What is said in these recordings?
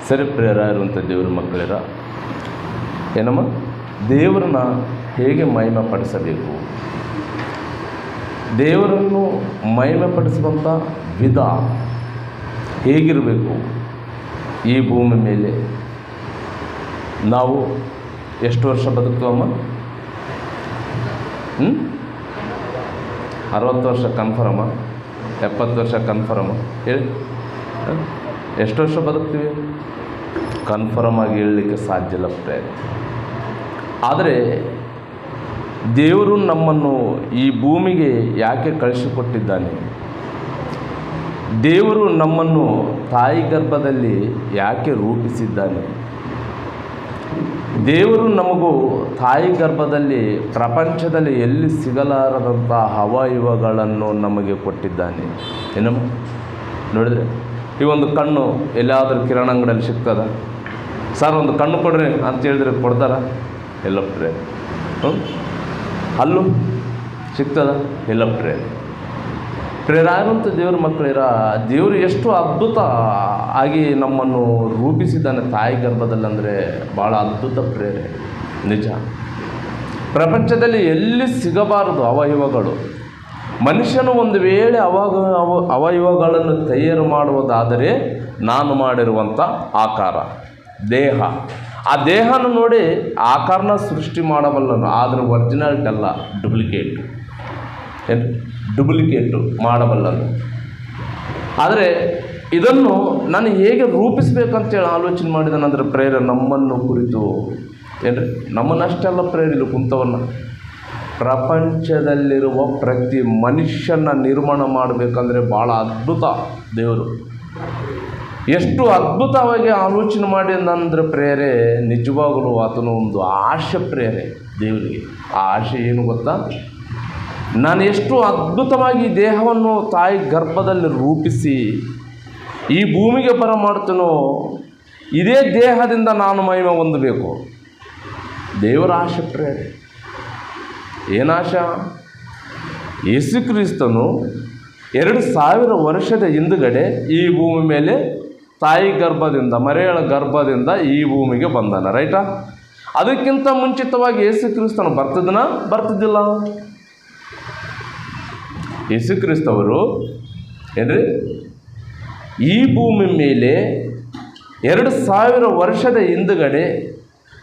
ಸರಿ ಪ್ರಿಯರಾಗಿರುವಂಥ ದೇವರ ಮಕ್ಕಳಿರ ಏನಮ್ಮ, ದೇವರನ್ನ ಹೇಗೆ ಮಹಿಮೆ ಪಡಿಸಬೇಕು, ದೇವರನ್ನು ಮಹಿಮೆ ಪಡಿಸುವಂಥ ವಿಧ ಹೇಗಿರಬೇಕು, ಈ ಭೂಮಿ ಮೇಲೆ ನಾವು ಎಷ್ಟು ವರ್ಷ ಬದುಕ್ತೀವಮ್ಮ? 60 ವರ್ಷ ಕನ್ಫರ್ಮ, 70 ವರ್ಷ ಕನ್ಫರ್ಮ ಹೇಳಿ. ಎಷ್ಟು ವರ್ಷ ಬದುಕ್ತೀವಿ ಕನ್ಫರ್ಮ್ ಆಗಿ ಹೇಳಲಿಕ್ಕೆ ಸಾಧ್ಯ ಇಲ್ಲ ಪ್ರೇರೆ. ಆದರೆ ದೇವರು ನಮ್ಮನ್ನು ಈ ಭೂಮಿಗೆ ಯಾಕೆ ಕಳಿಸಿಕೊಟ್ಟಿದ್ದಾನೆ, ದೇವರು ನಮ್ಮನ್ನು ತಾಯಿ ಗರ್ಭದಲ್ಲಿ ಯಾಕೆ ರೂಪಿಸಿದ್ದಾನೆ, ದೇವರು ನಮಗೂ ತಾಯಿ ಗರ್ಭದಲ್ಲಿ ಪ್ರಪಂಚದಲ್ಲಿ ಎಲ್ಲಿ ಸಿಗಲಾರದಂಥ ಅವಯವಗಳನ್ನು ನಮಗೆ ಕೊಟ್ಟಿದ್ದಾನೆ. ಏನಮ್ಮ ನೋಡಿದರೆ, ಈ ಒಂದು ಕಣ್ಣು ಎಲ್ಲಾದರೂ ಕಿರಾಣ ಅಂಗಡಿಯಲ್ಲಿ ಸಿಗ್ತದ? ಸರ್ ಒಂದು ಕಣ್ಣು ಕೊಡ್ರಿ ಅಂತ ಹೇಳಿದ್ರೆ ಕೊಡ್ತಾರ? ಎಲ್ಲ ಪ್ರೇರೆ. ಅಲ್ಲೂ ಸಿಗ್ತದ? ಎಲ್ಲ ಪ್ರೇರೆ. ಪ್ರೇರಾಗುವಂಥ ದೇವ್ರ ಮಕ್ಕಳಿರ, ದೇವರು ಎಷ್ಟು ಅದ್ಭುತ ಆಗಿ ನಮ್ಮನ್ನು ರೂಪಿಸಿದ್ದಾನೆ ತಾಯಿ ಗರ್ಭದಲ್ಲಿ ಅಂದರೆ ಭಾಳ ಅದ್ಭುತ ಪ್ರೇರೆ. ನಿಜ, ಪ್ರಪಂಚದಲ್ಲಿ ಎಲ್ಲಿ ಸಿಗಬಾರದು ಅವಯವಗಳು. ಮನುಷ್ಯನು ಒಂದು ವೇಳೆ ಅವಯವಗಳನ್ನು ತಯಾರು ಮಾಡುವುದಾದರೆ ನಾನು ಮಾಡಿರುವಂಥ ಆಕಾರ ದೇಹ, ಆ ದೇಹನ ನೋಡಿ ಆಕಾರನ ಸೃಷ್ಟಿ ಮಾಡಬಲ್ಲನು. ಆದರೆ ಒರಿಜಿನಾಲಿಟಿ ಅಲ್ಲ, ಡುಪ್ಲಿಕೇಟು ಮಾಡಬಲ್ಲನು. ಆದರೆ ಇದನ್ನು ನಾನು ಹೇಗೆ ರೂಪಿಸಬೇಕಂತೇಳಿ ಆಲೋಚನೆ ಮಾಡಿದನಂದ್ರೆ ಪ್ರೇರೆ ನಮ್ಮನ್ನು ಕುರಿತು ಏನ್ರಿ, ನಮ್ಮನ್ನಷ್ಟೆಲ್ಲ ಪ್ರೇರಿಲು ಕುಂತವನ್ನು ಪ್ರಪಂಚದಲ್ಲಿರುವ ಪ್ರತಿ ಮನುಷ್ಯನ ನಿರ್ಮಾಣ ಮಾಡಬೇಕಂದ್ರೆ ಭಾಳ ಅದ್ಭುತ. ದೇವರು ಎಷ್ಟು ಅದ್ಭುತವಾಗಿ ಆಲೋಚನೆ ಮಾಡಿದಂದ್ರೆ ಪ್ರೇರೆ, ನಿಜವಾಗಲೂ ಆತನ ಒಂದು ಆಶೆ ಪ್ರೇರೆ ದೇವರಿಗೆ. ಆ ಆಶೆ ಏನು ಗೊತ್ತಾ? ನಾನು ಎಷ್ಟು ಅದ್ಭುತವಾಗಿ ದೇಹವನ್ನು ತಾಯಿ ಗರ್ಭದಲ್ಲಿ ರೂಪಿಸಿ ಈ ಭೂಮಿಗೆ ಬರಮಾಡ್ತೀನೋ, ಇದೇ ದೇಹದಿಂದ ನಾನು ಮಹಿಮೆ ಹೊಂದಬೇಕು. ದೇವರ ಆಶೆ ಪ್ರೇರೆ. ಏನಾಶ? ಯೇಸು ಕ್ರಿಸ್ತನು 2000 ವರ್ಷದ ಹಿಂದುಗಡೆ ಈ ಭೂಮಿ ಮೇಲೆ ತಾಯಿ ಗರ್ಭದಿಂದ, ಮರಿಯಳ ಗರ್ಭದಿಂದ ಈ ಭೂಮಿಗೆ ಬಂದಾನ, ರೈಟಾ? ಅದಕ್ಕಿಂತ ಮುಂಚಿತವಾಗಿ ಯೇಸು ಕ್ರಿಸ್ತನು ಬರ್ತಿದ್ದಿಲ್ಲ. ಯೇಸು ಕ್ರಿಸ್ತವರು ಏನ್ರಿ ಈ ಭೂಮಿ ಮೇಲೆ 2000 ವರ್ಷದ ಹಿಂದುಗಡೆ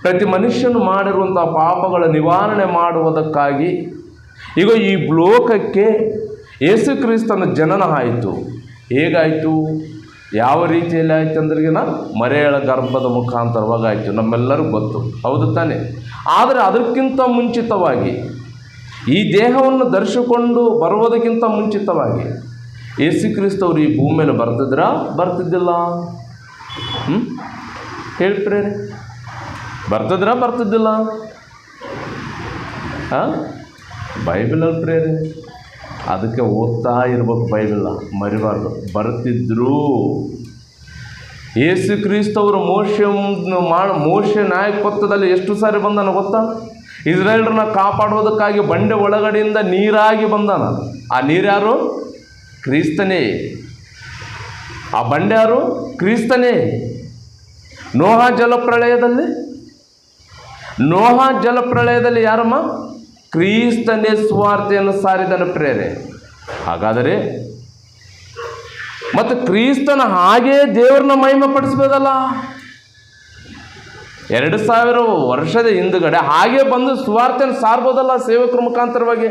ಪ್ರತಿ ಮನುಷ್ಯನು ಮಾಡಿರುವಂಥ ಪಾಪಗಳ ನಿವಾರಣೆ ಮಾಡುವುದಕ್ಕಾಗಿ ಈಗ ಈ ಲೋಕಕ್ಕೆ ಯೇಸು ಕ್ರಿಸ್ತನ ಜನನ ಆಯಿತು. ಹೇಗಾಯಿತು, ಯಾವ ರೀತಿಯಲ್ಲಿ ಆಯಿತು ಅಂದ್ರಿಗಿನ ಮರಿಯಳ ಗರ್ಭದ ಮುಖಾಂತರವಾಗಿ ಆಯಿತು, ನಮ್ಮೆಲ್ಲರಿಗೂ ಗೊತ್ತು, ಹೌದು ತಾನೆ? ಆದರೆ ಅದಕ್ಕಿಂತ ಮುಂಚಿತವಾಗಿ ಈ ದೇಹವನ್ನು ಧರಿಸಿಕೊಂಡು ಬರುವುದಕ್ಕಿಂತ ಮುಂಚಿತವಾಗಿ ಯೇಸು ಕ್ರಿಸ್ತವರು ಈ ಭೂಮಿ ಮೇಲೆ ಬರ್ತಿದ್ದಿಲ್ಲ? ಹೇಳಿ ಪ್ರೇರೆ, ಬರ್ತಿದ್ದಿಲ್ಲ? ಬೈಬಲಲ್ಲಿ ಪ್ರೇರೆ, ಅದಕ್ಕೆ ಓದ್ತಾ ಇರ್ಬೇಕು, ಬೈಬಲ್ ಮರಿಬಾರ್ದು. ಬರ್ತಿದ್ರು. ಯೇಸು ಕ್ರಿಸ್ತವರು ಮೋಶೆ ನಾಯಕತ್ವದಲ್ಲಿ ಎಷ್ಟು ಸಾರಿ ಬಂದಾನ ಗೊತ್ತಾ? ಇಸ್ರಾಯೇಲರನ್ನ ಕಾಪಾಡುವುದಕ್ಕಾಗಿ ಬಂಡೆ ಒಳಗಡೆಯಿಂದ ನೀರಾಗಿ ಬಂದಾನ. ಆ ನೀರು ಯಾರು? ಕ್ರಿಸ್ತನೇ. ಆ ಬಂಡೆ ಯಾರು? ಕ್ರಿಸ್ತನೇ. ನೋಹ ಜಲಪ್ರಳಯದಲ್ಲಿ ಯಾರಮ್ಮ? ಕ್ರಿಸ್ತನೇ ಸುವಾರ್ತೆಯನ್ನು ಸಾರಿದನು ಪ್ರೇರೆ. ಹಾಗಾದರೆ ಮತ್ತು ಕ್ರಿಸ್ತನ ಹಾಗೇ ದೇವ್ರನ್ನ ಮಹಿಮೆ ಪಡಿಸ್ಬೋದಲ್ಲ? 2000 ವರ್ಷದ ಹಿಂದುಗಡೆ ಹಾಗೆ ಬಂದು ಸುವಾರ್ತೆಯನ್ನು ಸಾರ್ಬೋದಲ್ಲ? ಸೇವಕರ ಮುಖಾಂತರವಾಗಿ,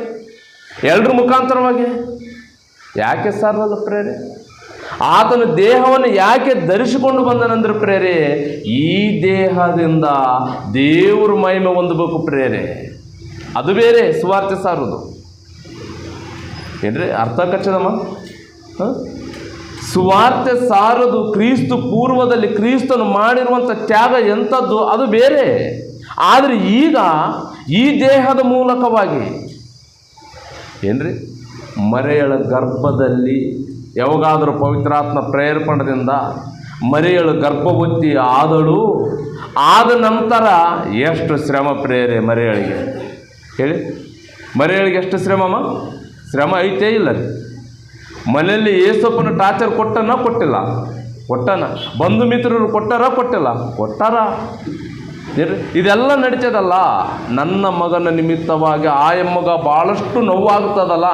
ಎಲ್ಲರ ಮುಖಾಂತರವಾಗಿ. ಯಾಕೆ ಸಾರಲ್ಲ ಪ್ರೇರೆ? ಆತನ ದೇಹವನ್ನು ಯಾಕೆ ಧರಿಸಿಕೊಂಡು ಬಂದನಂದ್ರೆ ಪ್ರೇರೆ, ಈ ದೇಹದಿಂದ ದೇವ್ರ ಮಹಿಮೆ ಹೊಂದಬೇಕು ಪ್ರೇರೆ. ಅದು ಬೇರೆ ಸುವಾರ್ತೆ ಸಾರೋದು. ಏನ್ರಿ ಅರ್ಥ ಕಚ್ಚದಮ್ಮ? ಸುವಾರ್ತೆ ಸಾರೋದು ಕ್ರಿಸ್ತು ಪೂರ್ವದಲ್ಲಿ ಕ್ರಿಸ್ತನು ಮಾಡಿರುವಂಥ ತ್ಯಾಗ ಎಂಥದ್ದು, ಅದು ಬೇರೆ. ಆದರೆ ಈಗ ಈ ದೇಹದ ಮೂಲಕವಾಗಿ ಏನ್ರಿ ಮರಿಯಳ ಗರ್ಭದಲ್ಲಿ ಯಾವಾಗಾದರೂ ಪವಿತ್ರಾತ್ಮ ಪ್ರೇರೇಪಣದಿಂದ ಮರಿಯಳು ಗರ್ಭವತಿ ಆದಳು. ಆದ ನಂತರ ಎಷ್ಟು ಶ್ರಮ ಪ್ರೇರೆ ಮರಿಯಳಿಗೆ ಹೇಳಿ. ಮರಿಯಳಿಗೆ ಎಷ್ಟು ಶ್ರಮಮ್ಮ? ಶ್ರಮ ಐತೇ ಇಲ್ಲ ರೀ. ಮನೆಯಲ್ಲಿ ಏಸಪ್ಪನ ಟಾರ್ಚರ್ ಕೊಟ್ಟಿಲ್ಲ? ಕೊಟ್ಟನ. ಬಂಧು ಮಿತ್ರರು ಕೊಟ್ಟಿಲ್ಲ. ಇದೆಲ್ಲ ನಡೀತದಲ್ಲ. ನನ್ನ ಮಗನ ನಿಮಿತ್ತವಾಗಿ ಆ ಎಮ್ಮಗ ಭಾಳಷ್ಟು ನೋವಾಗ್ತದಲ್ಲ,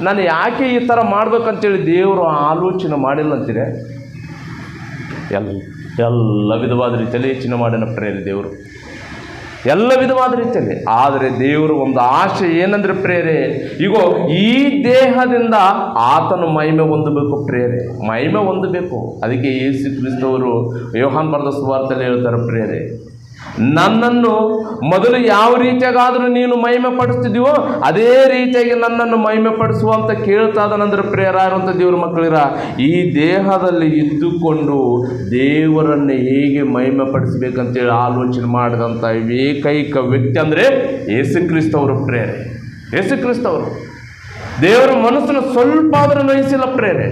ನಾನು ಯಾಕೆ ಈ ಥರ ಮಾಡ್ಬೇಕಂತೇಳಿ ದೇವರು ಆಲೋಚನೆ ಮಾಡಿಲ್ಲ ಅಂತೀರಿ. ಎಲ್ಲ ವಿಧವಾದ ರೀತಿಯಲ್ಲಿ ಯೋಚನೆ ಮಾಡಿನ ಪ್ರೇರೆ ದೇವರು, ಎಲ್ಲ ವಿಧವಾದ ರೀತಿಯಲ್ಲಿ. ಆದರೆ ದೇವರು ಒಂದು ಆಶೆ ಏನಂದ್ರೆ ಪ್ರೇರೆ, ಈಗೋ ಈ ದೇಹದಿಂದ ಆತನು ಮಹಿಮೆ ಹೊಂದಬೇಕು ಪ್ರೇರೆ, ಮಹಿಮೆ ಹೊಂದಬೇಕು. ಅದಕ್ಕೆ ಯೇಸು ಕ್ರಿಸ್ತವರು ಯೋಹಾನ್ ಬರೆದ ಸುವಾರ್ತೆಯಲ್ಲಿ ಹೇಳ್ತಾರೆ ಪ್ರೇರೆ, ನನ್ನನ್ನು ಮೊದಲು ಯಾವ ರೀತಿಯಾಗಾದರೂ ನೀನು ಮಹಿಮೆ ಪಡಿಸ್ತಿದ್ದೀವೋ ಅದೇ ರೀತಿಯಾಗಿ ನನ್ನನ್ನು ಮಹಿಮೆ ಪಡಿಸುವಂತ ಕೇಳ್ತಾ ಇದ್ದಾನಂದ್ರೆ ಪ್ರೇರಾರುವಂಥ ದೇವ್ರ ಮಕ್ಕಳಿರ, ಈ ದೇಹದಲ್ಲಿ ಇದ್ದುಕೊಂಡು ದೇವರನ್ನು ಹೇಗೆ ಮಹಿಮೆ ಪಡಿಸ್ಬೇಕಂತೇಳಿ ಆಲೋಚನೆ ಮಾಡಿದಂಥ ಏಕೈಕ ವ್ಯಕ್ತಿ ಅಂದರೆ ಯೇಸು ಕ್ರಿಸ್ತವರು ಪ್ರೇರೆ. ಯೇಸು ಕ್ರಿಸ್ತವರು ದೇವರ ಮನಸ್ಸನ್ನು ಸ್ವಲ್ಪ ಆದರೂ ನೋಯಿಸಿಲ್ಲ ಪ್ರೇರೆ.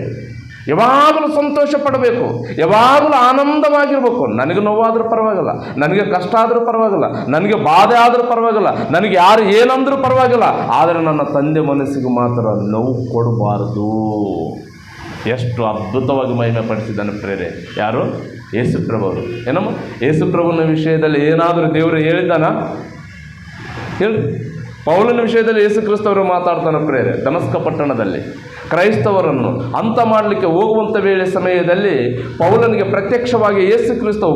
ಯಾವಾಗಲೂ ಸಂತೋಷ ಪಡಬೇಕು, ಯಾವಾಗಲೂ ಆನಂದವಾಗಿರ್ಬೇಕು. ನನಗೆ ನೋವಾದರೂ ಪರವಾಗಿಲ್ಲ, ನನಗೆ ಕಷ್ಟ ಆದರೂ ಪರವಾಗಿಲ್ಲ, ನನಗೆ ಬಾಧೆ ಆದರೂ ಪರವಾಗಿಲ್ಲ, ನನಗೆ ಯಾರು ಏನಂದ್ರೂ ಪರವಾಗಿಲ್ಲ, ಆದರೆ ನನ್ನ ತಂದೆ ಮನಸ್ಸಿಗೆ ಮಾತ್ರ ನೋವು ಕೊಡಬಾರದು. ಎಷ್ಟು ಅದ್ಭುತವಾಗಿ ಮಹಿಮೆ ಪಡಿಸಿದ್ದಾನೆ ಪ್ರೇರೆ ಯಾರು? ಯೇಸು ಪ್ರಭುವರು. ಏನಮ್ಮ ಯೇಸು ಪ್ರಭುವಿನ ವಿಷಯದಲ್ಲಿ ಏನಾದರೂ ದೇವರು ಹೇಳಿದ್ದಾನ? ಹೇಳಿ. ಪೌಲನ ವಿಷಯದಲ್ಲಿ ಯೇಸು ಕ್ರಿಸ್ತವರು ಮಾತಾಡ್ತಾನೆ ಪ್ರೇರೆ. ದಮಸ್ಕ ಪಟ್ಟಣದಲ್ಲಿ ಕ್ರೈಸ್ತವರನ್ನು ಅಂತ ಮಾಡಲಿಕ್ಕೆ ಹೋಗುವಂಥ ವೇಳೆ ಸಮಯದಲ್ಲಿ ಪೌಲನಿಗೆ ಪ್ರತ್ಯಕ್ಷವಾಗಿ ಯೇಸು ಕ್ರಿಸ್ತವು,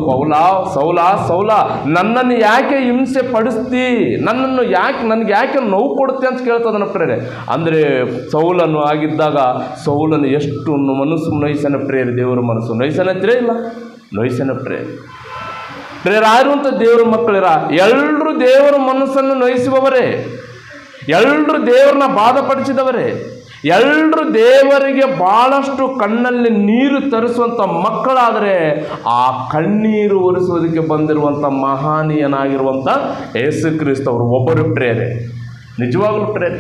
ಸೌಲ ನನ್ನನ್ನು ಯಾಕೆ ಹಿಂಸೆ ಪಡಿಸ್ತಿ, ನನಗೆ ಯಾಕೆ ನೋವು ಕೊಡುತ್ತೆ ಅಂತ ಕೇಳ್ತದನ ಪ್ರೇರೆ. ಅಂದರೆ ಸೌಲನು ಆಗಿದ್ದಾಗ ಸೌಲನು ಎಷ್ಟು ಮನಸ್ಸು ನೋಯಿಸನ ಪ್ರೇರೆ, ದೇವರ ಮನಸ್ಸು ನೋಯಿಸನತ್ರೇ ಇಲ್ಲ, ನೋಯಿಸನ ಪ್ರೇರಾಗಿರುವಂಥ ದೇವರ ಮಕ್ಕಳಿರ. ಎಲ್ಲರೂ ದೇವರ ಮನಸ್ಸನ್ನು ನೋಯಿಸುವವರೇ, ಎಲ್ಲರೂ ದೇವರನ್ನ ಬಾಧಪಡಿಸಿದವರೇ, ಎಲ್ಲರೂ ದೇವರಿಗೆ ಭಾಳಷ್ಟು ಕಣ್ಣಲ್ಲಿ ನೀರು ತರಿಸುವಂಥ ಮಕ್ಕಳಾದರೆ ಆ ಕಣ್ಣೀರು ಒರೆಸುವುದಕ್ಕೆ ಬಂದಿರುವಂಥ ಮಹಾನೀಯನಾಗಿರುವಂಥ ಯೇಸು ಕ್ರಿಸ್ತವರು ಒಬ್ಬರು ಪ್ರೇರೆ, ನಿಜವಾಗಲೂ ಪ್ರೇರೆ.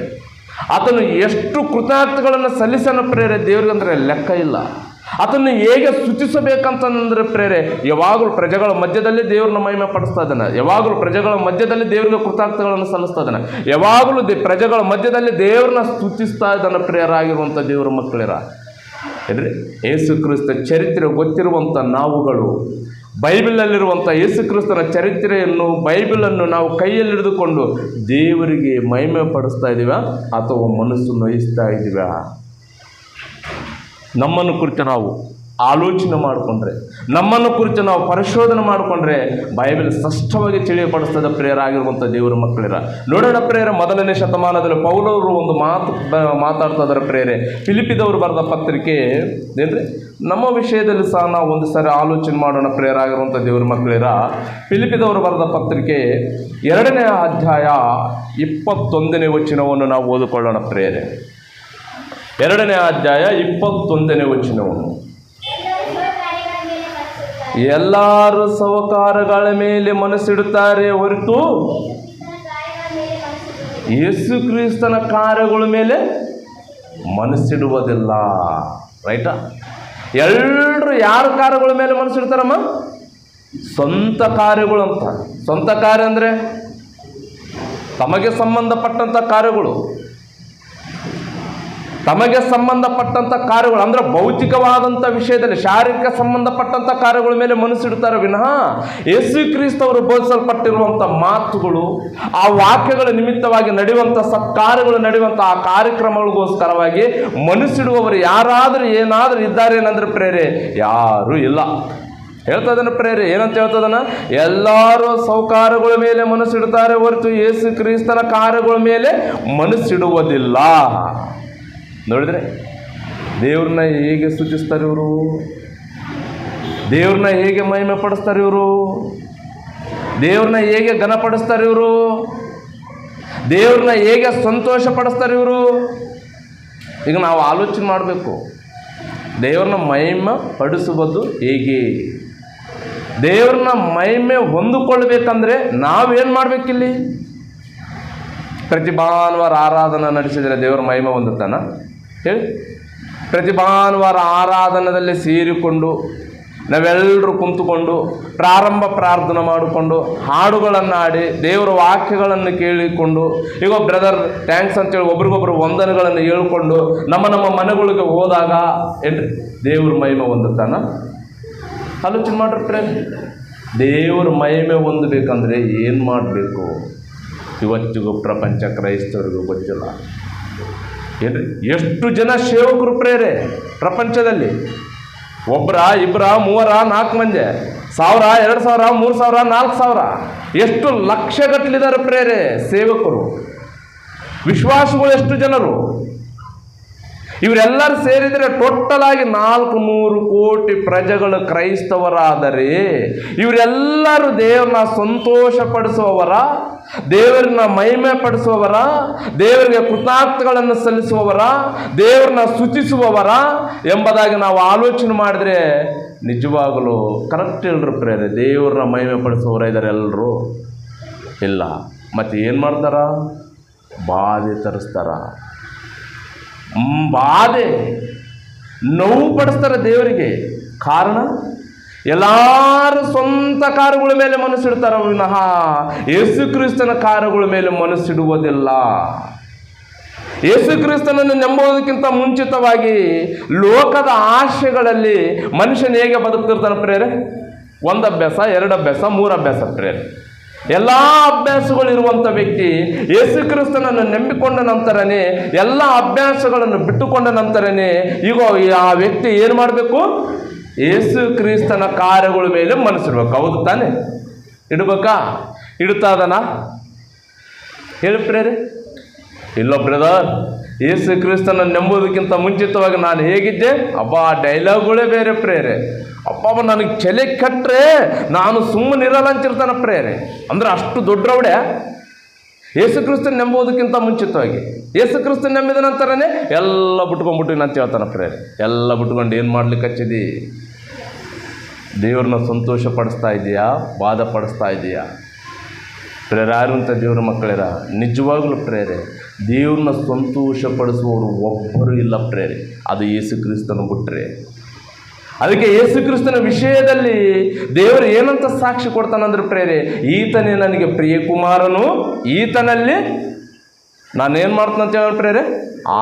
ಆತನು ಎಷ್ಟು ಕೃತಜ್ಞತೆಗಳನ್ನು ಸಲ್ಲಿಸನ ಪ್ರೇರೆ ದೇವರಿಗಂದರೆ ಲೆಕ್ಕ ಇಲ್ಲ. ಅದನ್ನು ಹೇಗೆ ಸ್ತುತಿಸಬೇಕಂತಂದ್ರೆ ಪ್ರೇರೆ, ಯಾವಾಗಲೂ ಪ್ರಜೆಗಳ ಮಧ್ಯದಲ್ಲಿ ದೇವ್ರನ್ನ ಮಹಿಮೆ ಪಡಿಸ್ತಾ ಇದ್ದಾನೆ, ಯಾವಾಗಲೂ ಪ್ರಜೆಗಳ ಮಧ್ಯದಲ್ಲಿ ದೇವರಿಗೆ ಕೃತಜ್ಞತೆಗಳನ್ನು ಸಲ್ಲಿಸ್ತಾ ಇದ್ದಾನೆ, ಯಾವಾಗಲೂ ಪ್ರಜೆಗಳ ಮಧ್ಯದಲ್ಲಿ ದೇವ್ರನ್ನ ಸ್ತುತಿಸ್ತಾ ಇದ್ದಾನೆ ಪ್ರೇರಾಗಿರುವಂಥ ದೇವರ ಮಕ್ಕಳಿರ. ಇದ್ರಿ ಯೇಸು ಕ್ರಿಸ್ತ ಚರಿತ್ರೆ ಗೊತ್ತಿರುವಂಥ ನಾವುಗಳು ಬೈಬಲಲ್ಲಿರುವಂಥ ಯೇಸು ಕ್ರಿಸ್ತನ ಚರಿತ್ರೆಯನ್ನು, ಬೈಬಲನ್ನು ನಾವು ಕೈಯಲ್ಲಿ ಹಿಡಿದುಕೊಂಡು ದೇವರಿಗೆ ಮಹಿಮೆ ಪಡಿಸ್ತಾ ಇದ್ದೀವ ಅಥವಾ ಮನಸ್ಸು ನೋಯಿಸ್ತಾ ಇದ್ದೀವ? ನಮ್ಮನ್ನು ಕುರಿತು ನಾವು ಆಲೋಚನೆ ಮಾಡಿಕೊಂಡ್ರೆ, ನಮ್ಮನ್ನು ಕುರಿತು ನಾವು ಪರಿಶೋಧನೆ ಮಾಡಿಕೊಂಡ್ರೆ ಬೈಬಲ್ ಸ್ಪಷ್ಟವಾಗಿ ತಿಳಿಯಪಡಿಸ್ತದೆ ಪ್ರೇರಾಗಿರುವಂಥ ದೇವರ ಮಕ್ಕಳಿರ. ನೋಡೋಣ ಪ್ರೇರ, 1ನೇ ಶತಮಾನದಲ್ಲಿ ಪೌಲವರು ಒಂದು ಮಾತಾಡ್ತಾ ಇದ್ದಾರೆ ಪ್ರೇರೆ. ಫಿಲಿಪ್ಪಿದವರು ಬರೆದ ಪತ್ರಿಕೆ ಏನ್ರಿ, ನಮ್ಮ ವಿಷಯದಲ್ಲಿ ಸಹ ನಾವು ಒಂದು ಸಾರಿ ಆಲೋಚನೆ ಮಾಡೋಣ ಪ್ರೇರಾಗಿರುವಂಥ ದೇವರ ಮಕ್ಕಳಿರ. ಫಿಲಿಪ್ಪಿದವರು ಬರೆದ ಪತ್ರಿಕೆ 2ನೇ ಅಧ್ಯಾಯ 21ನೇ ವಚನವನ್ನು ನಾವು ಓದಿಕೊಳ್ಳೋಣ ಪ್ರೇರೆ. 2ನೇ ಅಧ್ಯಾಯ 21ನೇ ವಚನವನ್ನು, ಎಲ್ಲರೂ ಸಹಕಾರಗಳ ಮೇಲೆ ಮನಸ್ಸಿಡುತ್ತಾರೆ ಹೊರತು ಯೇಸು ಕ್ರಿಸ್ತನ ಕಾರ್ಯಗಳ ಮೇಲೆ ಮನಸ್ಸಿಡುವುದಿಲ್ಲ. ರೈಟಾ? ಎಲ್ಲರೂ ಯಾರ ಕಾರ್ಯಗಳ ಮೇಲೆ ಮನಸ್ಸಿಡ್ತಾರಮ್ಮ? ಸ್ವಂತ ಕಾರ್ಯಗಳು ಅಂತ. ಸ್ವಂತ ಕಾರ್ಯ ಅಂದರೆ ತಮಗೆ ಸಂಬಂಧಪಟ್ಟಂಥ ಕಾರ್ಯಗಳು, ತಮಗೆ ಸಂಬಂಧಪಟ್ಟಂಥ ಕಾರ್ಯಗಳು ಅಂದರೆ ಭೌತಿಕವಾದಂಥ ವಿಷಯದಲ್ಲಿ ಶಾರೀರಿಕ ಸಂಬಂಧಪಟ್ಟಂಥ ಕಾರ್ಯಗಳ ಮೇಲೆ ಮನಸ್ಸಿಡ್ತಾರೆ ವಿನಃ ಯೇಸು ಕ್ರಿಸ್ತವರು ಬೋಧಿಸಲ್ಪಟ್ಟಿರುವಂಥ ಮಾತುಗಳು, ಆ ವಾಕ್ಯಗಳ ನಿಮಿತ್ತವಾಗಿ ನಡೆಯುವಂಥ ಸತ್ಕಾರ್ಯಗಳು ನಡೆಯುವಂಥ ಆ ಕಾರ್ಯಕ್ರಮಗಳಿಗೋಸ್ಕರವಾಗಿ ಮನಸ್ಸಿಡುವವರು ಯಾರಾದರೂ ಏನಾದರೂ ಇದ್ದಾರೆ ಏನಂದ್ರೆ ಪ್ರೇರೆ? ಯಾರೂ ಇಲ್ಲ. ಹೇಳ್ತಾ ಇದ್ದಾನೆ ಪ್ರೇರೆ, ಏನಂತ ಹೇಳ್ತದನ? ಎಲ್ಲರೂ ಸೌಕಾರ್ಯಗಳ ಮೇಲೆ ಮನಸ್ಸಿಡ್ತಾರೆ ಹೊರತು ಯೇಸು ಕ್ರಿಸ್ತನ ಕಾರ್ಯಗಳ ಮೇಲೆ ಮನಸ್ಸಿಡುವುದಿಲ್ಲ. ನೋಡಿದ್ರೆ ದೇವ್ರನ್ನ ಹೇಗೆ ಸ್ತುತಿಸ್ತಾರೆ ಇವರು, ದೇವ್ರನ್ನ ಹೇಗೆ ಮಹಿಮೆ ಪಡಿಸ್ತಾರೆ ಇವರು, ದೇವ್ರನ್ನ ಹೇಗೆ ಘನಪಡಿಸ್ತಾರೆ ಇವರು, ದೇವ್ರನ್ನ ಹೇಗೆ ಸಂತೋಷ ಪಡಿಸ್ತಾರೆ ಇವರು. ಈಗ ನಾವು ಆಲೋಚನೆ ಮಾಡಬೇಕು, ದೇವ್ರನ್ನ ಮಹಿಮೆ ಪಡಿಸುವುದು ಹೇಗೆ? ದೇವ್ರನ್ನ ಮಹಿಮೆ ಹೊಂದಿಕೊಳ್ಬೇಕಂದ್ರೆ ನಾವೇನು ಮಾಡಬೇಕಿಲ್ಲಿ? ಪ್ರತಿ ಭಾನುವಾರ ಆರಾಧನೆ ನಡೆಸಿದರೆ ದೇವರ ಮಹಿಮೆ ಹೊಂದುತ್ತಾನ ಹೇಳಿ? ಪ್ರತಿ ಭಾನುವಾರ ಆರಾಧನದಲ್ಲಿ ಸೇರಿಕೊಂಡು ನಾವೆಲ್ಲರೂ ಕುಂತುಕೊಂಡು ಪ್ರಾರಂಭ ಪ್ರಾರ್ಥನೆ ಮಾಡಿಕೊಂಡು ಹಾಡುಗಳನ್ನು ಹಾಡಿ ದೇವರ ವಾಕ್ಯಗಳನ್ನು ಕೇಳಿಕೊಂಡು, ಈಗ ಬ್ರದರ್ ಥ್ಯಾಂಕ್ಸ್ ಅಂತೇಳಿ ಒಬ್ರಿಗೊಬ್ರು ವಂದನೆಗಳನ್ನು ಹೇಳ್ಕೊಂಡು ನಮ್ಮ ಮನೆಗಳಿಗೆ ಹೋದಾಗ ಏನ್ರಿ ದೇವ್ರ ಮಹಿಮೆ ಹೊಂದುತ್ತಾನ? ಆಲೋಚನೆ ಮಾಡ್ರಿ ಪ್ರೇಮ್. ದೇವರ ಮಹಿಮೆ ಹೊಂದಬೇಕಂದ್ರೆ ಏನು ಮಾಡಬೇಕು? ಇವತ್ತಿಗೂ ಪ್ರಪಂಚ ಕ್ರೈಸ್ತರಿಗೂ ಗೊತ್ತಿಲ್ಲ. ಏನ್ರಿ, ಎಷ್ಟು ಜನ ಸೇವಕರು ಪ್ರೇರೆ ಪ್ರಪಂಚದಲ್ಲಿ? ಒಬ್ಬರ, ಇಬ್ಬರ, ಮೂವರ, 4 ಮಂದಿ, 1000, 2000, 3000, 4000, ಎಷ್ಟು ಲಕ್ಷಗಟ್ಟಲಿದ್ದಾರೆ ಪ್ರೇರೆ ಸೇವಕರು. ವಿಶ್ವಾಸಗಳು ಎಷ್ಟು ಜನರು? ಇವರೆಲ್ಲರೂ ಸೇರಿದರೆ ಟೋಟಲ್ ಆಗಿ 400 ಕೋಟಿ ಪ್ರಜೆಗಳು ಕ್ರೈಸ್ತವರಾದರೆ ಇವರೆಲ್ಲರೂ ದೇವರನ್ನ ಸಂತೋಷಪಡಿಸುವವರ, ದೇವರನ್ನ ಮಹಿಮೆ ಪಡಿಸುವವರ, ದೇವರಿಗೆ ಕೃತಜ್ಞತೆಗಳನ್ನು ಸಲ್ಲಿಸುವವರ, ದೇವರನ್ನ ಸ್ತುತಿಸುವವರ ಎಂಬುದಾಗಿ ನಾವು ಆಲೋಚನೆ ಮಾಡಿದ್ರೆ ನಿಜವಾಗಲೂ ಕರೆಕ್ಟ್ ಇಲ್ರಿ ಪ್ರೇರೆ. ದೇವರನ್ನ ಮಹಿಮೆ ಪಡಿಸುವವರ ಇದ್ದಾರೆ ಎಲ್ಲರೂ? ಇಲ್ಲ. ಮತ್ತು ಏನು ಮಾಡ್ತಾರ? ಬಾಧೆ ತರಿಸ್ತಾರ, ಬಾಧೆ ನೋವು ಪಡಿಸ್ತಾರೆ ದೇವರಿಗೆ. ಕಾರಣ ಎಲ್ಲರೂ ಸ್ವಂತ ಕಾರ್ಯಗಳ ಮೇಲೆ ಮನಸ್ಸಿಡ್ತಾರೆ ವಿನಃ ಯೇಸು ಕ್ರಿಸ್ತನ ಕಾರ್ಯಗಳ ಮೇಲೆ ಮನಸ್ಸಿಡುವುದಿಲ್ಲ. ಯೇಸು ಕ್ರಿಸ್ತನನ್ನು ನಂಬುವುದಕ್ಕಿಂತ ಮುಂಚಿತವಾಗಿ ಲೋಕದ ಆಶೆಗಳಲ್ಲಿ ಮನುಷ್ಯನ ಹೇಗೆ ಬದುಕ್ತಿರ್ತಾನೆ ಪ್ರೇರೆ? 1 ಅಭ್ಯಾಸ, 2 ಅಭ್ಯಾಸ, 3 ಅಭ್ಯಾಸ ಪ್ರೇರೆ. ಎಲ್ಲ ಅಭ್ಯಾಸಗಳಿರುವಂಥ ವ್ಯಕ್ತಿ ಯೇಸು ಕ್ರಿಸ್ತನನ್ನು ನಂಬಿಕೊಂಡ ನಂತರನೇ, ಎಲ್ಲ ಅಭ್ಯಾಸಗಳನ್ನು ಬಿಟ್ಟುಕೊಂಡ ನಂತರನೇ ಈಗ ಆ ವ್ಯಕ್ತಿ ಏನು ಮಾಡಬೇಕು? ಯೇಸು ಕ್ರಿಸ್ತನ ಕಾರ್ಯಗಳ ಮೇಲೆ ಮನಸ್ಸಿಡ್ಬೇಕು. ಹೌದು ತಾನೆ? ಇಡ್ಬೇಕಾ? ಇಡ್ತಾ ಅದನ ಹೇಳಿ ಪ್ರೇರೆ? ಇಲ್ಲ ಬ್ರದರ್, ಯೇಸು ಕ್ರಿಸ್ತನ ನಂಬೋದಕ್ಕಿಂತ ಮುಂಚಿತವಾಗಿ ನಾನು ಹೇಗಿದ್ದೆ? ಅಬ್ಬಾ, ಡೈಲಾಗ್ಗಳೇ ಬೇರೆ ಪ್ರೇರೆ. ಅಪ್ಪ ನನಗೆ ಚಲೆ ಕಟ್ಟರೆ ನಾನು ಸುಮ್ಮನಿರಲ್ಲ ಅಂತಿರ್ತಾನೆ ಪ್ರೇರೆ. ಅಂದರೆ ಅಷ್ಟು ದೊಡ್ಡ ರೌಡೆ ಯೇಸು ಕ್ರಿಸ್ತನ ನಂಬೋದಕ್ಕಿಂತ ಮುಂಚಿತವಾಗಿ. ಯೇಸು ಕ್ರಿಸ್ತನ ನಂಬಿದ ನಂತರನೇ ಎಲ್ಲ ಬಿಟ್ಕೊಂಡ್ಬಿಟ್ಟು ಅಂತ ಹೇಳ್ತಾನೆ ಪ್ರೇರೆ. ಎಲ್ಲ ಬಿಟ್ಕೊಂಡು ಏನು ಮಾಡ್ಲಿಕ್ಕೆ ಹಚ್ಚಿದಿ? ದೇವ್ರನ್ನ ಸಂತೋಷ ಪಡಿಸ್ತಾ ಇದೆಯಾ? ಬಾಧ ಪಡಿಸ್ತಾ ಇದೆಯಾ? ಪ್ರೇರೆ, ಯಾರು ಅಂತ ದೇವ್ರ ಮಕ್ಕಳಿರ? ನಿಜವಾಗ್ಲೂ ಪ್ರೇರೆ, ದೇವ್ರನ್ನ ಸಂತೋಷ ಪಡಿಸುವವರು ಒಬ್ಬರು ಇಲ್ಲ ಪ್ರೇರೆ, ಅದು ಯೇಸು ಕ್ರಿಸ್ತನ ಬಿಟ್ಟರೆ. ಅದಕ್ಕೆ ಯೇಸು ಕ್ರಿಸ್ತನ ವಿಷಯದಲ್ಲಿ ದೇವರು ಏನಂತ ಸಾಕ್ಷಿ ಕೊಡ್ತಾನಂದ್ರೆ ಪ್ರೇರೆ, ಈತನೇ ನನಗೆ ಪ್ರಿಯಕುಮಾರನು, ಈತನಲ್ಲಿ ನಾನೇನು ಮಾಡ್ತೀನಿ ಅಂತ ಹೇಳಿ ಪ್ರೇರೆ?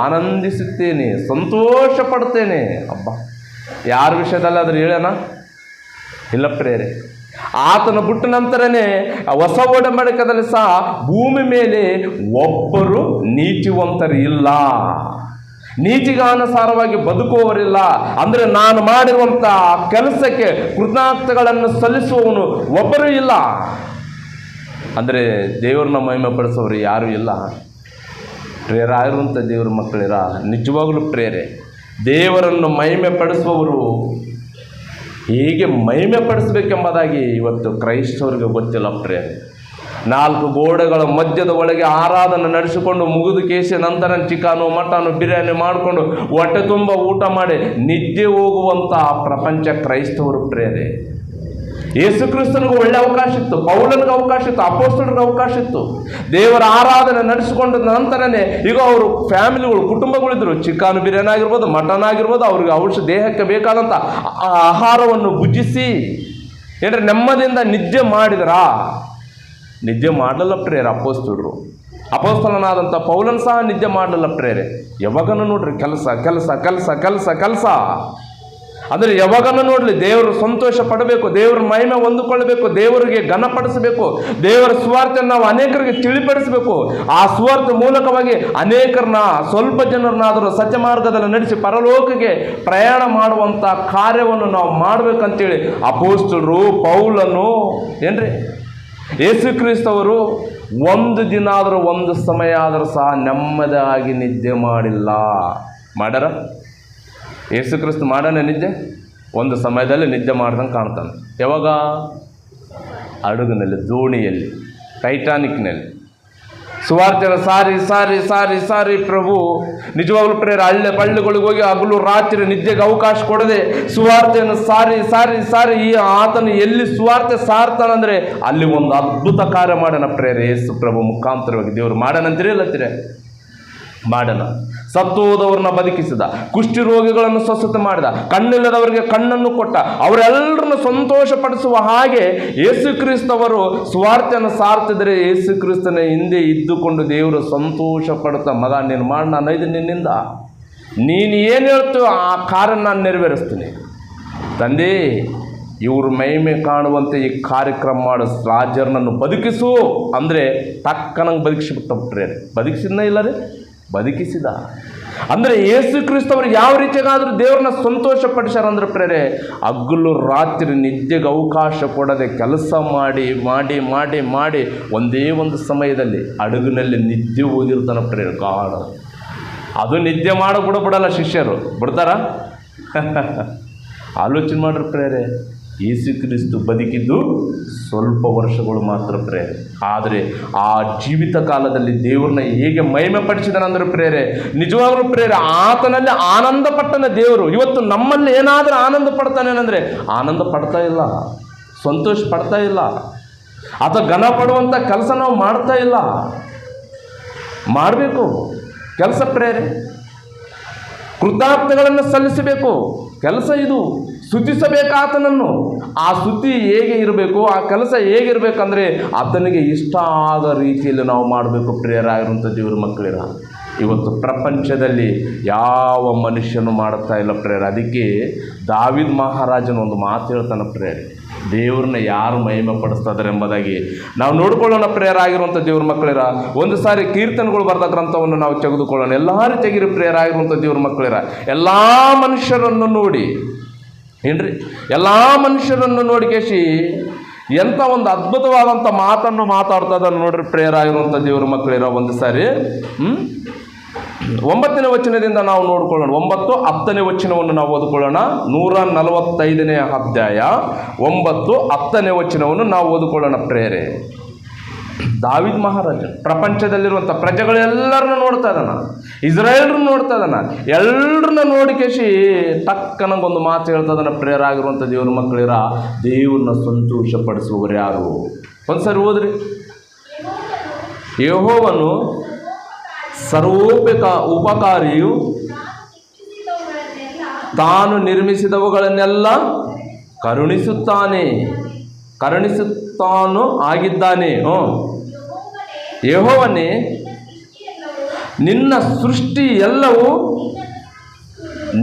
ಆನಂದಿಸುತ್ತೇನೆ, ಸಂತೋಷ ಪಡ್ತೇನೆ. ಅಬ್ಬ, ಯಾರ ವಿಷಯದಲ್ಲಿ ಆದ್ರೆ ಹೇಳೋಣ? ಇಲ್ಲ ಪ್ರೇರೆ. ಆತನ ಬಿಟ್ಟ ನಂತರನೇ ಹೊಸ ಒಡಂಬಡಿಕೆಯಲ್ಲಿ ಸಹ ಭೂಮಿ ಮೇಲೆ ಒಬ್ಬರು ನೀತಿವಂತರು ಇಲ್ಲ, ನೀತಿಗಾನುಸಾರವಾಗಿ ಬದುಕುವವರಿಲ್ಲ. ಅಂದರೆ ನಾನು ಮಾಡಿರುವಂಥ ಕೆಲಸಕ್ಕೆ ಕೃತಜ್ಞತೆಗಳನ್ನು ಸಲ್ಲಿಸುವವನು ಒಬ್ಬರೂ ಇಲ್ಲ. ಅಂದರೆ ದೇವ್ರನ್ನ ಮಹಿಮೆ ಪಡಿಸೋರು ಯಾರೂ ಇಲ್ಲ. ಪ್ರೇರ ಆಗಿರುವಂಥ ದೇವ್ರ ಮಕ್ಕಳಿರ, ನಿಜವಾಗಲೂ ಪ್ರೇರೆ, ದೇವರನ್ನು ಮಹಿಮೆ ಪಡಿಸುವವರು ಹೇಗೆ ಮಹಿಮೆ ಪಡಿಸಬೇಕೆಂಬುದಾಗಿ ಇವತ್ತು ಕ್ರೈಸ್ತವರಿಗೆ ಗೊತ್ತಿಲ್ಲ ಪ್ರೇರೆ. 4 ಗೋಡೆಗಳ ಮಧ್ಯದ ಒಳಗೆ ಆರಾಧನೆ ನಡೆಸಿಕೊಂಡು ಮುಗಿದು ಕೇಸಿ ನಂತರ ಚಿಕನು, ಮಟನು, ಬಿರಿಯಾನಿ ಮಾಡಿಕೊಂಡು ಹೊಟ್ಟೆ ತುಂಬ ಊಟ ಮಾಡಿ ನಿದ್ದೆ ಹೋಗುವಂಥ ಪ್ರಪಂಚ ಕ್ರೈಸ್ತವರು ಪ್ರೇರೆ. ಯೇಸು ಕ್ರಿಸ್ತನಿಗೆ ಒಳ್ಳೆ ಅವಕಾಶ ಇತ್ತು, ಪೌಲನಿಗೆ ಅವಕಾಶ ಇತ್ತು, ಅಪೊಸ್ತಲರಿಗೆ ಅವಕಾಶ ಇತ್ತು. ದೇವರ ಆರಾಧನೆ ನಡೆಸಿಕೊಂಡ ನಂತರನೇ ಈಗ ಅವರು ಫ್ಯಾಮಿಲಿಗಳು, ಕುಟುಂಬಗಳಿದ್ರು. ಚಿಕನ್ ಬಿರಿಯಾನಿ ಆಗಿರ್ಬೋದು, ಮಟನ್ ಆಗಿರ್ಬೋದು, ಅವ್ರಿಗೆ ದೇಹಕ್ಕೆ ಬೇಕಾದಂಥ ಆಹಾರವನ್ನು ಭುಜಿಸಿ ಏನ್ರಿ ನೆಮ್ಮದಿಯಿಂದ ನಿದ್ದೆ ಮಾಡಿದ್ರಾ? ನಿದ್ದೆ ಮಾಡಲಿಲ್ಲ ಪ್ರೇರೆ ಅಪೊಸ್ತಲರು. ಅಪೊಸ್ತಲನಾದಂಥ ಪೌಲನ್ ಸಹ ನಿದ್ದೆ ಮಾಡಲಿಲ್ಲ ಪ್ರೇರೆ. ಯಾವಾಗನೂ ನೋಡ್ರಿ ಕೆಲಸ ಕೆಲಸ ಕೆಲಸ ಕೆಲಸ ಕೆಲಸ. ಅಂದರೆ ಯಾವಾಗನೂ ನೋಡಲಿ ದೇವರು ಸಂತೋಷ ಪಡಬೇಕು, ದೇವರ ಮಹಿಮೆ ಹೊಂದಿಕೊಳ್ಳಬೇಕು, ದೇವರಿಗೆ ಘನಪಡಿಸಬೇಕು, ದೇವರ ಸುವಾರ್ತೆಯನ್ನು ನಾವು ಅನೇಕರಿಗೆ ತಿಳಿಪಡಿಸಬೇಕು. ಆ ಸುವಾರ್ತೆ ಮೂಲಕವಾಗಿ ಅನೇಕರನ್ನ, ಸ್ವಲ್ಪ ಜನರನ್ನಾದರೂ ಸತ್ಯ ಮಾರ್ಗದಲ್ಲಿ ನಡೆಸಿ ಪರಲೋಕಕ್ಕೆ ಪ್ರಯಾಣ ಮಾಡುವಂಥ ಕಾರ್ಯವನ್ನು ನಾವು ಮಾಡಬೇಕಂತೇಳಿ ಅಪೊಸ್ತಲರು, ಪೌಲನು ಏನ್ರಿ ಯೇಸು ಕ್ರಿಸ್ತವರು ಒಂದು ದಿನ ಆದರೂ, ಒಂದು ಸಮಯ ಆದರೂ ಸಹ ನೆಮ್ಮದಿಯಾಗಿ ನಿದ್ದೆ ಮಾಡಿಲ್ಲ. ಮಾಡ್ಯಾರ? ಯೇಸು ಕ್ರಿಸ್ತ ಮಾಡೋಣ ನಿದ್ದೆ? ಒಂದು ಸಮಯದಲ್ಲಿ ನಿದ್ದೆ ಮಾಡ್ದಂಗೆ ಕಾಣ್ತಾನೆ. ಯಾವಾಗ? ಹಡಗಿನಲ್ಲಿ, ದೋಣಿಯಲ್ಲಿ, ಟೈಟಾನಿಕ್ನಲ್ಲಿ ಸುವಾರ್ತೆಯನ್ನು ಸಾರಿ ಸಾರಿ ಸಾರಿ ಸಾರಿ ಪ್ರಭು ನಿಜವಾಗ್ಲೂ ಪ್ರೇರ ಪಳ್ಳಿಗಳಿಗೆ ಹೋಗಿ ಹಗಲು ರಾತ್ರಿ ನಿದ್ದೆಗೆ ಅವಕಾಶ ಕೊಡದೆ ಸುವಾರ್ತೆಯನ್ನು ಸಾರಿ ಸಾರಿ ಸಾರಿ ಈ ಆತನು ಎಲ್ಲಿ ಸುವಾರ್ತೆ ಸಾರ್ತಾನಂದರೆ ಅಲ್ಲಿ ಒಂದು ಅದ್ಭುತ ಕಾರ್ಯ ಮಾಡೋಣ ಪ್ರೇರ. ಯೇಸು ಪ್ರಭು ಮುಖಾಂತರವಾಗಿ ದೇವರು ಮಾಡೋಣಂತೀರಿ ಇಲ್ಲತ್ತೀರ? ಮಾಡೋಣ. ಸತ್ತು ಹೋದವ್ರನ್ನ ಬದುಕಿಸಿದ, ಕುಷ್ಠಿ ರೋಗಿಗಳನ್ನು ಸ್ವಸ್ಥತೆ ಮಾಡಿದ, ಕಣ್ಣಿಲ್ಲದವರಿಗೆ ಕಣ್ಣನ್ನು ಕೊಟ್ಟ, ಅವರೆಲ್ಲರನ್ನು ಸಂತೋಷ ಪಡಿಸುವ ಹಾಗೆ ಯೇಸು ಕ್ರಿಸ್ತವರು ಸುವಾರ್ತೆಯನ್ನು ಸಾರ್ತಿದ್ರೆ ಯೇಸು ಕ್ರಿಸ್ತನ ಹಿಂದೆ ಇದ್ದುಕೊಂಡು ದೇವರು ಸಂತೋಷ ಪಡ್ತಾ, ಮಗ ನೀನು ಮಾಡಿ, ನಾನು ಐದು ನಿನ್ನಿಂದ, ನೀನು ಏನು ಹೇಳ್ತೀವೋ ಆ ಕಾರ್ಯ ನಾನು ನೆರವೇರಿಸ್ತೀನಿ. ತಂದೆ ಇವರು ಮೈಮೆ ಕಾಣುವಂತೆ ಈ ಕಾರ್ಯಕ್ರಮ ಮಾಡು, ಲಾಜರನನ್ನು ಬದುಕಿಸು ಅಂದರೆ ತಕ್ಕನಂಗೆ ಬದುಕಿಸಿಬಿಟ್ಟರೆ, ಬದುಕಿಸಿದ್ನ ಇಲ್ಲ ರೀ, ಬದುಕಿಸಿದ. ಅಂದರೆ ಯೇಸು ಕ್ರಿಸ್ತವರು ಯಾವ ರೀತಿಯಾಗಾದರೂ ದೇವ್ರನ್ನ ಸಂತೋಷಪಡಿಸ್ಯಾರ ಅಂದ್ರೆ ಪ್ರೇರೆ, ಹಗಲು ರಾತ್ರಿ ನಿದ್ದೆಗೆ ಅವಕಾಶ ಕೊಡದೆ ಕೆಲಸ ಮಾಡಿ ಮಾಡಿ ಮಾಡಿ ಮಾಡಿ ಒಂದೇ ಒಂದು ಸಮಯದಲ್ಲಿ ಹಡಗಿನಲ್ಲಿ ನಿದ್ದೆ ಹೋಗಿರ್ತಾನೆ ಪ್ರೇರೆ. ಗಾಢ ಅದು ನಿದ್ದೆ ಮಾಡೋ ಬಿಡಲ್ಲ ಶಿಷ್ಯರು, ಬಿಡ್ತಾರ? ಆಲೋಚನೆ ಮಾಡ್ರಿ ಪ್ರೇರೆ, ಯೇಸು ಕ್ರಿಸ್ತು ಬದುಕಿದ್ದು ಸ್ವಲ್ಪ ವರ್ಷಗಳು ಮಾತ್ರ ಪ್ರೇರೆ, ಆದರೆ ಆ ಜೀವಿತ ಕಾಲದಲ್ಲಿ ದೇವ್ರನ್ನ ಹೇಗೆ ಮಹಿಮೆ ಪಡಿಸಿದನಂದ್ರೆ ಪ್ರೇರೆ, ನಿಜವಾಗ್ಲೂ ಪ್ರೇರೆ ಆತನಲ್ಲಿ ಆನಂದ ಪಟ್ಟನ ದೇವರು. ಇವತ್ತು ನಮ್ಮಲ್ಲಿ ಏನಾದರೂ ಆನಂದ ಪಡ್ತಾನೇನೆಂದರೆ ಆನಂದ ಪಡ್ತಾ ಇಲ್ಲ, ಸಂತೋಷ ಪಡ್ತಾ ಇಲ್ಲ, ಅಥವಾ ಘನ ಪಡುವಂಥ ಕೆಲಸ ನಾವು ಮಾಡ್ತಾ ಇಲ್ಲ. ಮಾಡಬೇಕು ಕೆಲಸ ಪ್ರೇರೆ, ಕೃತಾರ್ಥಗಳನ್ನು ಸಲ್ಲಿಸಬೇಕು ಕೆಲಸ ಇದು, ಸ್ತುತಿಸಬೇಕು ಆತನನ್ನು. ಆ ಸ್ತುತಿ ಹೇಗೆ ಇರಬೇಕು, ಆ ಕೆಲಸ ಹೇಗಿರಬೇಕಂದ್ರೆ ಆತನಿಗೆ ಇಷ್ಟ ಆದ ರೀತಿಯಲ್ಲಿ ನಾವು ಮಾಡಬೇಕು ಪ್ರಿಯರಾಗಿರುವಂಥ ದೇವ್ರ ಮಕ್ಕಳಿರ. ಇವತ್ತು ಪ್ರಪಂಚದಲ್ಲಿ ಯಾವ ಮನುಷ್ಯನು ಮಾಡುತ್ತಾ ಇಲ್ಲ ಪ್ರೇರ. ಅದಕ್ಕೆ ದಾವೀದ ಮಹಾರಾಜನ ಒಂದು ಮಾತು ಹೇಳ್ತಾನೆ ಪ್ರೇರೆ, ದೇವ್ರನ್ನ ಯಾರು ಮಹಿಮೆ ಪಡಿಸ್ತಾರೆ ಎಂಬುದಾಗಿ ನಾವು ನೋಡ್ಕೊಳ್ಳೋಣ ಪ್ರೇಯರಾಗಿರುವಂಥ ದೇವ್ರ ಮಕ್ಕಳಿರ. ಒಂದು ಸಾರಿ ಕೀರ್ತನೆಗಳು ಬರೆದ ಗ್ರಂಥವನ್ನು ನಾವು ತೆಗೆದುಕೊಳ್ಳೋಣ. ಎಲ್ಲ ರೀತಿಯಾಗಿರೋ ಪ್ರೇಯರಾಗಿರುವಂಥ ದೇವ್ರ ಮಕ್ಕಳಿರ. ಎಲ್ಲ ಮನುಷ್ಯರನ್ನು ನೋಡಿ ಏನ್ರಿ, ಎಲ್ಲ ಮನುಷ್ಯರನ್ನು ನೋಡಿ ಕೇಸಿ ಎಂಥ ಒಂದು ಅದ್ಭುತವಾದಂಥ ಮಾತನ್ನು ಮಾತಾಡ್ತದ ನೋಡ್ರಿ ಪ್ರೇಯರಾಗಿರುವಂಥ ದೇವ್ರ ಮಕ್ಕಳಿರ. ಒಂದು ಸಾರಿ 9ನೇ ವಚನದಿಂದ ನಾವು ನೋಡ್ಕೊಳ್ಳೋಣ. 9, 10ನೇ ವಚನವನ್ನು ನಾವು ಓದಿಕೊಳ್ಳೋಣ. 145ನೇ ಅಧ್ಯಾಯ 9, 10ನೇ ವಚನವನ್ನು ನಾವು ಓದಿಕೊಳ್ಳೋಣ ಪ್ರೇರೆ. ದಾವೀದ ಮಹಾರಾಜ ಪ್ರಪಂಚದಲ್ಲಿರುವಂಥ ಪ್ರಜೆಗಳೆಲ್ಲರನ್ನ ನೋಡ್ತಾ ಇದ್ದಾನ, ಇಸ್ರಾಯೇಲ್ರನ್ನ ನೋಡ್ತಾ ಇದ್ದಾನ, ಎಲ್ಲರನ್ನ ನೋಡಿ ಕೇಸಿ ಟಕ್ಕನಂಗೊಂದು ಮಾತು ಹೇಳ್ತಾ ಇದ್ದಾನ ಪ್ರೇಯರಾಗಿರುವಂಥ ದೇವ್ರ ಮಕ್ಕಳಿರ. ದೇವ್ರನ್ನ ಸಂತೋಷಪಡಿಸುವವರು ಯಾರು? ಒಂದ್ಸರಿ ಓದ್ರಿ. ಯೆಹೋವನು ಉಪಕಾರಿಯು, ತಾನು ನಿರ್ಮಿಸಿದವುಗಳನ್ನೆಲ್ಲ ಕರುಣಿಸುತ್ತಾನು ಆಗಿದ್ದಾನೆ. ಯೆಹೋವನೇ, ನಿನ್ನ ಸೃಷ್ಟಿ ಎಲ್ಲವೂ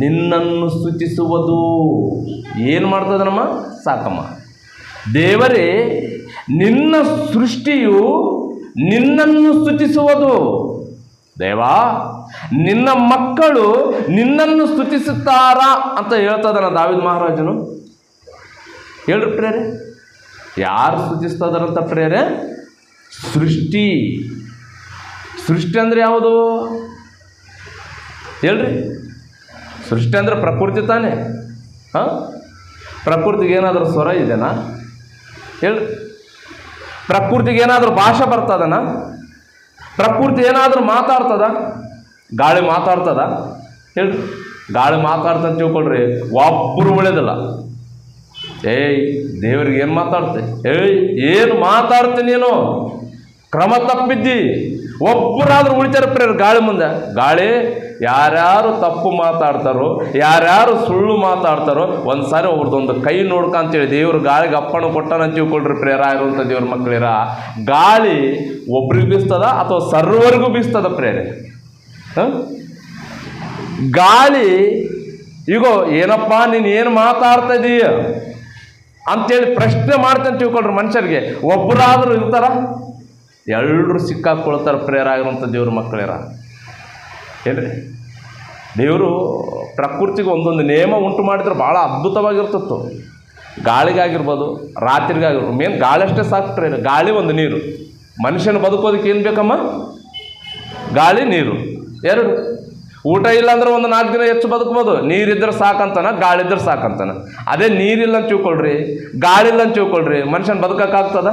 ನಿನ್ನನ್ನು ಸ್ತುತಿಸುವುದು. ಏನು ಮಾಡ್ತದನಮ್ಮ? ಸಾಕಮ್ಮ. ದೇವರೇ, ನಿನ್ನ ಸೃಷ್ಟಿಯು ನಿನ್ನನ್ನು ಸ್ತುತಿಸುವುದು. ದೇವಾ, ನಿನ್ನ ಮಕ್ಕಳು ನಿನ್ನನ್ನು ಸ್ತುತಿಸುತ್ತಾರಾ ಅಂತ ಹೇಳ್ತದನ ದಾವೀದ ಮಹಾರಾಜನು. ಹೇಳ್ರಿ ಪ್ರೇರೆ, ಯಾರು ಸ್ತುತಿಸ್ತದಾರಂತ ಪ್ರೇರೆ? ಸೃಷ್ಟಿ. ಸೃಷ್ಟಿ ಅಂದರೆ ಯಾವುದು ಹೇಳ್ರಿ? ಸೃಷ್ಟಿ ಅಂದರೆ ಪ್ರಕೃತಿ ತಾನೇ. ಪ್ರಕೃತಿಗೆ ಏನಾದರೂ ಸ್ವರ ಇದೆನಾ ಹೇಳ್ರಿ? ಪ್ರಕೃತಿಗೆ ಏನಾದರೂ ಭಾಷೆ ಬರ್ತದನ? ಪ್ರಕೃತಿ ಏನಾದರೂ ಮಾತಾಡ್ತದ? ಗಾಳಿ ಮಾತಾಡ್ತದ ಹೇಳ್ರಿ? ಗಾಳಿ ಮಾತಾಡ್ತಂತ ತಿಳ್ಕೊಳ್ರಿ, ಒಬ್ಬರು ಉಳಿದಿಲ್ಲ. ದೇವ್ರಿಗೆ ಏನು ಮಾತಾಡ್ತೆ? ಏನು ಮಾತಾಡ್ತೆ ನೀನು? ಕ್ರಮ ತಪ್ಪಿದ್ದಿ. ಒಬ್ಬರಾದ್ರೂ ಉಳಿತಾರ ಪ್ರೇರ ಗಾಳಿ ಮುಂದೆ. ಗಾಳಿ ಯಾರ್ಯಾರು ತಪ್ಪು ಮಾತಾಡ್ತಾರೋ, ಯಾರ್ಯಾರು ಸುಳ್ಳು ಮಾತಾಡ್ತಾರೋ, ಒಂದು ಸಾರಿ ಅವ್ರದ್ದೊಂದು ಕೈ ನೋಡ್ಕಂತೇಳಿ ದೇವ್ರು ಗಾಳಿಗೆ ಅಪ್ಪಣೆ ಕೊಟ್ಟಾನಂತ ತಿಳ್ಕೊಳ್ರಿ ಪ್ರೇರ ಇರುವಂಥ ದೇವ್ರ ಮಕ್ಕಳಿರ. ಗಾಳಿ ಒಬ್ರಿಗೆ ಬೀಸ್ತದ ಅಥವಾ ಸರ್ವರಿಗೂ ಬೀಸ್ತದ ಪ್ರೇರೆ? ಗಾಳಿ ಈಗ ಏನಪ್ಪ ನೀನು ಏನು ಮಾತಾಡ್ತಾ ಇದೀಯ ಅಂತೇಳಿ ಪ್ರಶ್ನೆ ಮಾಡ್ತಾನೆ ತಿಳ್ಕೊಳ್ರಿ ಮನುಷ್ಯರಿಗೆ. ಒಬ್ಬರಾದರೂ ಇರ್ತಾರ? ಎಲ್ಲರೂ ಸಿಕ್ಕಾಕೊಳ್ತಾರೆ ಪ್ರೇರ ಆಗಿರುವಂಥ ದೇವ್ರ ಮಕ್ಕಳಿರ. ಏನ್ರಿ, ದೇವರು ಪ್ರಕೃತಿಗೆ ಒಂದೊಂದು ನಿಯಮ ಉಂಟು ಮಾಡಿದ್ರೆ ಭಾಳ ಅದ್ಭುತವಾಗಿರ್ತಿತ್ತು. ಗಾಳಿಗಾಗಿರ್ಬೋದು, ರಾತ್ರಿಗಾಗಿರ್ಬೋದು. ಮೇನ್ ಗಾಳಿ ಅಷ್ಟೇ ಸಾಕು ಪ್ರೇರ. ಗಾಳಿ ಒಂದು ನೀರು. ಮನುಷ್ಯನ ಬದುಕೋದಕ್ಕೆ ಏನು ಬೇಕಮ್ಮ? ಗಾಳಿ ನೀರು ಎರಡು. ಊಟ ಇಲ್ಲ ಅಂದ್ರೆ ಒಂದು 4 ದಿನ ಹೆಚ್ಚು ಬದುಕ್ಬೋದು. ನೀರಿದ್ರೆ ಸಾಕಂತಾನ, ಗಾಳಿ ಇದ್ರೆ ಸಾಕಂತಾನ. ಅದೇ ನೀರಿಲ್ಲ ಅಂತ ತಿಳ್ಕೊಳ್ರಿ, ಗಾಳಿ ಇಲ್ಲ ಅಂತ ತಿಳ್ಕೊಳ್ರಿ, ಮನುಷ್ಯನ ಬದುಕೋಕ್ಕಾಗ್ತದ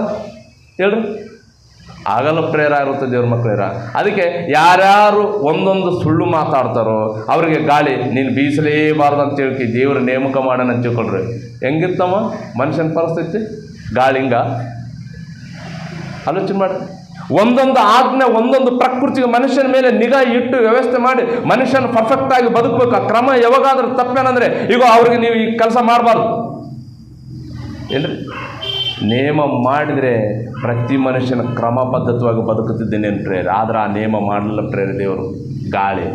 ಹೇಳ್ರಿ? ಆಗಲ್ಲ ಪ್ರೇರ ಇರುತ್ತೆ ದೇವ್ರ ಮಕ್ಕಳಿರ. ಅದಕ್ಕೆ ಯಾರ್ಯಾರು ಒಂದೊಂದು ಸುಳ್ಳು ಮಾತಾಡ್ತಾರೋ ಅವರಿಗೆ ಗಾಳಿ ನೀನು ಬೀಸಲೇಬಾರ್ದು ಅಂತ ಹೇಳ್ಕಿ ದೇವ್ರ ನೇಮಕ ಮಾಡೋಣ ಅಂತ ತಿಳ್ಕೊಳ್ರಿ. ಹೆಂಗಿರ್ತಮ್ಮ ಮನುಷ್ಯನ ಪರಿಸ್ಥಿತಿ? ಗಾಳಿ ಹಿಂಗ ಆಲೋಚನೆ ಮಾಡಿ. ಒಂದೊಂದು ಆಜ್ಞೆ, ಒಂದೊಂದು ಪ್ರಕೃತಿಗೆ ಮನುಷ್ಯನ ಮೇಲೆ ನಿಗಾ ಇಟ್ಟು ವ್ಯವಸ್ಥೆ ಮಾಡಿ ಮನುಷ್ಯನ ಪರ್ಫೆಕ್ಟಾಗಿ ಬದುಕಬೇಕು. ಆ ಕ್ರಮ ಯಾವಾಗಾದ್ರೂ ತಪ್ಪೇನಂದರೆ ಈಗ ಅವ್ರಿಗೆ ನೀವು ಈ ಕೆಲಸ ಮಾಡಬಾರ್ದು ಏನ್ರಿ? ನೇಮ ಮಾಡಿದರೆ ಪ್ರತಿ ಮನುಷ್ಯನ ಕ್ರಮಬದ್ಧವಾಗಿ ಬದುಕುತ್ತಿದ್ದೇನೇನು ಪ್ರೇರೆ. ಆದರೆ ಆ ನೇಮ ಮಾಡಲಿಲ್ಲ ಪ್ರೇರೆ ದೇವರು. ಗಾಳಿ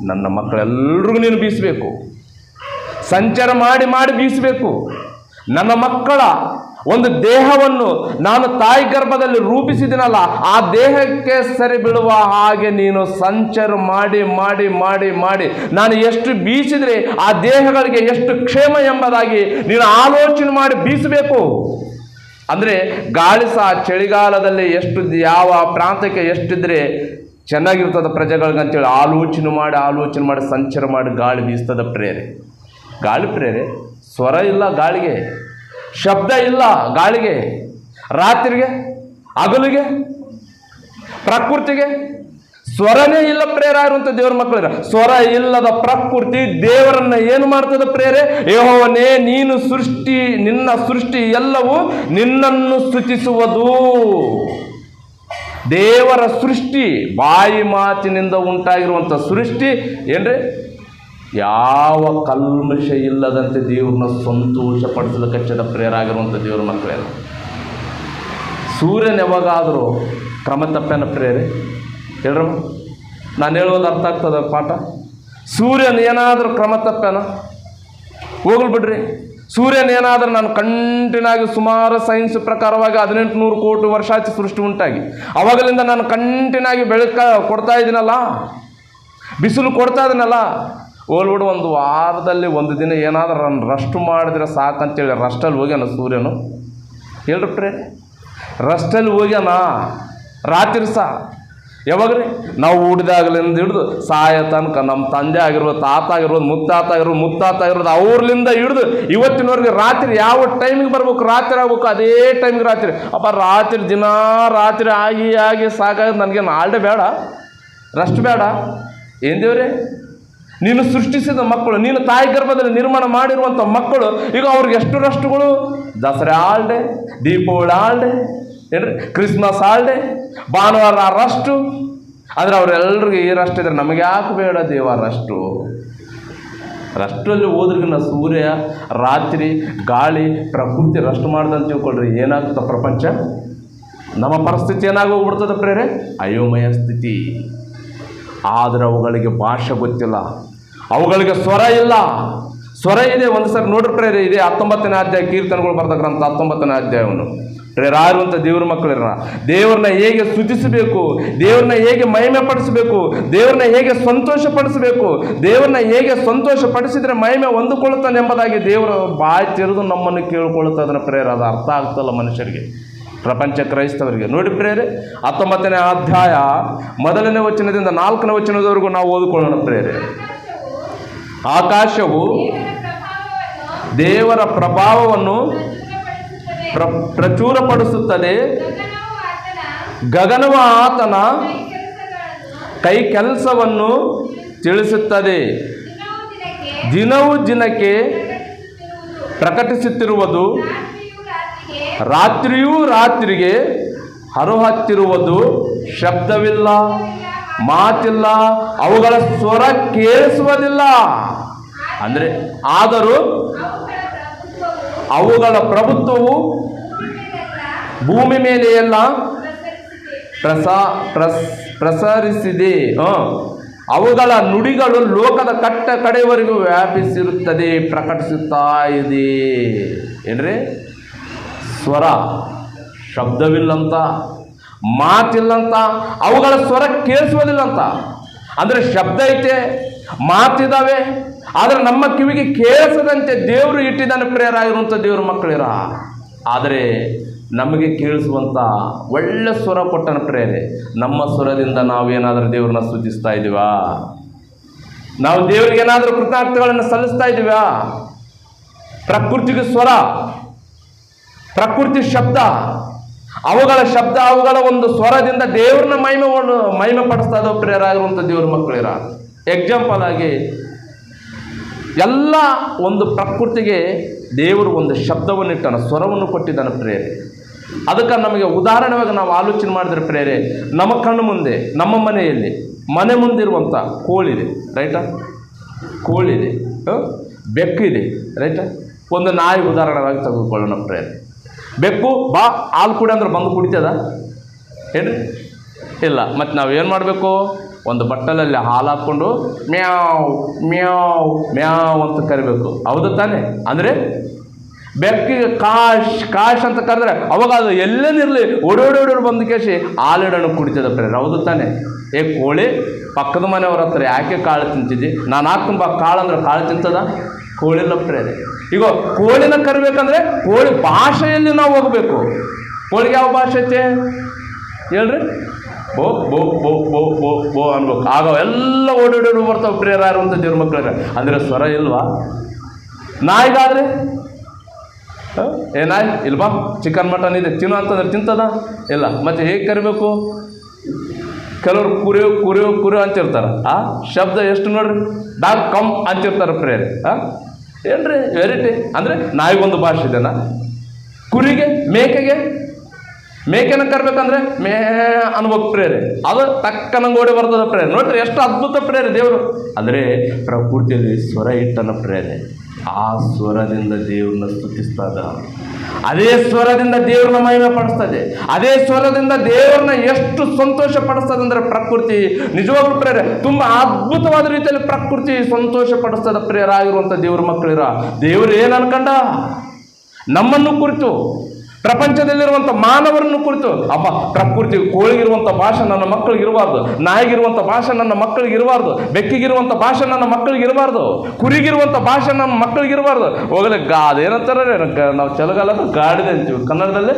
ನನ್ನ ಮಕ್ಕಳೆಲ್ಲರಿಗೂ ನೀನು ಬೀಸಬೇಕು, ಸಂಚಾರ ಮಾಡಿ ಮಾಡಿ ಬೀಸಬೇಕು. ನನ್ನ ಮಕ್ಕಳ ಒಂದು ದೇಹವನ್ನು ನಾನು ತಾಯಿ ಗರ್ಭದಲ್ಲಿ ರೂಪಿಸಿದಿನಲ್ಲ, ಆ ದೇಹಕ್ಕೆ ಸರಿ ಬೀಳುವ ಹಾಗೆ ನೀನು ಸಂಚಾರ ಮಾಡಿ ಮಾಡಿ ಮಾಡಿ ಮಾಡಿ ನಾನು ಎಷ್ಟು ಬೀಸಿದರೆ ಆ ದೇಹಗಳಿಗೆ ಎಷ್ಟು ಕ್ಷೇಮ ಎಂಬುದಾಗಿ ನೀನು ಆಲೋಚನೆ ಮಾಡಿ ಬೀಸಬೇಕು. ಅಂದರೆ ಗಾಳಿ ಸಹ ಚಳಿಗಾಲದಲ್ಲಿ ಎಷ್ಟು ಯಾವ ಪ್ರಾಂತಕ್ಕೆ ಎಷ್ಟಿದ್ರೆ ಚೆನ್ನಾಗಿರ್ತದೆ ಪ್ರಜೆಗಳಿಗಂತೇಳಿ ಆಲೋಚನೆ ಮಾಡಿ ಸಂಚಾರ ಮಾಡಿ ಗಾಳಿ ಬೀಸ್ತದ ಪ್ರೇರೆ. ಗಾಳಿ ಪ್ರೇರೆ, ಸ್ವರ ಇಲ್ಲ ಗಾಳಿಗೆ, ಶಬ್ದ ಇಲ್ಲ ಗಾಳಿಗೆ, ರಾತ್ರಿಗೆ ಹಗಲಿಗೆ ಪ್ರಕೃತಿಗೆ ಸ್ವರನೇ ಇಲ್ಲ ಪ್ರೇರ ಇರುವಂಥ ದೇವರ ಮಕ್ಕಳಿರ. ಸ್ವರ ಇಲ್ಲದ ಪ್ರಕೃತಿ ದೇವರನ್ನ ಏನು ಮಾಡ್ತದೆ ಪ್ರೇರೆ? ಯೆಹೋವನೇ ನಿನ್ನ ಸೃಷ್ಟಿ ಎಲ್ಲವೂ ನಿನ್ನನ್ನು ಸ್ತುತಿಸುವುದು. ದೇವರ ಸೃಷ್ಟಿ ಬಾಯಿ ಮಾತಿನಿಂದ ಉಂಟಾಗಿರುವಂಥ ಸೃಷ್ಟಿ ಏನ್ರಿ? ಯಾವ ಕಲ್ಮಶ ಇಲ್ಲದಂತೆ ದೇವ್ರನ್ನ ಸಂತೋಷಪಡಿಸಲಿಕ್ಕೆ ಹಚ್ಚದ ಪ್ರೇರಾಗಿರುವಂಥ ದೇವ್ರ ಮಕ್ಕಳೇನು. ಸೂರ್ಯನ ಯಾವಾಗಾದರೂ ಕ್ರಮ ತಪ್ಪೇನ ಪ್ರೇರೆ ಹೇಳ್ರಮ್ಮ? ನಾನು ಹೇಳೋದು ಅರ್ಥ ಆಗ್ತದ ಪಾಠ? ಸೂರ್ಯನ ಏನಾದರೂ ಕ್ರಮ ತಪ್ಪೇನ? ಹೋಗ್ಲಿ ಬಿಡ್ರಿ. ಸೂರ್ಯನ ಏನಾದರೂ ನಾನು ಕಂಟಿನ್ಯಾಗಿ ಸುಮಾರು ಸೈನ್ಸ್ ಪ್ರಕಾರವಾಗಿ 1800 ಕೋಟಿ ವರ್ಷ ಆಚೆ ಸೃಷ್ಟಿ ಉಂಟಾಗಿ ಅವಾಗಲಿಂದ ನಾನು ಕಂಟಿನ್ಯಾಗಿ ಕೊಡ್ತಾ ಇದ್ದೀನಲ್ಲ, ಬಿಸಿಲು ಕೊಡ್ತಾ ಇದ್ದೀನಲ್ಲ, ಹೋಲ್ಬಿಡು ಒಂದು ವಾರದಲ್ಲಿ ಒಂದು ದಿನ ಏನಾದರೂ ನಾನು ರಸ್ಟ್ ಮಾಡಿದ್ರೆ ಸಾಕಂತೇಳಿ ರಸ್ಟಲ್ಲಿ ಹೋಗ್ಯಾನ ಸೂರ್ಯನು? ಹೇಳ್ರಿ ಪ್ರೇ, ರಸ್ಟಲ್ಲಿ ಹೋಗ್ಯಾನ ರಾತ್ರಿ ಸಹ. ಯಾವಾಗ್ರಿ? ನಾವು ಹುಡ್ದಾಗಲಿಂದ ಹಿಡಿದು ಸಾಯ ತನಕ ನಮ್ಮ ತಂದೆ ಆಗಿರ್ಬೋದು, ತಾತ ಆಗಿರ್ಬೋದು, ಮುತ್ತಾತ ಆಗಿರ್ಬೋದು ಅವ್ರಲಿಂದ ಹಿಡಿದು ಇವತ್ತಿನವರೆಗೆ ರಾತ್ರಿ ಯಾವ ಟೈಮಿಗೆ ಬರ್ಬೇಕು, ರಾತ್ರಿ ಆಗ್ಬೇಕು, ಅದೇ ಟೈಮಿಗೆ ರಾತ್ರಿ. ಅಪ್ಪ ರಾತ್ರಿ ಆಗಿ ಸಾಕಾಗ ನನಗೆ ಆಲ್ಡೆ ಬೇಡ, ರಸ್ಟ್ ಬೇಡ. ಏನು ದೇವ್ರೆ, ನೀನು ಸೃಷ್ಟಿಸಿದ ಮಕ್ಕಳು, ನೀನು ತಾಯಿ ಗರ್ಭದಲ್ಲಿ ನಿರ್ಮಾಣ ಮಾಡಿರುವಂಥ ಮಕ್ಕಳು, ಈಗ ಅವ್ರಿಗೆ ಎಷ್ಟು ರಷ್ಟುಗಳು? ದಸರಾ ಹಾಲ್ಡೆ, ದೀಪಾವಳಿ ಹಾಲ್ಡೆ, ಏನ್ರಿ, ಕ್ರಿಸ್ಮಸ್ ಹಾಲ್ಡೆ, ಭಾನುವಾರ ರಷ್ಟು. ಆದರೆ ಅವರೆಲ್ಲರಿಗೂ ಈ ರಸ್ಟ್ ಇದ್ರೆ ನಮಗೆ ಯಾಕೆ ಬೇಡ ದೇವ ರಷ್ಟು? ರಷ್ಟಲ್ಲಿ ಹೋದ್ರಿಗಿನ ಸೂರ್ಯ, ರಾತ್ರಿ, ಗಾಳಿ, ಪ್ರಕೃತಿ ರಷ್ಟು ಮಾಡ್ದಂತ ತಿಳ್ಕೊಳ್ರಿ, ಏನಾಗ್ತದೆ ಪ್ರಪಂಚ? ನಮ್ಮ ಪರಿಸ್ಥಿತಿ ಏನಾಗೋಗ್ಬಿಡ್ತದೆ ಪ್ರೇರೆ? ಅಯೋಮಯ ಸ್ಥಿತಿ. ಆದರೆ ಅವುಗಳಿಗೆ ಭಾಷೆ ಗೊತ್ತಿಲ್ಲ, ಅವುಗಳಿಗೆ ಸ್ವರ ಇಲ್ಲ. ಸ್ವರ ಇದೆ. ಒಂದು ಸರಿ ನೋಡ್ರಿ ಪ್ರೇರೆ, ಇದೆ 19ನೇ ಅಧ್ಯಾಯ, ಕೀರ್ತನೆಗಳು ಬರೆದ ಗ್ರಂಥ 19ನೇ ಅಧ್ಯಾಯವನ್ನು. ಪ್ರೇರಾರುವಂಥ ದೇವ್ರ ಮಕ್ಕಳಿರ, ದೇವ್ರನ್ನ ಹೇಗೆ ಸ್ತುತಿಸಬೇಕು, ದೇವ್ರನ್ನ ಹೇಗೆ ಮಹಿಮೆ ಪಡಿಸಬೇಕು, ದೇವ್ರನ್ನ ಹೇಗೆ ಸಂತೋಷ ಪಡಿಸಬೇಕು, ದೇವ್ರನ್ನ ಹೇಗೆ ಸಂತೋಷ ಪಡಿಸಿದ್ರೆ ಮಹಿಮೆ ಹೊಂದಿಕೊಳ್ಳುತ್ತಾನೆ ಎಂಬುದಾಗಿ ದೇವರು ಬಾಯಿ ತೆರೆದು ನಮ್ಮನ್ನು ಕೇಳ್ಕೊಳ್ಳುತ್ತೆ. ಅದನ್ನು ಪ್ರೇರ ಅದು ಅರ್ಥ ಆಗ್ತಲ್ಲ ಮನುಷ್ಯರಿಗೆ, ಪ್ರಪಂಚ ಕ್ರೈಸ್ತವರಿಗೆ. ನೋಡಿ ಪ್ರೇರೆ, 19ನೇ ಅಧ್ಯಾಯ 1ನೇ ವಚನದಿಂದ 4ನೇ ವಚನದವರೆಗೂ ನಾವು ಓದಿಕೊಳ್ಳೋಣ ಪ್ರೇರೆ. ಆಕಾಶವು ದೇವರ ಪ್ರಭಾವವನ್ನು ಪ್ರಚುರಪಡಿಸುತ್ತದೆ, ಗಗನವು ಆತನ ಕೈ ಕೆಲಸವನ್ನು ತಿಳಿಸುತ್ತದೆ. ದಿನವು ದಿನಕ್ಕೆ ಪ್ರಕಟಿಸುತ್ತಿರುವುದು, ರಾತ್ರಿಯೂ ರಾತ್ರಿಗೆ ಹರುಹತ್ತಿರುವುದು. ಶಬ್ದವಿಲ್ಲ, ಮಾತಿಲ್ಲ, ಅವುಗಳ ಸ್ವರ ಕೇಳಿಸುವುದಿಲ್ಲ. ಅಂದರೆ ಆದರೂ ಅವುಗಳ ಪ್ರಭುತ್ವವು ಭೂಮಿ ಮೇಲೆ ಎಲ್ಲ ಪ್ರಸರಿಸಿದೆ. ಅವುಗಳ ನುಡಿಗಳು ಲೋಕದ ಕಟ್ಟ ಕಡೆಯವರೆಗೂ ವ್ಯಾಪಿಸಿರುತ್ತದೆ, ಪ್ರಕಟಿಸುತ್ತಾ ಇದೆ. ಏನ್ರಿ? ಸ್ವರ, ಶಬ್ದವಿಲ್ಲಂತ, ಮಾತಿಲ್ಲಂತ, ಅವುಗಳ ಸ್ವರ ಕೇಳಿಸುವುದಿಲ್ಲಂತ. ಅಂದರೆ ಶಬ್ದ ಐತೆ, ಮಾತಿದ್ದಾವೆ, ಆದರೆ ನಮ್ಮ ಕಿವಿಗೆ ಕೇಳಿಸದಂತೆ ದೇವರು ಇಟ್ಟಿದ್ದಾನೆ ಪ್ರೇರಾಗಿರುವಂಥ ದೇವ್ರ ಮಕ್ಕಳಿರ. ಆದರೆ ನಮಗೆ ಕೇಳಿಸುವಂಥ ಒಳ್ಳೆ ಸ್ವರ ಕೊಟ್ಟನ ಪ್ರೇರೆ. ನಮ್ಮ ಸ್ವರದಿಂದ ನಾವೇನಾದರೂ ದೇವ್ರನ್ನ ಸ್ತುತಿಸ್ತಾ ಇದ್ದೀವಾ? ನಾವು ದೇವರಿಗೆ ಏನಾದರೂ ಕೃತಜ್ಞತೆಗಳನ್ನು ಸಲ್ಲಿಸ್ತಾ ಇದ್ದೀವಾ? ಪ್ರಕೃತಿಗೆ ಸ್ವರ, ಪ್ರಕೃತಿ ಶಬ್ದ, ಅವುಗಳ ಒಂದು ಸ್ವರದಿಂದ ದೇವ್ರನ್ನ ಮಹಿಮೆ ಪಡಿಸ್ತಾ ಇದ್ದಾವೆ ಪ್ರೇರಾಗಿರುವಂಥ ದೇವ್ರ ಮಕ್ಕಳಿರ. ಎಕ್ಸಾಂಪಲ್ ಆಗಿ ಎಲ್ಲ ಒಂದು ಪ್ರಕೃತಿಗೆ ದೇವರು ಒಂದು ಶಬ್ದವನ್ನು ಇಟ್ಟಾನ, ಸ್ವರವನ್ನು ಕೊಟ್ಟಿದ್ದಾನೆ ಪ್ರೇರೆ. ಅದಕ್ಕೆ ನಮಗೆ ಉದಾಹರಣೆಯಾಗಿ ನಾವು ಆಲೋಚನೆ ಮಾಡಿದ್ರೆ ಪ್ರೇರೆ, ನಮ್ಮ ಕಣ್ಣು ಮುಂದೆ, ನಮ್ಮ ಮನೆಯಲ್ಲಿ ಮನೆ ಮುಂದಿರುವಂಥ ಕೋಳಿದೆ, ರೈಟಾ? ಕೋಳಿದೆ, ಬೆಕ್ಕಿದೆ, ರೈಟಾ? ಒಂದು ನಾಯಿ ಉದಾಹರಣೆಯಾಗಿ ತೆಗೆದುಕೊಳ್ಳೋಣ ಪ್ರೇರೆ. ಬೆಕ್ಕು ಬಾ ಹಾಲು ಕುಡಿ ಅಂದ್ರೆ ಬಂದು ಕುಡಿತದ? ಹೇಳಿ ಇಲ್ಲ. ಮತ್ತು ನಾವು ಏನು ಮಾಡಬೇಕು? ಒಂದು ಬಟ್ಟಲಲ್ಲಿ ಹಾಲು ಹಾಕ್ಕೊಂಡು ಮ್ಯಾವ್ ಮ್ಯಾವ್ ಮ್ಯಾವ್ ಅಂತ ಕರಿಬೇಕು, ಹೌದು ತಾನೆ? ಅಂದರೆ ಬೆಕ್ಕಿಗೆ ಕಾಶ್ ಅಂತ ಕರೆದ್ರೆ ಅವಾಗ ಅದು ಎಲ್ಲೇನಿರಲಿ ಓಡೋಡಿ ಬಂದು ಕೇಸಿ ಹಾಲಿಡನ್ನು ಕುಡಿತದ ಪ್ರೇರೆ. ಹೌದು ತಾನೆ? ಕೋಳಿ ಪಕ್ಕದ ಮನೆಯವ್ರ ಹತ್ರ ಯಾಕೆ ಕಾಳು ತಿಂತಿದ್ದಿ, ನಾನು ಹಾಕ್ತುಂಬ ಕಾಳು ಅಂದ್ರೆ ಕಾಳು ತಿಂತದ? ಕೋಳಿಲ್ಲ ಪ್ರೇರೆ. ಈಗ ಕೋಳಿನ ಕರಿಬೇಕಂದ್ರೆ ಕೋಳಿ ಭಾಷೆಯಲ್ಲಿ ನಾವು ಹೋಗಬೇಕು. ಕೋಳಿಗೆ ಯಾವ ಭಾಷೆ ಐತೆ ಹೇಳ್ರಿ? ಬೋ ಬೋ ಬೋ ಬೋ ಬೋ ಬೋ ಅನ್ಬೇಕು. ಆಗ ಎಲ್ಲ ಓಡೋಡಿ ಬರ್ತಾವೆ ಪ್ರೇರ ಇರುವಂಥ ದೇವ್ರ ಮಕ್ಕಳಿಗೆ. ಅಂದರೆ ಸ್ವರ ಇಲ್ವಾ? ನಾಯಿಗಾದ್ರೆ ನಾಯಿ ಇಲ್ವಾ? ಚಿಕನ್ ಮಟನ್ ಇದೆ ತಿನ್ನು ಅಂತಂದ್ರೆ ತಿಂತದ? ಇಲ್ಲ. ಮತ್ತು ಹೇಗೆ ಕರಿಬೇಕು? ಕೆಲವರು ಕುರಿಯೋ ಅಂತಿರ್ತಾರೆ. ಆ ಶಬ್ದ ಎಷ್ಟು ನೋಡ್ರಿ, ಡಾಗ್ ಕಮ್ ಅಂತಿರ್ತಾರೆ ಪ್ರೇರೆ. ಏನ್ರಿ ವೆರೈಟಿ? ಅಂದರೆ ನಾಯಿಗೊಂದು ಭಾಷೆ ಇದೆನಾ? ಕುರಿಗೆ ಮೇಕೆನ ಕರ್ಬೇಕಂದ್ರೆ ಮೇ ಅನ್ಬೇಕು ಪ್ರೇರೆ. ಅದು ತಕ್ಕನಂಗೆ ಓಡಿ ಬರ್ತದ ಪ್ರೇರೆ. ನೋಡ್ರಿ ಎಷ್ಟು ಅದ್ಭುತ ಪ್ರೇರೆ ದೇವರು. ಅಂದರೆ ಪ್ರಕೃತಿಯಲ್ಲಿ ಸ್ವರ ಇಟ್ಟನ ಪ್ರೇರೆ. ಆ ಸ್ವರದಿಂದ ದೇವ್ರನ್ನ ಸ್ತುತಿಸ್ತದ. ಅದೇ ಸ್ವರದಿಂದ ದೇವ್ರನ್ನ ಮಹಿಮೆ ಪಡಿಸ್ತದೆ. ಅದೇ ಸ್ವರದಿಂದ ದೇವ್ರನ್ನ ಎಷ್ಟು ಸಂತೋಷ ಪಡಿಸ್ತದೆ ಅಂದರೆ ಪ್ರಕೃತಿ ನಿಜವಾಗ್ಲೂ ಪ್ರೇರೆ ತುಂಬ ಅದ್ಭುತವಾದ ರೀತಿಯಲ್ಲಿ ಪ್ರಕೃತಿ ಸಂತೋಷ ಪಡಿಸ್ತದ ಪ್ರೇರಾಗಿರುವಂಥ ದೇವ್ರ ಮಕ್ಕಳಿರ. ದೇವರು ಏನು ಅನ್ಕಂಡ ನಮ್ಮನ್ನು ಕುರಿತು, ಪ್ರಪಂಚದಲ್ಲಿರುವಂಥ ಮಾನವರನ್ನು ಕುರಿತು, ಅಮ್ಮ ಪ್ರಕೃತಿ ಕೋಳಿಗಿರುವಂಥ ಭಾಷೆ ನನ್ನ ಮಕ್ಕಳಿಗಿರಬಾರ್ದು, ನಾಯಿಗಿರುವಂಥ ಭಾಷೆ ನನ್ನ ಮಕ್ಕಳಿಗಿರಬಾರ್ದು, ಬೆಕ್ಕಿಗಿರುವಂಥ ಭಾಷೆ ನನ್ನ ಮಕ್ಕಳಿಗಿರಬಾರ್ದು, ಕುರಿಗಿರುವಂಥ ಭಾಷೆ ನನ್ನ ಮಕ್ಕಳಿಗಿರಬಾರ್ದು. ಹೋಗಲೇ ಅದೇನಂತಾರೆ ನಾವು ಚಳಿಗಾಲದ ಗಾಡಿದೆ ಅಂತೀವಿ ಕನ್ನಡದಲ್ಲಿ,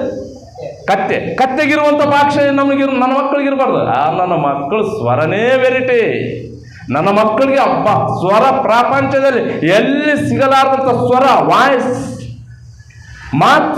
ಕತ್ತೆಗಿರುವಂಥ ಭಾಷೆ ನನ್ನ ಮಕ್ಕಳಿಗಿರಬಾರ್ದು. ನನ್ನ ಮಕ್ಕಳು ಸ್ವರನೇ ವೆರೈಟಿ. ನನ್ನ ಮಕ್ಕಳಿಗೆ ಅಬ್ಬ ಸ್ವರ ಪ್ರಪಂಚದಲ್ಲಿ ಎಲ್ಲಿ ಸಿಗಲಾರ್ದಂಥ ಸ್ವರ, ವಾಯ್ಸ್, ಮಾತ್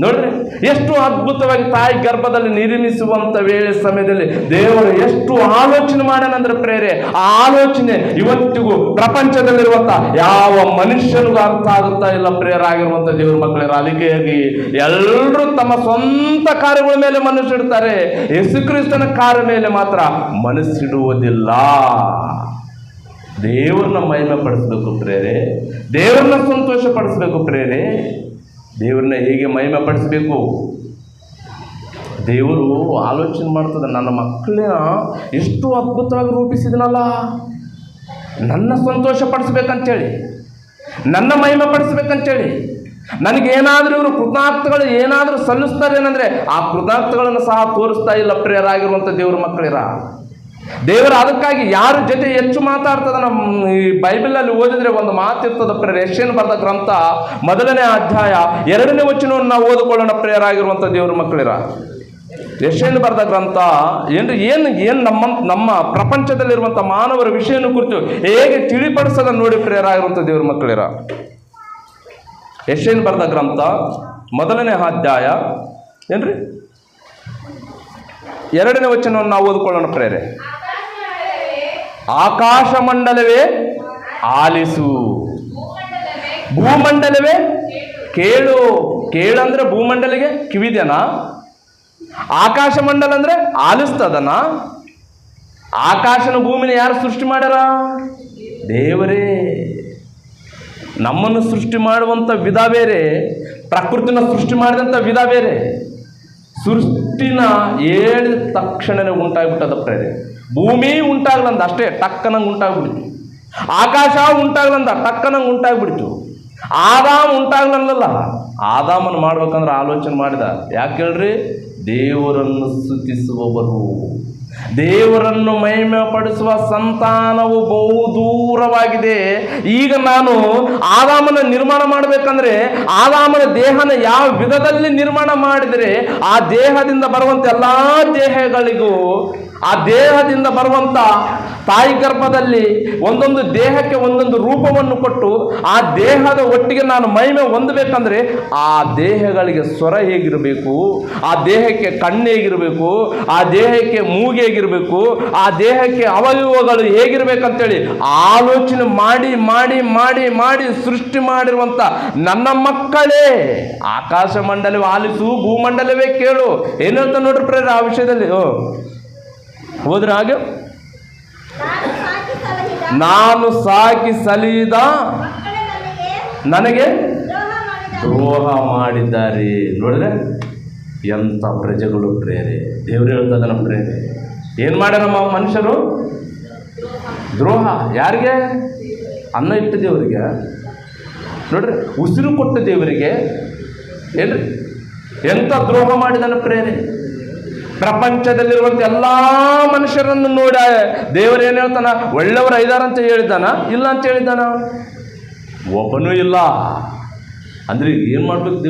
ನೋಡ್ರಿ ಎಷ್ಟು ಅದ್ಭುತವಾಗಿ ತಾಯಿ ಗರ್ಭದಲ್ಲಿ ನಿರ್ಮಿಸುವಂಥ ವೇಳೆ ಸಮಯದಲ್ಲಿ ದೇವರು ಎಷ್ಟು ಆಲೋಚನೆ ಮಾಡ್ಯಾನಂದ್ರೆ ಪ್ರೇರೆ. ಆ ಆಲೋಚನೆ ಇವತ್ತಿಗೂ ಪ್ರಪಂಚದಲ್ಲಿರುವಂಥ ಯಾವ ಮನುಷ್ಯನಿಗೂ ಅರ್ಥ ಆಗುತ್ತಾ ಇಲ್ಲ ಪ್ರೇರಾಗಿರುವಂಥ ದೇವ್ರ ಮಕ್ಕಳಿರ. ಅದಕ್ಕಾಗಿ ಎಲ್ಲರೂ ತಮ್ಮ ಸ್ವಂತ ಕಾರ್ಯಗಳ ಮೇಲೆ ಮನಸ್ಸಿಡ್ತಾರೆ, ಯೇಸುಕ್ರಿಸ್ತನ ಕಾರ್ಯ ಮೇಲೆ ಮಾತ್ರ ಮನಸ್ಸಿಡುವುದಿಲ್ಲ. ದೇವ್ರನ್ನ ಮಹಿಮೆ ಪಡಿಸ್ಬೇಕು ಪ್ರೇರೆ, ದೇವ್ರನ್ನ ಸಂತೋಷ ಪಡಿಸ್ಬೇಕು ಪ್ರೇರೆ. ದೇವ್ರನ್ನ ಹೇಗೆ ಮಹಿಮೆ ಪಡಿಸಬೇಕು? ದೇವರು ಆಲೋಚನೆ ಮಾಡ್ತದೆ, ನನ್ನ ಮಕ್ಕಳನ್ನ ಎಷ್ಟು ಅದ್ಭುತವಾಗಿ ರೂಪಿಸಿದನಲ್ಲ, ನನ್ನ ಸಂತೋಷ ಪಡಿಸ್ಬೇಕಂತೇಳಿ, ನನ್ನ ಮಹಿಮೆ ಪಡಿಸ್ಬೇಕಂತೇಳಿ. ನನಗೇನಾದರೂ ಇವರು ಕೃತಜ್ಞತೆಗಳು ಏನಾದರೂ ಸಲ್ಲಿಸ್ತಾರೆ ಏನಂದರೆ ಆ ಕೃತಜ್ಞತೆಗಳನ್ನು ಸಹ ತೋರಿಸ್ತಾ ಇಲ್ಲ ಪ್ರೇರಾಗಿರುವಂಥ ದೇವ್ರ ಮಕ್ಕಳಿರ. ದೇವರು ಅದಕ್ಕಾಗಿ ಯಾರ ಜೊತೆ ಹೆಚ್ಚು ಮಾತಾಡ್ತದ, ನಮ್ಮ ಈ ಬೈಬಲಲ್ಲಿ ಓದಿದ್ರೆ ಒಂದು ಮಾತಿರ್ತದ ಪ್ರೇರೆ. ಯೆಶಾಯನ ಬರೆದ ಗ್ರಂಥ 1ನೇ ಅಧ್ಯಾಯ 2ನೇ ವಚನವನ್ನು ನಾವು ಓದಿಕೊಳ್ಳೋಣ ಪ್ರೇರಾಗಿರುವಂಥ ದೇವ್ರ ಮಕ್ಕಳಿರ. ಯೆಶಾಯನ ಬರೆದ ಗ್ರಂಥ ಏನು ನಮ್ಮ ಪ್ರಪಂಚದಲ್ಲಿರುವಂಥ ಮಾನವರ ವಿಷಯನ ಕುರಿತು ಹೇಗೆ ತಿಳಿಪಡಿಸದ ನೋಡಿ ಪ್ರೇರಾಗಿರುವಂಥ ದೇವ್ರ ಮಕ್ಕಳಿರ. ಯೆಶಾಯನ ಬರೆದ ಗ್ರಂಥ 1ನೇ ಅಧ್ಯಾಯ 2ನೇ ವಚನವನ್ನು ನಾವು ಓದಿಕೊಳ್ಳೋಣ ಪ್ರೇರೆ. ಆಕಾಶ ಮಂಡಲವೇ ಆಲಿಸು, ಭೂಮಂಡಲವೇ ಕೇಳು. ಕೇಳಂದ್ರೆ ಭೂಮಂಡಲಿಗೆ ಕಿವಿದೇನಾ? ಆಕಾಶ ಮಂಡಲ ಅಂದ್ರೆ ಆಲಿಸ್ತದನ? ಆಕಾಶನ ಭೂಮಿನ ಯಾರು ಸೃಷ್ಟಿ ಮಾಡ್ಯಾರ? ದೇವರೇ. ನಮ್ಮನ್ನು ಸೃಷ್ಟಿ ಮಾಡುವಂಥ ವಿಧ ಬೇರೆ, ಪ್ರಕೃತಿನ ಸೃಷ್ಟಿ ಮಾಡಿದಂಥ ವಿಧ ಬೇರೆ. ಸೃಷ್ಟಿನ ಹೇಳಿದ ತಕ್ಷಣವೇ ಉಂಟಾಗ್ಬಿಟ್ಟದ ಪ್ರೇರೆ. ಭೂಮಿ ಉಂಟಾಗ್ಲಂದ ಅಷ್ಟೇ ಟಕ್ಕನಂಗೆ ಉಂಟಾಗ್ಬಿಡ್ತು. ಆಕಾಶ ಉಂಟಾಗ್ಲಂದ ಟಕ್ಕನಂಗೆ ಉಂಟಾಗ್ಬಿಡ್ತು. ಆದಾಮ ಉಂಟಾಗ್ಲಲ್ಲ. ಆದಾಮನ ಮಾಡ್ಬೇಕಂದ್ರೆ ಆಲೋಚನೆ ಮಾಡಿದ. ಯಾಕೆ ಹೇಳ್ರಿ? ದೇವರನ್ನು ಸ್ತುತಿಸುವವರು, ದೇವರನ್ನು ಮಹಿಮೆ ಪಡಿಸುವ ಸಂತಾನವು ಬಹು ದೂರವಾಗಿದೆ. ಈಗ ನಾನು ಆದಾಮನ ನಿರ್ಮಾಣ ಮಾಡಬೇಕಂದ್ರೆ ಆದಾಮನ ದೇಹನ ಯಾವ ವಿಧದಲ್ಲಿ ನಿರ್ಮಾಣ ಮಾಡಿದರೆ ಆ ದೇಹದಿಂದ ಬರುವಂಥ ಎಲ್ಲ ದೇಹಗಳಿಗೂ, ಆ ದೇಹದಿಂದ ಬರುವಂಥ ತಾಯಿ ಗರ್ಭದಲ್ಲಿ ಒಂದೊಂದು ದೇಹಕ್ಕೆ ಒಂದೊಂದು ರೂಪವನ್ನು ಕೊಟ್ಟು ಆ ದೇಹದ ಒಟ್ಟಿಗೆ ನಾನು ಮಹಿಮೆ ಹೊಂದಬೇಕಂದ್ರೆ ಆ ದೇಹಗಳಿಗೆ ಸ್ವರ ಹೇಗಿರಬೇಕು, ಆ ದೇಹಕ್ಕೆ ಕಣ್ಣು ಹೇಗಿರಬೇಕು, ಆ ದೇಹಕ್ಕೆ ಮೂಗು ಹೇಗಿರಬೇಕು, ಆ ದೇಹಕ್ಕೆ ಅವಯವಗಳು ಹೇಗಿರ್ಬೇಕಂತೇಳಿ ಆಲೋಚನೆ ಮಾಡಿ ಮಾಡಿ ಮಾಡಿ ಮಾಡಿ ಸೃಷ್ಟಿ ಮಾಡಿರುವಂಥ ನನ್ನ ಮಕ್ಕಳೇ, ಆಕಾಶ ಮಂಡಲವೇ ಆಲಿಸು, ಭೂಮಂಡಲವೇ ಕೇಳು. ಏನು ಹೇಳ್ತಾ ನೋಡ್ರಿ ಪ್ರೇರ ಆ ವಿಷಯದಲ್ಲಿ. ಹೋದ್ರೆ ಹಾಗೆ, ನಾನು ಸಾಕಿ ಸಲಿದ ನನಗೆ ದ್ರೋಹ ಮಾಡಿದ್ದಾರೆ. ನೋಡಿದ್ರೆ ಎಂಥ ಪ್ರಜೆಗಳು ಪ್ರೇರೆ. ದೇವರು ಹೇಳ್ತದನ ಪ್ರೇರೆ. ಏನು ಮಾಡ್ಯಾರಮ್ಮ ಮನುಷ್ಯರು? ದ್ರೋಹ. ಯಾರಿಗೆ? ಅನ್ನ ಇಟ್ಟು ದೇವರಿಗೆ. ನೋಡ್ರಿ, ಉಸಿರು ಕೊಟ್ಟ ದೇವರಿಗೆ ಏನ್ರಿ ಎಂಥ ದ್ರೋಹ ಮಾಡಿದನ ಪ್ರೇರೆ. ಪ್ರಪಂಚದಲ್ಲಿರುವಂಥ ಎಲ್ಲ ಮನುಷ್ಯರನ್ನು ನೋಡ ದೇವರು ಏನು ಹೇಳ್ತಾನ? ಒಳ್ಳೆಯವರು 5 ಅಂತ ಹೇಳಿದ್ದಾನ? ಇಲ್ಲ ಅಂತ ಹೇಳಿದ್ದಾನ? ಒಬ್ಬನೂ ಇಲ್ಲ. ಅಂದರೆ ಏನು ಮಾಡ್ಬೇಕು?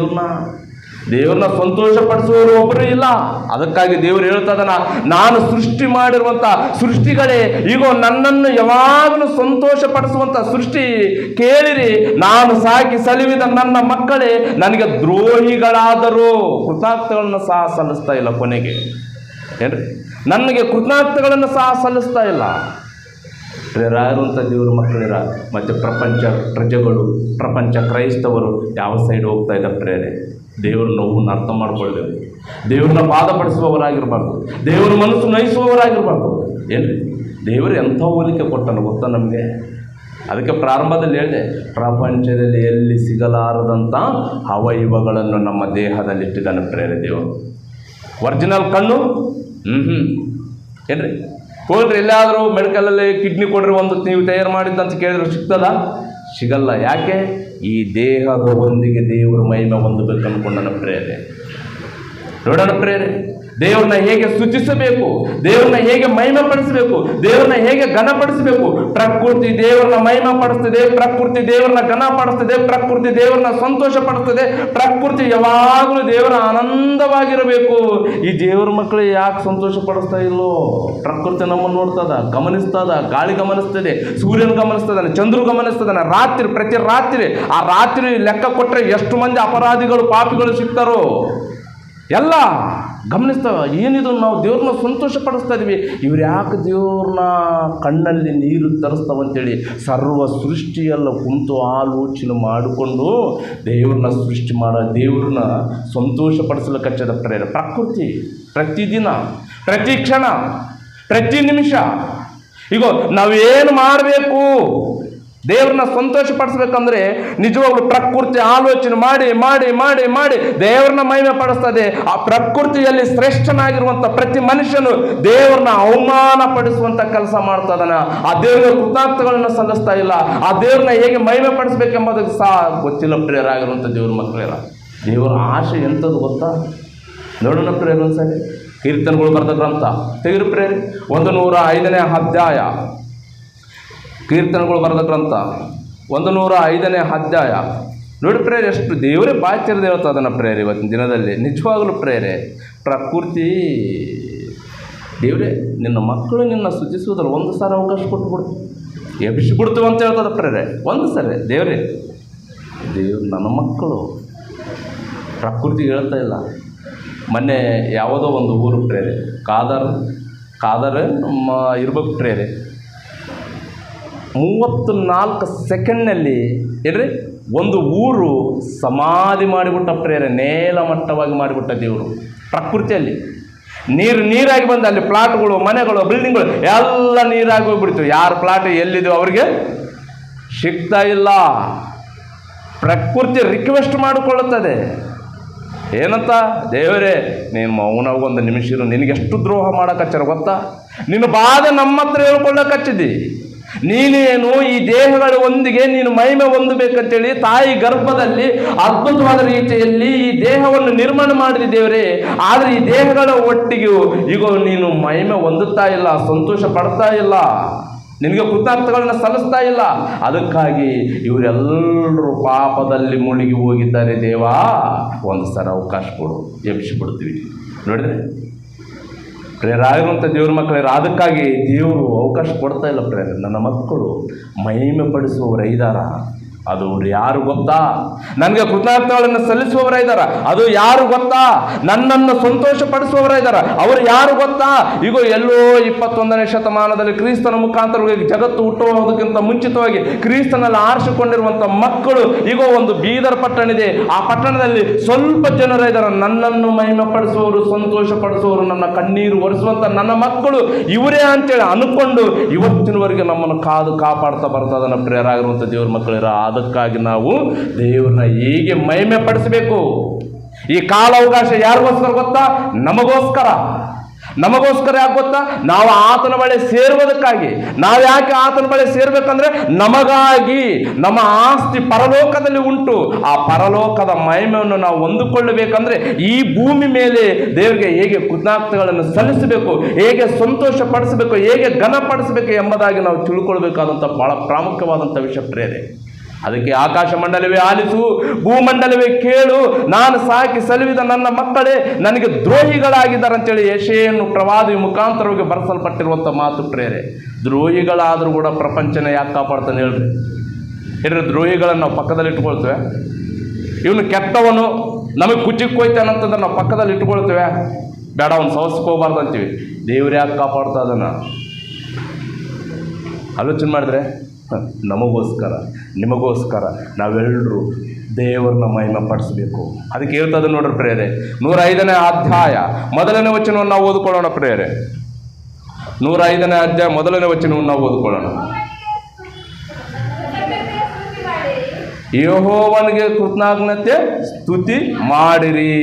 ದೇವ್ರನ್ನ ಸಂತೋಷ ಪಡಿಸುವವರು ಒಬ್ಬರು ಇಲ್ಲ. ಅದಕ್ಕಾಗಿ ದೇವರು ಹೇಳ್ತದನ, ನಾನು ಸೃಷ್ಟಿ ಮಾಡಿರುವಂಥ ಸೃಷ್ಟಿಗಳೇ, ಈಗ ನನ್ನನ್ನು ಯಾವಾಗಲೂ ಸಂತೋಷ ಪಡಿಸುವಂಥ ಸೃಷ್ಟಿ ಕೇಳಿರಿ, ನಾನು ಸಾಕಿ ಸಲುವಿದ ನನ್ನ ಮಕ್ಕಳೇ ನನಗೆ ದ್ರೋಹಿಗಳಾದರೂ ಕೃತಾರ್ಥಗಳನ್ನು ಸಹ ಸಲ್ಲಿಸ್ತಾ ಇಲ್ಲ. ಕೊನೆಗೆ ಏನ್ರಿ, ನನಗೆ ಕೃತಾರ್ಥಗಳನ್ನು ಸಹ ಸಲ್ಲಿಸ್ತಾ ಇಲ್ಲ. ಪ್ರೇರಾಗಿರುವಂಥ ದೇವರ ಮಕ್ಕಳಿರ ಮತ್ತು ಪ್ರಪಂಚ ಪ್ರಜೆಗಳು, ಪ್ರಪಂಚ ಕ್ರೈಸ್ತವರು ಯಾವ ಸೈಡ್ ಹೋಗ್ತಾ ಇದ್ದ ಪ್ರೇರೆ? ದೇವ್ರ ನೋವನ್ನು ಅರ್ಥ ಮಾಡ್ಕೊಳ್ಬೇಕು. ದೇವ್ರನ್ನ ಬಾಧಪಡಿಸುವವರಾಗಿರ್ಬಾರ್ದು, ದೇವ್ರ ಮನಸ್ಸು ನಯಿಸುವವರಾಗಿರ್ಬಾರ್ದು. ಏನ್ರಿ, ದೇವರು ಎಂಥ ಹೋಲಿಕೆ ಕೊಟ್ಟನು ಗೊತ್ತಾ ನಮಗೆ? ಅದಕ್ಕೆ ಪ್ರಾರಂಭದಲ್ಲಿ ಹೇಳಿದೆ, ಪ್ರಪಂಚದಲ್ಲಿ ಎಲ್ಲಿ ಸಿಗಲಾರದಂಥ ಅವಯವಗಳನ್ನು ನಮ್ಮ ದೇಹದಲ್ಲಿ ಇಟ್ಟಿದ್ದಾನೆ ಪ್ರೇರೆ ದೇವರು. ಒರಿಜಿನಲ್ ಕಣ್ಣು ಏನ್ರಿ, ಹೋಗ್ರಿ ಎಲ್ಲಾದರೂ ಮೆಡಿಕಲಲ್ಲಿ ಕಿಡ್ನಿ ಕೊಡ್ರಿ, ಒಂದು ನೀವು ತಯಾರು ಮಾಡಿದ್ದಂತ ಕೇಳಿದ್ರೆ ಸಿಗ್ತದ? ಸಿಗಲ್ಲ. ಯಾಕೆ? ಈ ದೇಹದ ಒಂದಿಗೆ ದೇವರು ಮಹಿಮೆ ಹೊಂದಬೇಕು ಅಂದ್ಕೊಂಡನ ಪ್ರೇರೆ. ನೋಡೋಣ ಪ್ರೇರೆ, ದೇವ್ರನ್ನ ಹೇಗೆ ಸ್ತುತಿಸಬೇಕು, ದೇವ್ರನ್ನ ಹೇಗೆ ಮಹಿಮೆ ಪಡಿಸಬೇಕು, ದೇವ್ರನ್ನ ಹೇಗೆ ಘನಪಡಿಸಬೇಕು. ಪ್ರಕೃತಿ ದೇವ್ರನ್ನ ಮಹಿಮೆ ಪಡಿಸ್ತದೆ, ಪ್ರಕೃತಿ ದೇವ್ರನ್ನ ಘನಪಡಿಸ್ತದೆ, ಪ್ರಕೃತಿ ದೇವ್ರನ್ನ ಸಂತೋಷ ಪಡಿಸ್ತದೆ. ಪ್ರಕೃತಿ ಯಾವಾಗಲೂ ದೇವರ ಆನಂದವಾಗಿರಬೇಕು. ಈ ದೇವ್ರ ಮಕ್ಕಳು ಯಾಕೆ ಸಂತೋಷ ಪಡಿಸ್ತಾ ಇಲ್ಲೋ? ಪ್ರಕೃತಿ ನಮ್ಮನ್ನು ನೋಡ್ತದ, ಗಮನಿಸ್ತದ, ಗಾಳಿ ಗಮನಿಸ್ತದೆ, ಸೂರ್ಯನ ಗಮನಿಸ್ತದಾನೆ, ಚಂದ್ರು ಗಮನಿಸ್ತದಾನೆ. ರಾತ್ರಿ, ಪ್ರತಿ ರಾತ್ರಿ, ಆ ರಾತ್ರಿ ಲೆಕ್ಕ ಕೊಟ್ಟರೆ ಎಷ್ಟು ಮಂದಿ ಅಪರಾಧಿಗಳು ಪಾಪಿಗಳು ಸಿಗ್ತಾರೋ ಎಲ್ಲ ಗಮನಿಸ್ತಾವ. ಏನಿದು, ನಾವು ದೇವ್ರನ್ನ ಸಂತೋಷ ಪಡಿಸ್ತಾ ಇದೀವಿ, ಇವ್ರು ಯಾಕೆ ದೇವ್ರನ್ನ ಕಣ್ಣಲ್ಲಿ ನೀರು ತರಿಸ್ತಾವಂತೇಳಿ ಸರ್ವ ಸೃಷ್ಟಿಯೆಲ್ಲ ಕುಂತು ಆಲೋಚನೆ ಮಾಡಿಕೊಂಡು ದೇವ್ರನ್ನ ಸೃಷ್ಟಿ ಮಾಡೋ, ದೇವ್ರನ್ನ ಸಂತೋಷ ಪಡಿಸಲಿಕ್ಕೆ ಪ್ರೇರ. ಪ್ರಕೃತಿ ಪ್ರತಿದಿನ, ಪ್ರತಿ ಕ್ಷಣ, ಪ್ರತಿ ನಿಮಿಷ, ಈಗ ನಾವೇನು ಮಾಡಬೇಕು ದೇವ್ರನ್ನ ಸಂತೋಷ ಪಡಿಸ್ಬೇಕಂದ್ರೆ ನಿಜವಾಗ್ಲೂ ಪ್ರಕೃತಿ ಆಲೋಚನೆ ಮಾಡಿ ಮಾಡಿ ಮಾಡಿ ಮಾಡಿ ದೇವ್ರನ್ನ ಮಹಿಮೆ ಪಡಿಸ್ತದೆ. ಆ ಪ್ರಕೃತಿಯಲ್ಲಿ ಶ್ರೇಷ್ಠನಾಗಿರುವಂಥ ಪ್ರತಿ ಮನುಷ್ಯನು ದೇವ್ರನ್ನ ಅವಮಾನ ಪಡಿಸುವಂಥ ಕೆಲಸ ಮಾಡ್ತದಾನ. ಆ ದೇವ್ರಿಗೆ ಕೃತಾರ್ಥಗಳನ್ನು ಸಲ್ಲಿಸ್ತಾ ಇಲ್ಲ. ಆ ದೇವ್ರನ್ನ ಹೇಗೆ ಮಹಿಮೆ ಪಡಿಸ್ಬೇಕೆಂಬುದಕ್ಕೆ ಸಹ ಗೊತ್ತಿಲ್ಲ ಪ್ರೇರಾಗಿರುವಂಥ ದೇವ್ರ ಮಕ್ಕಳೆಲ್ಲ. ದೇವರ ಆಶೆ ಎಂಥದ್ದು ಗೊತ್ತಾ? ನೋಡೋಣ ಪ್ರೇರ ಒಂದ್ಸರಿ. ಕೀರ್ತನೆಗಳು ಬರೆದ ಗ್ರಂಥ ತೆಗೆದು ಪ್ರೇರಿ, 105ನೇ ಅಧ್ಯಾಯ. ಕೀರ್ತನೆಗಳು ಬರೆದ ಗ್ರಂಥ 105ನೇ ಅಧ್ಯಾಯ. ನೋಡಿ ಪ್ರೇರೆ, ಎಷ್ಟು ದೇವರೇ ಬಾಯಿ ತೆರೆದು ಹೇಳ್ತಾ ಅದನ್ನು ಪ್ರೇರೆ ಇವತ್ತಿನ ದಿನದಲ್ಲಿ. ನಿಜವಾಗಲೂ ಪ್ರೇರೆ, ಪ್ರಕೃತಿ ದೇವರೇ ನಿನ್ನ ಮಕ್ಕಳು ನಿನ್ನ ಸ್ತುತಿಸುವುದರ ಒಂದು ಸಾರಿ ಅವಕಾಶ ಕೊಟ್ಟುಬಿಡು, ಎಬ್ಬಿಸಿಬಿಡ್ತೀವಿ ಅಂತ ಹೇಳ್ತದೆ ಪ್ರೇರೆ. ಒಂದು ಸರಿ ದೇವರೇ, ದೇವ್ರು ನನ್ನ ಮಕ್ಕಳು. ಪ್ರಕೃತಿ ಹೇಳ್ತಾ ಇಲ್ಲ. ಮೊನ್ನೆ ಯಾವುದೋ ಒಂದು ಊರು ಪ್ರೇರೆ, ಕಾದರ್ ಇರ್ಬೇಕು ಪ್ರೇರೆ, 34 ಸೆಕೆಂಡ್ನಲ್ಲಿ ಏನ್ರಿ ಒಂದು ಊರು ಸಮಾಧಿ ಮಾಡಿಬಿಟ್ಟ ಪ್ರೇರೆ. ನೇಲಮಟ್ಟವಾಗಿ ಮಾಡಿಬಿಟ್ಟ ದೇವರು. ಪ್ರಕೃತಿಯಲ್ಲಿ ನೀರಾಗಿ ಬಂದ ಅಲ್ಲಿ ಪ್ಲಾಟ್ಗಳು, ಮನೆಗಳು, ಬಿಲ್ಡಿಂಗ್ಗಳು ಎಲ್ಲ ನೀರಾಗಿ ಹೋಗ್ಬಿಡ್ತು. ಯಾರ ಪ್ಲಾಟ್ ಎಲ್ಲಿದೆಯೋ ಅವ್ರಿಗೆ ಸಿಗ್ತಾ ಇಲ್ಲ. ಪ್ರಕೃತಿ ರಿಕ್ವೆಸ್ಟ್ ಮಾಡಿಕೊಳ್ಳುತ್ತದೆ. ಏನಂತ? ದೇವರೇ ನೀನು ಮೌನವಾಗಿ ಒಂದು ನಿಮಿಷ ಇರು, ನಿನಗೆಷ್ಟು ದ್ರೋಹ ಮಾಡೋಕಚ್ಚಾರ ಗೊತ್ತಾ? ನಿನ್ನ ಬಾಧೆ ನಮ್ಮ ಹತ್ರ ಹೇಳ್ಕೊಳ್ಳೋಕಚ್ಚಿದ್ದಿ. ನೀನೇನು ಈ ದೇಹಗಳ ಒಂದಿಗೆ ನೀನು ಮಹಿಮೆ ಹೊಂದಬೇಕಂತೇಳಿ ತಾಯಿ ಗರ್ಭದಲ್ಲಿ ಅದ್ಭುತವಾದ ರೀತಿಯಲ್ಲಿ ಈ ದೇಹವನ್ನು ನಿರ್ಮಾಣ ಮಾಡಿದ ದೇವರೇ. ಆದರೆ ಈ ದೇಹಗಳ ಒಟ್ಟಿಗೆ ಈಗ ನೀನು ಮಹಿಮೆ ಹೊಂದುತ್ತಾ ಇಲ್ಲ, ಸಂತೋಷ ಪಡ್ತಾ ಇಲ್ಲ, ನಿನಗೆ ಕೃತಾರ್ಥಗಳನ್ನು ಸಲ್ಲಿಸ್ತಾ ಇಲ್ಲ. ಅದಕ್ಕಾಗಿ ಇವರೆಲ್ಲರೂ ಪಾಪದಲ್ಲಿ ಮುಳುಗಿ ಹೋಗಿದ್ದಾರೆ. ದೇವಾ, ಒಂದು ಸಲ ಅವಕಾಶ ಕೊಡು, ಎಬ್ಬಿಸಿಬಿಡ್ತೀವಿ. ನೋಡಿದ್ರೆ ಪ್ರೇರಾಗಿರುವಂಥ ದೇವ್ರ ಮಕ್ಕಳಿರ. ಅದಕ್ಕಾಗಿ ದೇವರು ಅವಕಾಶ ಕೊಡ್ತಾ ಇಲ್ಲ ಪ್ರೇರ. ನನ್ನ ಮಕ್ಕಳು ಮಹಿಮೆ ಪಡಿಸುವವರ ಇದ್ದಾರ. ಅದು ಯಾರು ಗೊತ್ತಾ? ನನಗೆ ಕೃತಜ್ಞತೆಗಳನ್ನು ಸಲ್ಲಿಸುವವರ ಇದ್ದಾರ. ಅದು ಯಾರು ಗೊತ್ತಾ? ನನ್ನನ್ನು ಸಂತೋಷ ಪಡಿಸುವವರ ಇದ್ದಾರ. ಅವರು ಯಾರು ಗೊತ್ತಾ? ಈಗ ಎಲ್ಲೋ 21ನೇ ಶತಮಾನದಲ್ಲಿ ಕ್ರಿಸ್ತನ ಮುಖಾಂತರವಾಗಿ ಜಗತ್ತು ಹುಟ್ಟುವುದಕ್ಕಿಂತ ಮುಂಚಿತವಾಗಿ ಕ್ರಿಸ್ತನಲ್ಲಿ ಆರಿಸಿಕೊಂಡಿರುವಂಥ ಮಕ್ಕಳು ಈಗ ಒಂದು ಬೀದರ್ ಪಟ್ಟಣ ಇದೆ. ಆ ಪಟ್ಟಣದಲ್ಲಿ ಸ್ವಲ್ಪ ಜನರ ಇದ್ದಾರೆ. ನನ್ನನ್ನು ಮಹಿಮೆ ಪಡಿಸುವವರು, ಸಂತೋಷ ಪಡಿಸುವವರು, ನನ್ನ ಕಣ್ಣೀರು ಒರೆಸುವಂಥ ನನ್ನ ಮಕ್ಕಳು ಇವರೇ ಅಂತೇಳಿ ಅನ್ಕೊಂಡು ಇವತ್ತಿನವರೆಗೆ ನಮ್ಮನ್ನು ಕಾಪಾಡ್ತಾ ಬರ್ತದನ್ನ ಪ್ರೇರಾಗಿರುವಂಥ ದೇವ್ರ ಮಕ್ಕಳಿರ. ಅದಕ್ಕಾಗಿ ನಾವು ದೇವರನ್ನ ಹೇಗೆ ಮಹಿಮೆ ಪಡಿಸಬೇಕು? ಈ ಕಾಲಾವಕಾಶ ಯಾರಿಗೋಸ್ಕರ ಗೊತ್ತಾ? ನಮಗೋಸ್ಕರ. ನಮಗೋಸ್ಕರ ಯಾಕೆ ಗೊತ್ತಾ? ನಾವು ಆತನ ಬಳಿ ಸೇರುವುದಕ್ಕಾಗಿ. ನಾವು ಯಾಕೆ ಆತನ ಬಳಿ ಸೇರ್ಬೇಕಂದ್ರೆ ನಮಗಾಗಿ. ನಮ್ಮ ಆಸ್ತಿ ಪರಲೋಕದಲ್ಲಿ ಉಂಟು. ಆ ಪರಲೋಕದ ಮಹಿಮೆಯನ್ನು ನಾವು ಹೊಂದಿಕೊಳ್ಳಬೇಕಂದ್ರೆ ಈ ಭೂಮಿ ಮೇಲೆ ದೇವರಿಗೆ ಹೇಗೆ ಕೃತಜ್ಞತೆಗಳನ್ನು ಸಲ್ಲಿಸಬೇಕು, ಹೇಗೆ ಸಂತೋಷ ಪಡಿಸಬೇಕು, ಹೇಗೆ ಘನಪಡಿಸಬೇಕು ಎಂಬುದಾಗಿ ನಾವು ತಿಳ್ಕೊಳ್ಬೇಕಾದಂಥ ಬಹಳ ಪ್ರಾಮುಖ್ಯವಾದಂಥ ವಿಷಯ ಪ್ರೇರೆ. ಅದಕ್ಕೆ ಆಕಾಶ ಮಂಡಲವೇ ಆಲಿಸು, ಭೂಮಂಡಲವೇ ಕೇಳು, ನಾನು ಸಾಕಿ ಸಲುವಿದ ನನ್ನ ಮಕ್ಕಳೇ ನನಗೆ ದ್ರೋಹಿಗಳಾಗಿದ್ದಾರೆ ಅಂತೇಳಿ ಯೆಶಾಯನು ಪ್ರವಾದಿ ಮುಖಾಂತರವಾಗಿ ಬರೆಸಲ್ಪಟ್ಟಿರುವಂಥ ಮಾತು ಪ್ರೇರೆ. ದ್ರೋಹಿಗಳಾದರೂ ಕೂಡ ಪ್ರಪಂಚನ ಯಾಕೆ ಕಾಪಾಡ್ತಾನೆ ಹೇಳ್ರಿ? ದ್ರೋಹಿಗಳನ್ನು ನಾವು ಪಕ್ಕದಲ್ಲಿ ಇಟ್ಕೊಳ್ತೇವೆ. ಇವನು ಕೆಟ್ಟವನು, ನಮಗೆ ಕುಚಿಕ್ ಹೋಯ್ತಾನಂತಂದ್ರೆ ನಾವು ಪಕ್ಕದಲ್ಲಿ ಇಟ್ಕೊಳ್ತೇವೆ. ಬೇಡ, ಅವನು ಸವಸ್ಕೋಬಾರ್ದು ಅಂತೀವಿ. ದೇವ್ರು ಯಾಕೆ ಕಾಪಾಡ್ತಾ ಅದನ್ನು ಆಲೋಚನೆ ಮಾಡಿದ್ರೆ ನಮಗೋಸ್ಕರ, ನಿಮಗೋಸ್ಕರ ನಾವೆಲ್ಲರೂ ದೇವರನ್ನ ಮಹಿಮೆ ಪಡಿಸಬೇಕು. ಅದಕ್ಕೆ ಹೇಳ್ತದೆ ನೋಡ್ರಿ ಪ್ರೇರೆ. 105ನೇ ಅಧ್ಯಾಯ 1ನೇ ವಚನವನ್ನು ನಾವು ಓದ್ಕೊಳ್ಳೋಣ ಪ್ರೇರೆ. 105ನೇ ಅಧ್ಯಾಯ 1ನೇ ವಚನವನ್ನು ನಾವು ಓದ್ಕೊಳ್ಳೋಣ. ಯೆಹೋವನಿಗೆ ಕೃತಜ್ಞತೆ ಸ್ತುತಿ ಮಾಡಿರಿ,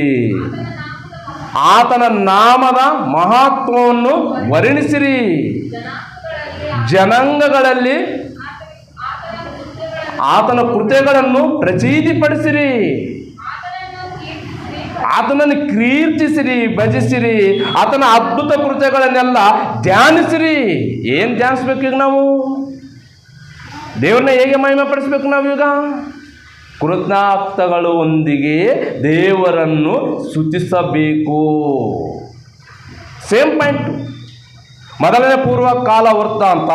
ಆತನ ನಾಮದ ಮಹತ್ವವನ್ನು ವರ್ಣಿಸಿರಿ, ಜನಾಂಗಗಳಲ್ಲಿ ಆತನ ಕೃತ್ಯಗಳನ್ನು ಪ್ರಚೀದಿಪಡಿಸಿರಿ, ಆತನನ್ನು ಕೀರ್ತಿಸಿರಿ, ಭಜಿಸಿರಿ, ಆತನ ಅದ್ಭುತ ಕೃತ್ಯಗಳನ್ನೆಲ್ಲ ಧ್ಯಾನಿಸಿರಿ. ಏನು ಧ್ಯಾನಿಸ್ಬೇಕು ಈಗ ನಾವು? ದೇವ್ರನ್ನ ಹೇಗೆ ಮಹಿಮೆ ಪಡಿಸ್ಬೇಕು ನಾವೀಗ? ಕೃತಜ್ಞತೆಗಳು ಒಂದಿಗೆ ದೇವರನ್ನು ಸ್ತುತಿಸಬೇಕು. Same point. 1ನೇ ಪೂರ್ವ ಕಾಲ ವೃತ್ತಾಂತ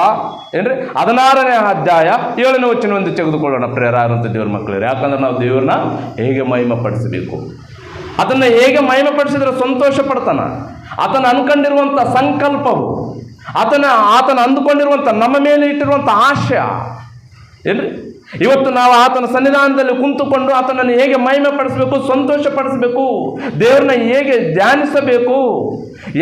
ಏನ್ರಿ 16ನೇ ಅಧ್ಯಾಯ 7ನೇ ವಚನವನ್ನು ತೆಗೆದುಕೊಳ್ಳೋಣ ಪ್ರೇರಾರಂತ ದೇವ್ರ ಮಕ್ಕಳಿಗೆ. ಯಾಕಂದ್ರೆ ನಾವು ದೇವ್ರನ್ನ ಹೇಗೆ ಮಹಿಮೆ ಪಡಿಸಬೇಕು, ಅದನ್ನು ಹೇಗೆ ಮಹಿಮೆ ಪಡಿಸಿದ್ರೆ ಸಂತೋಷ ಪಡ್ತಾನ, ಆತನ ಅನ್ಕೊಂಡಿರುವಂಥ ಸಂಕಲ್ಪವು, ಆತನ ಅಂದುಕೊಂಡಿರುವಂಥ ನಮ್ಮ ಮೇಲೆ ಇಟ್ಟಿರುವಂಥ ಆಶಯ ಏನ್ರಿ. ಇವತ್ತು ನಾವು ಆತನ ಸನ್ನಿಧಾನದಲ್ಲಿ ಕುಂತುಕೊಂಡು ಆತನನ್ನು ಹೇಗೆ ಮಹಿಮೆ ಪಡಿಸಬೇಕು, ಸಂತೋಷ ಪಡಿಸಬೇಕು, ದೇವರನ್ನ ಹೇಗೆ ಧ್ಯಾನಿಸಬೇಕು,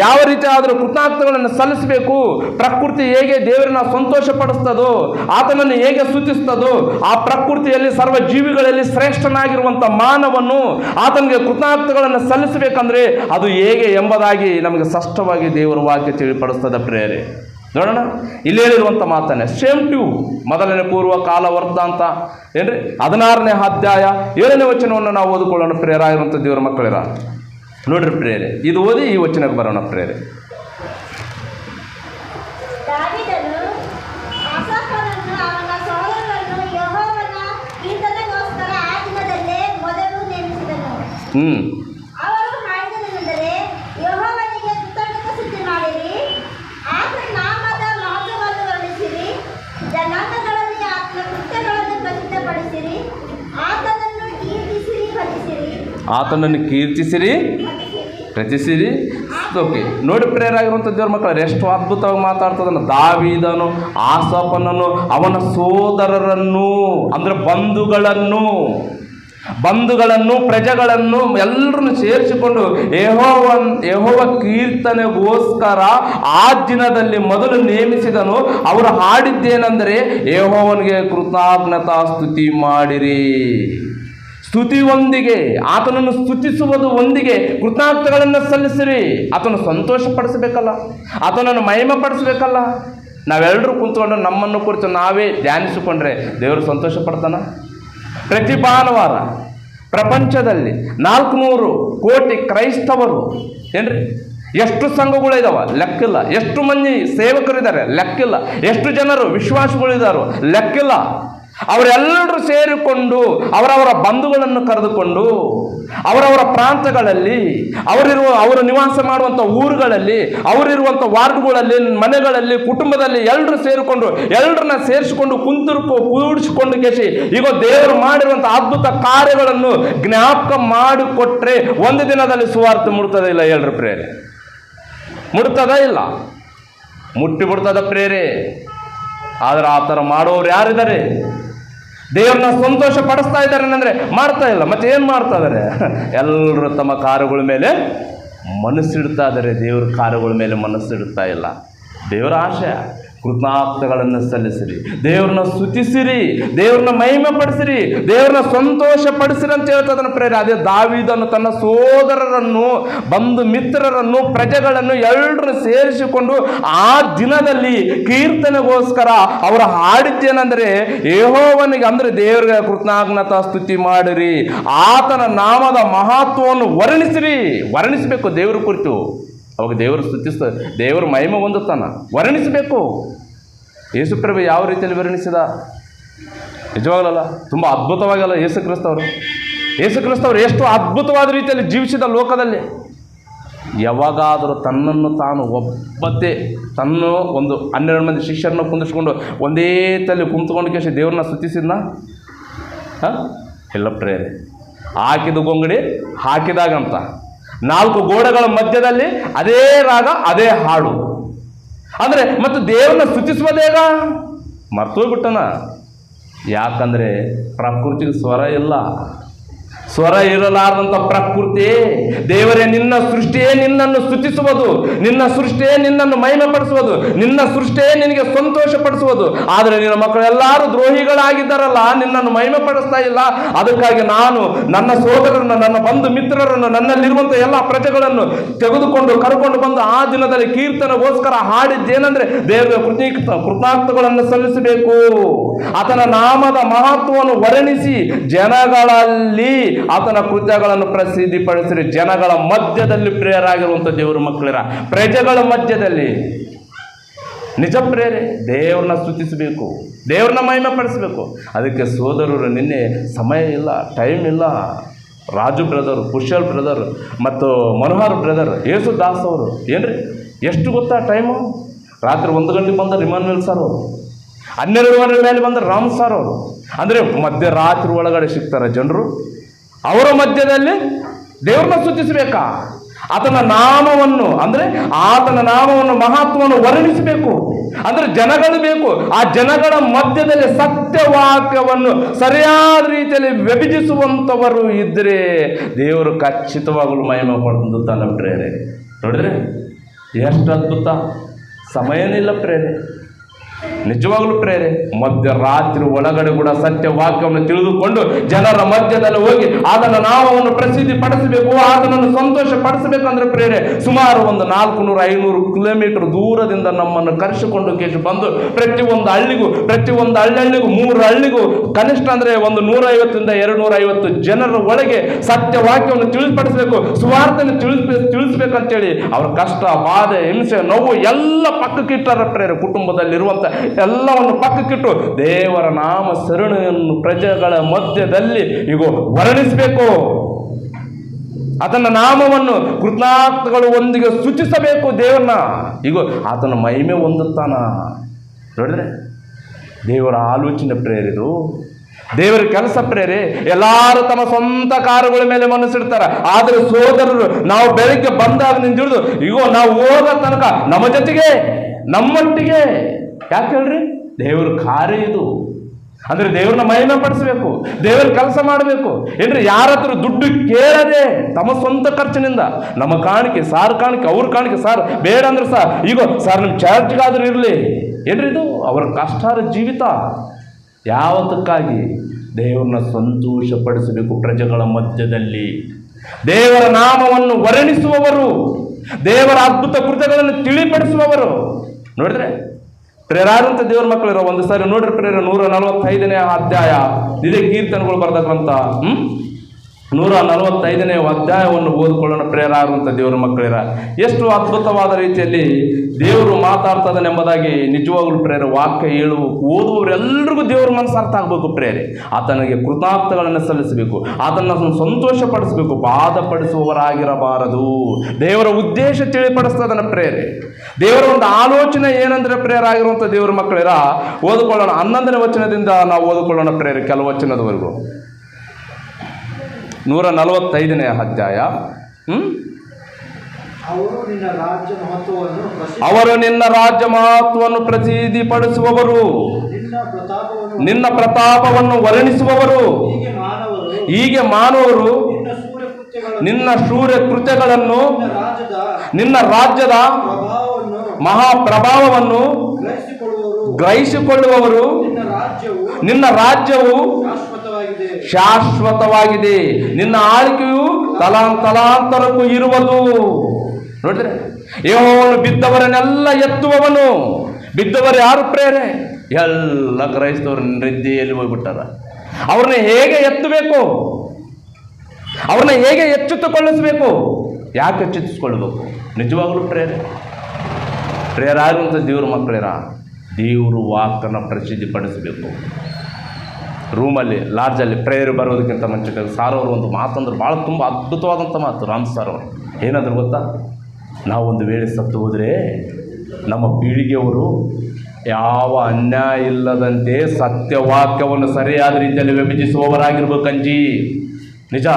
ಯಾವ ರೀತಿ ಆದರೂ ಕೃತಜ್ಞತೆಗಳನ್ನು ಸಲ್ಲಿಸಬೇಕು, ಪ್ರಕೃತಿ ಹೇಗೆ ದೇವರನ್ನ ಸಂತೋಷ ಪಡಿಸ್ತದೋ, ಆತನನ್ನು ಹೇಗೆ ಸ್ತುತಿಸ್ತದೋ, ಆ ಪ್ರಕೃತಿಯಲ್ಲಿ ಸರ್ವ ಜೀವಿಗಳಲ್ಲಿ ಶ್ರೇಷ್ಠನಾಗಿರುವಂಥ ಮಾನವನ್ನು ಆತನಿಗೆ ಕೃತಜ್ಞತೆಗಳನ್ನು ಸಲ್ಲಿಸಬೇಕಂದ್ರೆ ಅದು ಹೇಗೆ ಎಂಬುದಾಗಿ ನಮಗೆ ಸ್ಪಷ್ಟವಾಗಿ ದೇವರ ವಾಕ್ಯ ತಿಳಿಪಡಿಸ್ತದೆ ಪ್ರೇರೆ. ನೋಡೋಣ, ಇಲ್ಲಿ ಹೇಳಿರುವಂಥ ಮಾತನ್ನೇ ಸೇಮ್ ಟು 1ನೇ ಪೂರ್ವ ಕಾಲ ವೃತ್ತಾಂತ ಏನ್ರಿ 16ನೇ ಅಧ್ಯಾಯ 7ನೇ ವಚನವನ್ನು ನಾವು ಓದಿಕೊಳ್ಳೋಣ ಪ್ರೇರಾಗಿರುವಂಥ ದೇವರ ಮಕ್ಕಳಿರ. ನೋಡ್ರಿ ಪ್ರೇರೆ, ಇದು ಓದಿ ಈ ವಚನಕ್ಕೆ ಬರೋಣ ಪ್ರೇರೆ. ಆತನನ್ನು ಕೀರ್ತಿಸಿರಿ, ರಚಿಸಿರಿ. ಓಕೆ, ನೋಡಿ ಪ್ರೇರಾಗಿರುವಂಥ ದೇವ್ರ ಮಕ್ಕಳು ಎಷ್ಟು ಅದ್ಭುತವಾಗಿ ಮಾತಾಡ್ತದನ್ನು. ದಾವೀದನು ಆಸಾಫನನ್ನು ಅವನ ಸೋದರರನ್ನು ಅಂದರೆ ಬಂಧುಗಳನ್ನು ಪ್ರಜೆಗಳನ್ನು ಎಲ್ಲರನ್ನು ಸೇರಿಸಿಕೊಂಡು ಯೆಹೋವ ಕೀರ್ತನೆಗೋಸ್ಕರ ಆ ದಿನದಲ್ಲಿ ಮೊದಲು ನೇಮಿಸಿದನು. ಅವರು ಹಾಡಿದ್ದೇನೆಂದರೆ ಯೆಹೋವನಿಗೆ ಕೃತಜ್ಞತಾ ಸ್ತುತಿ ಮಾಡಿರಿ. ಸ್ತುತಿ ಒಂದಿಗೆ, ಆತನನ್ನು ಸ್ತುತಿಸುವುದು ಒಂದಿಗೆ ಕೃತಜ್ಞತೆಗಳನ್ನು ಸಲ್ಲಿಸಿರಿ. ಆತನು ಸಂತೋಷ ಪಡಿಸಬೇಕಲ್ಲ, ಆತನನ್ನು ಮಹಿಮೆ ಪಡಿಸಬೇಕಲ್ಲ. ನಾವೆಲ್ಲರೂ ಕುಂತ್ಕೊಂಡು ನಮ್ಮನ್ನು ಕುರಿತು ನಾವೇ ಧ್ಯಾನಿಸಿಕೊಂಡ್ರೆ ದೇವರು ಸಂತೋಷ ಪಡ್ತಾನ? ಪ್ರತಿ ಭಾನುವಾರ ಪ್ರಪಂಚದಲ್ಲಿ 400 ಕೋಟಿ ಕ್ರೈಸ್ತವರು ಏನ್ರಿ, ಎಷ್ಟು ಸಂಘಗಳಿದಾವ ಲೆಕ್ಕಿಲ್ಲ, ಎಷ್ಟು ಮಂದಿ ಸೇವಕರಿದ್ದಾರೆ ಲೆಕ್ಕಿಲ್ಲ, ಎಷ್ಟು ಜನರು ವಿಶ್ವಾಸಗಳಿದ್ದಾರೋ ಲೆಕ್ಕಿಲ್ಲ. ಅವರೆಲ್ಲರೂ ಸೇರಿಕೊಂಡು ಅವರವರ ಬಂಧುಗಳನ್ನು ಕರೆದುಕೊಂಡು ಅವರವರ ಪ್ರಾಂತಗಳಲ್ಲಿ ಅವರು ನಿವಾಸ ಮಾಡುವಂಥ ಊರುಗಳಲ್ಲಿ, ಅವರಿರುವಂಥ ವಾರ್ಡ್ಗಳಲ್ಲಿ, ಮನೆಗಳಲ್ಲಿ, ಕುಟುಂಬದಲ್ಲಿ ಎಲ್ಲರೂ ಸೇರಿಕೊಂಡು ಎಲ್ಲರನ್ನ ಸೇರಿಸಿಕೊಂಡು ಕೂಡಿಸಿಕೊಂಡು ಕೇಸಿ ಈಗ ದೇವರು ಮಾಡಿರುವಂಥ ಅದ್ಭುತ ಕಾರ್ಯಗಳನ್ನು ಜ್ಞಾಪಕ ಮಾಡಿಕೊಟ್ರೆ ಒಂದು ದಿನದಲ್ಲಿ ಸುವಾರ್ತೆ ಮುಟ್ತದ ಇಲ್ಲ? ಹೇಳ್ರಿ ಪ್ರೇರೆ, ಮುಟ್ತದ ಇಲ್ಲ? ಮುಟ್ಟಿಬಿಡ್ತದ ಪ್ರೇರೆ. ಆದರೆ ಆ ಥರ ಮಾಡೋರು ಯಾರಿದ್ದಾರೆ? ದೇವ್ರನ್ನ ಸಂತೋಷ ಪಡಿಸ್ತಾ ಇದ್ದಾರೆ ಅಂದರೆ ಮಾಡ್ತಾ ಇಲ್ಲ. ಮತ್ತೆ ಏನು ಮಾಡ್ತಾ ಇದ್ದಾರೆ? ಎಲ್ಲರೂ ತಮ್ಮ ಕಾರ್ಯಗಳ ಮೇಲೆ ಮನಸ್ಸಿಡ್ತಾ ಇದ್ದಾರೆ, ದೇವ್ರ ಕಾರ್ಯಗಳ ಮೇಲೆ ಮನಸ್ಸಿಡ್ತಾ ಇಲ್ಲ. ದೇವರ ಆಶಯ ಕೃತಜ್ಞತೆಗಳನ್ನು ಸಲ್ಲಿಸಿರಿ, ದೇವ್ರನ್ನ ಸ್ತುತಿಸಿರಿ, ದೇವ್ರನ್ನ ಮಹಿಮೆ ಪಡಿಸಿರಿ, ದೇವ್ರನ್ನ ಸಂತೋಷ ಪಡಿಸಿರಿ ಅಂತ ಹೇಳ್ತದನ್ನ ಪ್ರೇರೆ. ಅದೇ ದಾವೀದನು ತನ್ನ ಸೋದರರನ್ನು, ಬಂಧು ಮಿತ್ರರನ್ನು, ಪ್ರಜೆಗಳನ್ನು ಎಲ್ಲರನ್ನು ಸೇರಿಸಿಕೊಂಡು ಆ ದಿನದಲ್ಲಿ ಕೀರ್ತನೆಗೋಸ್ಕರ ಅವರು ಹಾಡಿದ್ದೇನೆಂದರೆ, ಯೆಹೋವನಿಗೆ ಅಂದರೆ ದೇವರಿಗೆ ಕೃತಜ್ಞತಾ ಸ್ತುತಿ ಮಾಡಿರಿ, ಆತನ ನಾಮದ ಮಹತ್ವವನ್ನು ವರ್ಣಿಸಬೇಕು ದೇವರ ಕುರಿತು. ಅವಾಗ ದೇವರು ದೇವರು ಮಹಿಮೆ ಹೊಂದುತ್ತಾನ, ವರ್ಣಿಸಬೇಕು. ಯೇಸುಪ್ರಭು ಯಾವ ರೀತಿಯಲ್ಲಿ ವರ್ಣಿಸಿದ? ನಿಜವಾಗಲ್ಲ, ತುಂಬ ಅದ್ಭುತವಾಗಲ್ಲ. ಯೇಸುಕ್ರಿಸ್ತವರು ಎಷ್ಟು ಅದ್ಭುತವಾದ ರೀತಿಯಲ್ಲಿ ಜೀವಿಸಿದ ಲೋಕದಲ್ಲಿ. ಯಾವಾಗಾದರೂ ತನ್ನನ್ನು ತಾನು ಒಬ್ಬತ್ತೇ ಒಂದು 12 ಮಂದಿ ಶಿಷ್ಯರನ್ನು ಕುಂದಿಸ್ಕೊಂಡು ಒಂದೇ ತಲೆ ಕುಂತ್ಕೊಂಡು ಕೇಸಿ ದೇವ್ರನ್ನ ಸ್ತುತಿಸಿದ್ನ? ಇಲ್ಲ ಪ್ರೇರೆ. ಹಾಕಿದ ಗೊಂಗಡಿ ಹಾಕಿದಾಗಂತ 4 ಗೋಡೆಗಳ ಮಧ್ಯದಲ್ಲಿ ಅದೇ ರಾಗ, ಅದೇ ಹಾಡು. ಅಂದರೆ ಮತ್ತು ದೇವ್ರನ್ನ ಸ್ತುತಿಸುವುದೇಗ ಮರ್ತೋಗ್ಬಿಟ್ಟನ. ಯಾಕಂದರೆ ಪ್ರಕೃತಿಗೆ ಸ್ವರ ಇಲ್ಲ. ಸ್ವರ ಇರಲಾರದಂಥ ಪ್ರಕೃತಿ, ದೇವರೇ ನಿನ್ನ ಸೃಷ್ಟಿಯೇ ನಿನ್ನನ್ನು ಸ್ತುತಿಸುವುದು, ನಿನ್ನ ಸೃಷ್ಟಿಯೇ ನಿನ್ನನ್ನು ಮಹಿಮೆ ಪಡಿಸುವುದು, ನಿನ್ನ ಸೃಷ್ಟಿಯೇ ನಿನಗೆ ಸಂತೋಷ ಪಡಿಸುವುದು. ಆದರೆ ನಿನ್ನ ಮಕ್ಕಳೆಲ್ಲರೂ ದ್ರೋಹಿಗಳಾಗಿದ್ದಾರಲ್ಲ, ನಿನ್ನನ್ನು ಮಹಿಮೆ ಪಡಿಸ್ತಾ ಇಲ್ಲ. ಅದಕ್ಕಾಗಿ ನಾನು ನನ್ನ ಸೋದರರನ್ನು, ನನ್ನ ಬಂಧು ಮಿತ್ರರನ್ನು, ನನ್ನಲ್ಲಿರುವಂಥ ಎಲ್ಲ ಪ್ರಜೆಗಳನ್ನು ತೆಗೆದುಕೊಂಡು ಕರ್ಕೊಂಡು ಬಂದು ಆ ದಿನದಲ್ಲಿ ಕೀರ್ತನೆಗೋಸ್ಕರ ಹಾಡಿದ್ದೇನೆಂದರೆ, ದೇವರ ಕೃತಜ್ಞತೆಗಳನ್ನು ಸಲ್ಲಿಸಬೇಕು. ಆತನ ನಾಮದ ಮಹತ್ವವನ್ನು ವರ್ಣಿಸಿ ಜನಗಳಲ್ಲಿ ಆತನ ಕೃತ್ಯಗಳನ್ನು ಪ್ರಸಿದ್ಧಿಪಡಿಸಿರಿ. ಜನಗಳ ಮಧ್ಯದಲ್ಲಿ ಪ್ರೇರಾಗಿರುವಂಥ ದೇವರ ಮಕ್ಕಳಿರ, ಪ್ರಜೆಗಳ ಮಧ್ಯದಲ್ಲಿ ನಿಜ ಪ್ರೇರೆ ದೇವ್ರನ್ನ ಸ್ತುತಿಸಬೇಕು, ದೇವ್ರನ್ನ ಮಹಿಮೆ ಪಡಿಸಬೇಕು. ಅದಕ್ಕೆ ಸೋದರರು ನಿನ್ನೆ ಸಮಯ ಇಲ್ಲ, ಟೈಮ್ ಇಲ್ಲ. ರಾಜು ಬ್ರದರ್, ಕುಶಲ್ ಬ್ರದರ್ ಮತ್ತು ಮನೋಹರ್ ಬ್ರದರ್, ಯೇಸುದಾಸ್ ಅವರು ಏನ್ರಿ ಎಷ್ಟು ಗೊತ್ತಾ ಟೈಮು? ರಾತ್ರಿ 1 ಗಂಟೆಗೆ ಬಂದ ಇಮಾನ್ಯುಯಲ್ ಸರ್ ಅವರು, 12 ಮೇಲೆ ಬಂದ ರಾಮ್ ಸರ್ ಅವರು. ಅಂದರೆ ಮಧ್ಯರಾತ್ರಿ ಒಳಗಡೆ ಸಿಗ್ತಾರೆ ಜನರು. ಅವರ ಮಧ್ಯದಲ್ಲಿ ದೇವ್ರನ್ನ ಸ್ತುತಿಸಬೇಕಾ? ಆತನ ನಾಮವನ್ನು, ಅಂದರೆ ಆತನ ನಾಮವನ್ನು ಮಹತ್ವವನ್ನು ವರ್ಣಿಸಬೇಕು. ಅಂದರೆ ಜನಗಳು ಬೇಕು. ಆ ಜನಗಳ ಮಧ್ಯದಲ್ಲಿ ಸತ್ಯವಾಕ್ಯವನ್ನು ಸರಿಯಾದ ರೀತಿಯಲ್ಲಿ ವಿಭಜಿಸುವಂಥವರು ಇದ್ದರೆ ದೇವರು ಖಚಿತವಾಗಲು ಮಹಿಮೆ ಪಡೆದುತ್ತಾನೆ ಪ್ರೇರೆ. ನೋಡಿದ್ರೆ ಎಷ್ಟು ಅದ್ಭುತ. ಸಮಯನಿಲ್ಲ ಪ್ರೇರೆ, ನಿಜವಾಗ್ಲೂ ಪ್ರೇರೆ. ಮಧ್ಯರಾತ್ರಿ ಒಳಗಡೆ ಕೂಡ ಸತ್ಯವಾಕ್ಯವನ್ನು ತಿಳಿದುಕೊಂಡು ಜನರ ಮಧ್ಯದಲ್ಲಿ ಹೋಗಿ ಆತನ ನಾಮವನ್ನು ಪ್ರಸಿದ್ಧಿ ಪಡಿಸಬೇಕು, ಆತನನ್ನು ಸಂತೋಷ ಪಡಿಸಬೇಕಂದ್ರೆ ಪ್ರೇರೆ ಸುಮಾರು ಒಂದು 400-500 ಕಿಲೋಮೀಟರ್ ದೂರದಿಂದ ನಮ್ಮನ್ನು ಕರೆಸಿಕೊಂಡು ಬಂದು ಪ್ರತಿಯೊಂದು ಹಳ್ಳಿಗೂ 3 ಹಳ್ಳಿಗೂ ಕನಿಷ್ಠ ಅಂದರೆ ಒಂದು 150-250 ಜನರ ಒಳಗೆ ಸತ್ಯವಾಕ್ಯವನ್ನು ತಿಳಿಪಡಿಸಬೇಕು, ಸುವಾರ್ತೆಯನ್ನು ತಿಳಿಸ್ಬೇಕಂತೇಳಿ ಅವ್ರ ಕಷ್ಟ, ಬಾಧೆ, ಹಿಂಸೆ, ನೋವು ಎಲ್ಲ ಪಕ್ಕಕ್ಕಿಟ್ಟಾರ ಪ್ರೇರೆ. ಕುಟುಂಬದಲ್ಲಿರುವಂಥ ಎಲ್ಲವನ್ನು ಪಕ್ಕಕ್ಕಿಟ್ಟು ದೇವರ ನಾಮ ಸರಣಿಯನ್ನು ಪ್ರಜೆಗಳ ಮಧ್ಯದಲ್ಲಿ ಈಗ ವರ್ಣಿಸಬೇಕು. ಆತನ ನಾಮವನ್ನು ಕೃತಜ್ಞತೆಗಳು ಒಂದಿಗೆ ಸ್ತುತಿಸಬೇಕು ದೇವರನ್ನ. ಈಗ ಆತನ ಮಹಿಮೆ ಹೊಂದುತ್ತಾನ. ನೋಡಿದ್ರೆ ದೇವರ ಆಲೋಚನೆ ಪ್ರೇರಿದು, ದೇವರ ಕೆಲಸ ಪ್ರೇರೆ. ಎಲ್ಲರೂ ತಮ್ಮ ಸ್ವಂತ ಕಾರ್ಯಗಳ ಮೇಲೆ ಮನಸ್ಸಿಡ್ತಾರೆ. ಆದರೆ ಸೋದರರು ನಾವು ಬೆಳಗ್ಗೆ ಬಂದಾಗ ನಿಂತಿಳಿದು ಈಗ ನಾವು ಹೋಗೋ ತನಕ ನಮ್ಮ ಜೊತೆಗೆ, ನಮ್ಮೊಟ್ಟಿಗೆ. ಯಾಕೆ ಹೇಳ್ರಿ? ದೇವ್ರ ಕಾರ್ಯ ಇದು. ಅಂದರೆ ದೇವ್ರನ್ನ ಮಹಿಮೆ ಪಡಿಸಬೇಕು, ದೇವರ ಕೆಲಸ ಮಾಡಬೇಕು. ಏನ್ರಿ ಯಾರ ಹತ್ರ ದುಡ್ಡು ಕೇಳದೆ ತಮ್ಮ ಸ್ವಂತ ಖರ್ಚಿನಿಂದ ನಮ್ಮ ಕಾಣಿಕೆ, ಸಾರ್ ಕಾಣಿಕೆ, ಅವ್ರ ಕಾಣಿಕೆ, ಸಾರ್ ಬೇಡ ಅಂದ್ರೆ ಈಗ ಸಾರ್ ನಿಮ್ಮ ಚಾರ್ಜ್ಗಾದ್ರೂ ಇರಲಿ. ಏನ್ರಿ ಇದು ಅವರ ಕಷ್ಟಾರ ಜೀವಿತ. ಯಾವತ್ತಕ್ಕಾಗಿ? ದೇವ್ರನ್ನ ಸಂತೋಷಪಡಿಸಬೇಕು ಪ್ರಜೆಗಳ ಮಧ್ಯದಲ್ಲಿ. ದೇವರ ನಾಮವನ್ನು ವರ್ಣಿಸುವವರು, ದೇವರ ಅದ್ಭುತ ಕೃತ್ಯಗಳನ್ನು ತಿಳಿಪಡಿಸುವವರು. ನೋಡಿದ್ರೆ ಪ್ರೇರಾದಂಥ ದೇವರ ಮಕ್ಕಳಿರೋ ಒಂದು ಸಾರಿ ನೋಡ್ರಿ ಪ್ರೇರ 145ನೇ ಅಧ್ಯಾಯ, ಇದೇ ಕೀರ್ತನೆಗಳು ಬರೆದ ಗ್ರಂಥ. 145ನೇ ಅಧ್ಯಾಯವನ್ನು ಓದಿಕೊಳ್ಳೋಣ ಪ್ರೇರಾದಂಥ ದೇವರ ಮಕ್ಕಳಿರ. ಎಷ್ಟು ಅದ್ಭುತವಾದ ರೀತಿಯಲ್ಲಿ ದೇವರು ಮಾತಾಡ್ತದನೆಂಬುದಾಗಿ ನಿಜವಾಗ್ಲೂ ಪ್ರೇರೆ ವಾಕ್ಯ ಓದುವವರೆಲ್ಲರಿಗೂ ದೇವರ ಮನಸ್ಸು ಅರ್ಥ ಆಗಬೇಕು ಪ್ರೇರೆ. ಆತನಿಗೆ ಕೃತಜ್ಞತೆಗಳನ್ನು ಸಲ್ಲಿಸಬೇಕು, ಆತನನ್ನು ಸಂತೋಷಪಡಿಸಬೇಕು, ಬಾಧಪಡಿಸುವವರಾಗಿರಬಾರದು. ದೇವರ ಉದ್ದೇಶ ತಿಳಿಪಡಿಸ್ತದನ್ನ ಪ್ರೇರೆ. ದೇವರ ಒಂದು ಆಲೋಚನೆ ಏನಂದ್ರೆ ಪ್ರೇರಾಗಿರುವಂಥ ದೇವರ ಮಕ್ಕಳಿರ ಓದಿಕೊಳ್ಳೋಣ. 11ನೇ ವಚನದಿಂದ ನಾವು ಓದಿಕೊಳ್ಳೋಣ ಪ್ರೇರೆ ಕೆಲವು ವಚನದವರೆಗೂ. 145ನೇ ಅಧ್ಯಾಯ. ಅವರು ನಿನ್ನ ರಾಜ್ಯ ಮಹತ್ವವನ್ನು ಪ್ರಸಿದ್ಧಿಪಡಿಸುವವರು, ನಿನ್ನ ಪ್ರತಾಪವನ್ನು ವರ್ಣಿಸುವವರು. ಹೀಗೆ ಮಾನವರು ನಿನ್ನ ಶೂರ್ಯ ಕೃತ್ಯಗಳನ್ನು, ನಿನ್ನ ರಾಜ್ಯದ ಮಹಾಪ್ರಭಾವವನ್ನು ಗ್ರಹಿಸಿಕೊಳ್ಳುವವರು ನಿನ್ನ ರಾಜ್ಯವು ಶಾಶ್ವತವಾಗಿದೆ, ನಿನ್ನ ಆಳ್ವಿಕೆಯು ತಲಾಂತರಕ್ಕೂ ಇರುವುದು. ನೋಡಿದ್ರೆ, ಯೆಹೋವನು ಬಿದ್ದವರನ್ನೆಲ್ಲ ಎತ್ತುವವನು. ಬಿದ್ದವರು ಯಾರು ಪ್ರೇರೆ? ಎಲ್ಲ ಕ್ರೈಸ್ತವರು ನಿದ್ರೆಯಲ್ಲಿ ಹೋಗ್ಬಿಟ್ಟಾರ. ಅವ್ರನ್ನ ಹೇಗೆ ಎತ್ತಬೇಕು? ಅವ್ರನ್ನ ಹೇಗೆ ಎಚ್ಚೆತ್ತುಕೊಳ್ಳಿಸಬೇಕು? ಯಾಕೆ ಎಚ್ಚೆತ್ತಿಸ್ಕೊಳ್ಬೇಕು? ನಿಜವಾಗಲೂ ಪ್ರೇರಾಗುವಂಥ ದೇವ್ರ ಮಕ್ಕಳೇರ ದೇವರು ವಾಕನ್ನು ಪ್ರಸಿದ್ಧಿಪಡಿಸಬೇಕು. ರೂಮಲ್ಲಿ ಲಾಡ್ಜಲ್ಲಿ ಪ್ರೇಯರ್ ಬರೋದಕ್ಕಿಂತ ಮುಂಚೆ ಸಾರವರು ಒಂದು ಮಾತಂದ್ರೆ ಭಾಳ ತುಂಬ ಅದ್ಭುತವಾದಂಥ ಮಾತು. ರಾಮ್ ಸಾರ್ ಅವರು ಏನಾದರೂ ಗೊತ್ತಾ? ನಾವೊಂದು ವೇಳೆ ಸತ್ತು ಹೋದರೆ ನಮ್ಮ ಪೀಳಿಗೆಯವರು ಯಾವ ಅನ್ಯಾಯ ಇಲ್ಲದಂತೆ ಸತ್ಯವಾಕ್ಯವನ್ನು ಸರಿಯಾದ ರೀತಿಯಲ್ಲಿ ವಿಭಜಿಸುವವರಾಗಿರ್ಬೇಕಂಜಿ. ನಿಜ,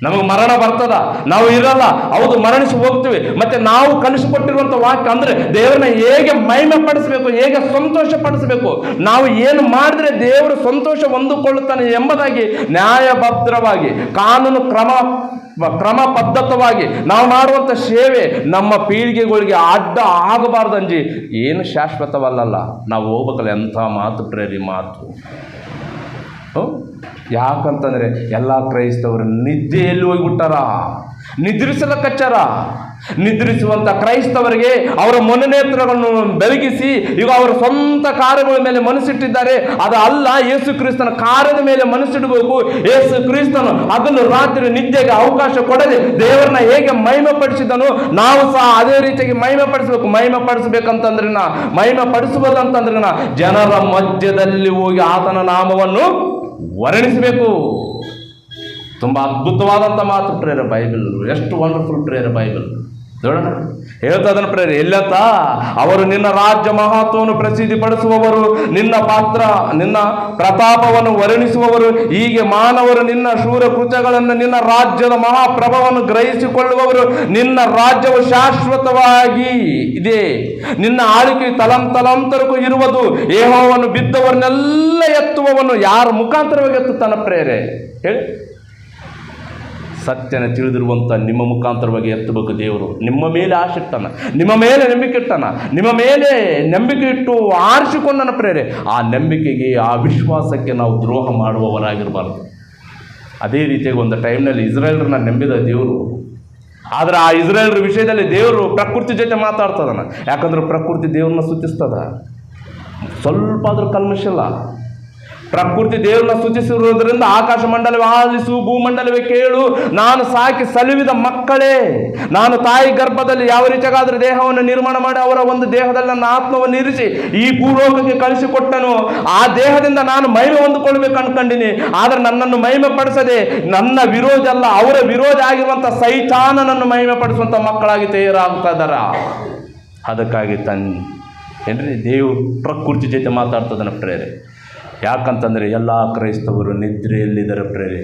ನಮಗೆ ಮರಣ ಬರ್ತದ, ನಾವು ಇರಲ್ಲ, ಹೌದು, ಮರಣಿಸಿ ಹೋಗ್ತೀವಿ. ಮತ್ತು ನಾವು ಕಲಿಸಿಕೊಟ್ಟಿರುವಂಥ ವಾಕ್ಯ ಅಂದರೆ ದೇವರನ್ನ ಹೇಗೆ ಮಹಿಮೆ ಪಡಿಸಬೇಕು, ಹೇಗೆ ಸಂತೋಷ ಪಡಿಸಬೇಕು, ನಾವು ಏನು ಮಾಡಿದ್ರೆ ದೇವರು ಸಂತೋಷ ಹೊಂದಿಕೊಳ್ಳುತ್ತಾನೆ ಎಂಬುದಾಗಿ ನ್ಯಾಯಬದ್ಧವಾಗಿ ಕಾನೂನು ಕ್ರಮಬದ್ಧವಾಗಿ ನಾವು ಮಾಡುವಂಥ ಸೇವೆ ನಮ್ಮ ಪೀಳಿಗೆಗಳಿಗೆ ಅಡ್ಡ ಆಗಬಾರ್ದಂಜಿ. ಏನು ಶಾಶ್ವತವಲ್ಲ, ನಾವು ಹೋಗ್ಬೇಕಲ್ಲ. ಎಂಥ ಮಾತು ಪ್ರೇರಿ ಮಾತು. ಯಾಕಂತಂದರೆ ಎಲ್ಲ ಕ್ರೈಸ್ತವರು ನಿದ್ದೆಯಲ್ಲಿ ಹೋಗ್ಬಿಟ್ಟಾರ, ನಿದ್ರಿಸಲಕ್ಕಚ್ಚಾರ. ನಿದ್ರಿಸುವಂಥ ಕ್ರೈಸ್ತವರಿಗೆ ಅವರ ಮನನೇತ್ರಗಳನ್ನು ಬೆಳಗಿಸಿ ಈಗ ಅವರ ಸ್ವಂತ ಕಾರ್ಯಗಳ ಮೇಲೆ ಮನಸ್ಸಿಟ್ಟಿದ್ದಾರೆ. ಅದು ಅಲ್ಲ, ಯೇಸು ಕ್ರಿಸ್ತನ ಕಾರ್ಯದ ಮೇಲೆ ಮನಸ್ಸಿಡಬೇಕು. ಯೇಸು ಕ್ರಿಸ್ತನು ಹಗಲು ರಾತ್ರಿ ನಿದ್ದೆಗೆ ಅವಕಾಶ ಕೊಡದೆ ದೇವರನ್ನ ಹೇಗೆ ಮಹಿಮೆ ಪಡಿಸಿದನು, ನಾವು ಸಹ ಅದೇ ರೀತಿಯಾಗಿ ಮಹಿಮೆ ಪಡಿಸಬೇಕು. ಮಹಿಮೆ ಪಡಿಸಬೇಕಂತಂದ್ರೆ ಮಹಿಮೆ ಪಡಿಸಬಹುದಂತಂದ್ರೆ ಜನರ ಮಧ್ಯದಲ್ಲಿ ಹೋಗಿ ಆತನ ನಾಮವನ್ನು ವರ್ಣಿಸಬೇಕು. ತುಂಬ ಅದ್ಭುತವಾದಂಥ ಮಾತು ಪ್ರೇರ ಬೈಬಲ್. ಎಷ್ಟು ವಂಡರ್ಫುಲ್ ಪ್ರೇರ ಬೈಬಲ್. ನೋಡೋಣ, ಹೇಳ್ತದನ್ನು ಪ್ರೇರ ಎಲ್ಲತ್ತ? ಅವರು ನಿನ್ನ ರಾಜ್ಯ ಮಹತ್ವವನ್ನು ಪ್ರಸಿದ್ಧಿಪಡಿಸುವವರು, ನಿನ್ನ ಪ್ರತಾಪವನ್ನು ವರ್ಣಿಸುವವರು. ಹೀಗೆ ಮಾನವರು ನಿನ್ನ ಶೂರ ಕೃತ್ಯಗಳನ್ನು, ನಿನ್ನ ರಾಜ್ಯದ ಮಹಾಪ್ರಭಾವವನ್ನು ಗ್ರಹಿಸಿಕೊಳ್ಳುವವರು. ನಿನ್ನ ರಾಜ್ಯವು ಶಾಶ್ವತವಾಗಿ ಇದೆ, ನಿನ್ನ ಆಳ್ವಿಕೆ ತಲಾಂತರಕ್ಕೂ ಇರುವುದು. ಯೆಹೋವನು ಬಿದ್ದವರನ್ನೆಲ್ಲ ಎತ್ತುವವನು. ಯಾರ ಮುಖಾಂತರವಾಗಿ ಎತ್ತುತ್ತಾನ ಪ್ರೇರೆ ಹೇಳಿ? ಸತ್ಯನ ತಿಳಿದಿರುವಂಥ ನಿಮ್ಮ ಮುಖಾಂತರವಾಗಿ ಎತ್ತಬೇಕು ದೇವರು. ನಿಮ್ಮ ಮೇಲೆ ಆಶೆ ಇಟ್ಟಾನ, ನಿಮ್ಮ ಮೇಲೆ ನಂಬಿಕೆ ಇಟ್ಟಾನ, ನಿಮ್ಮ ಮೇಲೆ ನಂಬಿಕೆ ಇಟ್ಟು ಆರಿಸಿಕೊಂಡನ ಪ್ರೇರೆ. ಆ ನಂಬಿಕೆಗೆ, ಆ ವಿಶ್ವಾಸಕ್ಕೆ ನಾವು ದ್ರೋಹ ಮಾಡುವವರಾಗಿರಬಾರ್ದು. ಅದೇ ರೀತಿಯಾಗಿ ಒಂದು ಟೈಮ್ನಲ್ಲಿ ಇಸ್ರಾಯೇಲ್ರನ್ನ ನಂಬಿದ ದೇವರು. ಆದರೆ ಆ ಇಸ್ರಾಯೇಲ್ರ ವಿಷಯದಲ್ಲಿ ದೇವರು ಪ್ರಕೃತಿ ಜೊತೆ ಮಾತಾಡ್ತದನ. ಯಾಕಂದ್ರೆ ಪ್ರಕೃತಿ ದೇವ್ರನ್ನ ಸ್ತುತಿಸ್ತದ. ಸ್ವಲ್ಪ ಆದ್ರೂ ಕಲ್ಮಶಿಲ್ಲ. ಪ್ರಕೃತಿ ದೇವರನ್ನ ಸ್ತುತಿಸಿರುವುದರಿಂದ ಆಕಾಶ ಮಂಡಲವೇ ಆಲಿಸು, ಭೂಮಂಡಲವೇ ಕೇಳು, ನಾನು ಸಾಕಿ ಸಲುವಿದ ಮಕ್ಕಳೇ, ನಾನು ತಾಯಿ ಗರ್ಭದಲ್ಲಿ ಯಾವ ರೀತಿಯಾಗಾದ್ರೆ ದೇಹವನ್ನು ನಿರ್ಮಾಣ ಮಾಡಿ ಅವರ ಒಂದು ದೇಹದಲ್ಲಿ ನನ್ನ ಆತ್ಮವನ್ನು ಇರಿಸಿ ಈ ಭೂಲೋಕಕ್ಕೆ ಕಳಿಸಿಕೊಟ್ಟನು. ಆ ದೇಹದಿಂದ ನಾನು ಮಹಿಮೆ ಹೊಂದಿಕೊಳ್ಬೇಕು ಅನ್ಕೊಂಡಿನಿ. ಆದರೆ ನನ್ನನ್ನು ಮಹಿಮೆ ಪಡಿಸದೆ ನನ್ನ ವಿರೋಧ ಅಲ್ಲ, ಅವರ ವಿರೋಧ ಆಗಿರುವಂಥ ಸೈತಾನನನ್ನು ಮಹಿಮೆ ಪಡಿಸುವಂಥ ಮಕ್ಕಳಾಗಿ ತಯಾರಾಗ್ತಾ ಇದ್ದಾರ. ಅದಕ್ಕಾಗಿ ಏನ್ರಿ ದೇವರು ಪ್ರಕೃತಿ ಜೊತೆ ಮಾತಾಡ್ತದನ ಪ್ರೇರೆ. ಯಾಕಂತಂದರೆ ಎಲ್ಲ ಕ್ರೈಸ್ತವರು ನಿದ್ರೆಯಲ್ಲಿದ್ದಾರೆ ಪ್ರೇರೆ.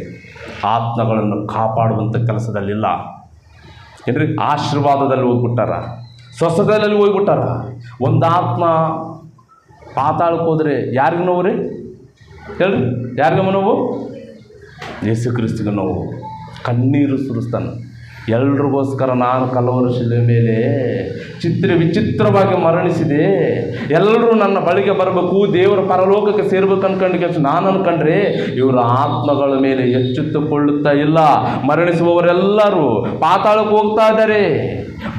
ಆತ್ಮಗಳನ್ನು ಕಾಪಾಡುವಂಥ ಕೆಲಸದಲ್ಲಿಲ್ಲ ಏನ್ರಿ, ಆಶೀರ್ವಾದದಲ್ಲಿ ಹೋಗ್ಬಿಟ್ಟಾರ, ಸ್ವಸ್ಥದಲ್ಲಿ ಹೋಗ್ಬಿಟ್ಟಾರ. ಒಂದು ಆತ್ಮ ಪಾತಾಳಕ್ಕೆ ಹೋದರೆ ಯಾರಿಗೆ ನೋವು ರೀ ಹೇಳ್ರಿ? ಯಾರಿಗೆ ನೋವು? ಯೇಸು ಕ್ರಿಸ್ತಿಗೆ ನೋವು. ಕಣ್ಣೀರು ಸುರಿಸ್ತಾನೆ. ಎಲ್ರಿಗೋಸ್ಕರ ನಾನು ಕಲ್ವರಿ ಶಿಲೆ ಮೇಲೆ ವಿಚಿತ್ರವಾಗಿ ಮರಣಿಸಿದೆ, ಎಲ್ಲರೂ ನನ್ನ ಬಳಿಗೆ ಬರಬೇಕು, ದೇವರ ಪರಲೋಕಕ್ಕೆ ಸೇರ್ಬೇಕು ಅನ್ಕೊಂಡು ನಾನು ಅನ್ಕೊಂಡ್ರೆ ಇವರ ಆತ್ಮಗಳ ಮೇಲೆ ಎಚ್ಚೆತ್ತುಕೊಳ್ಳುತ್ತಾ ಇಲ್ಲ. ಮರಣಿಸುವವರೆಲ್ಲರೂ ಪಾತಾಳಕ್ಕೆ ಹೋಗ್ತಾ ಇದ್ದಾರೆ.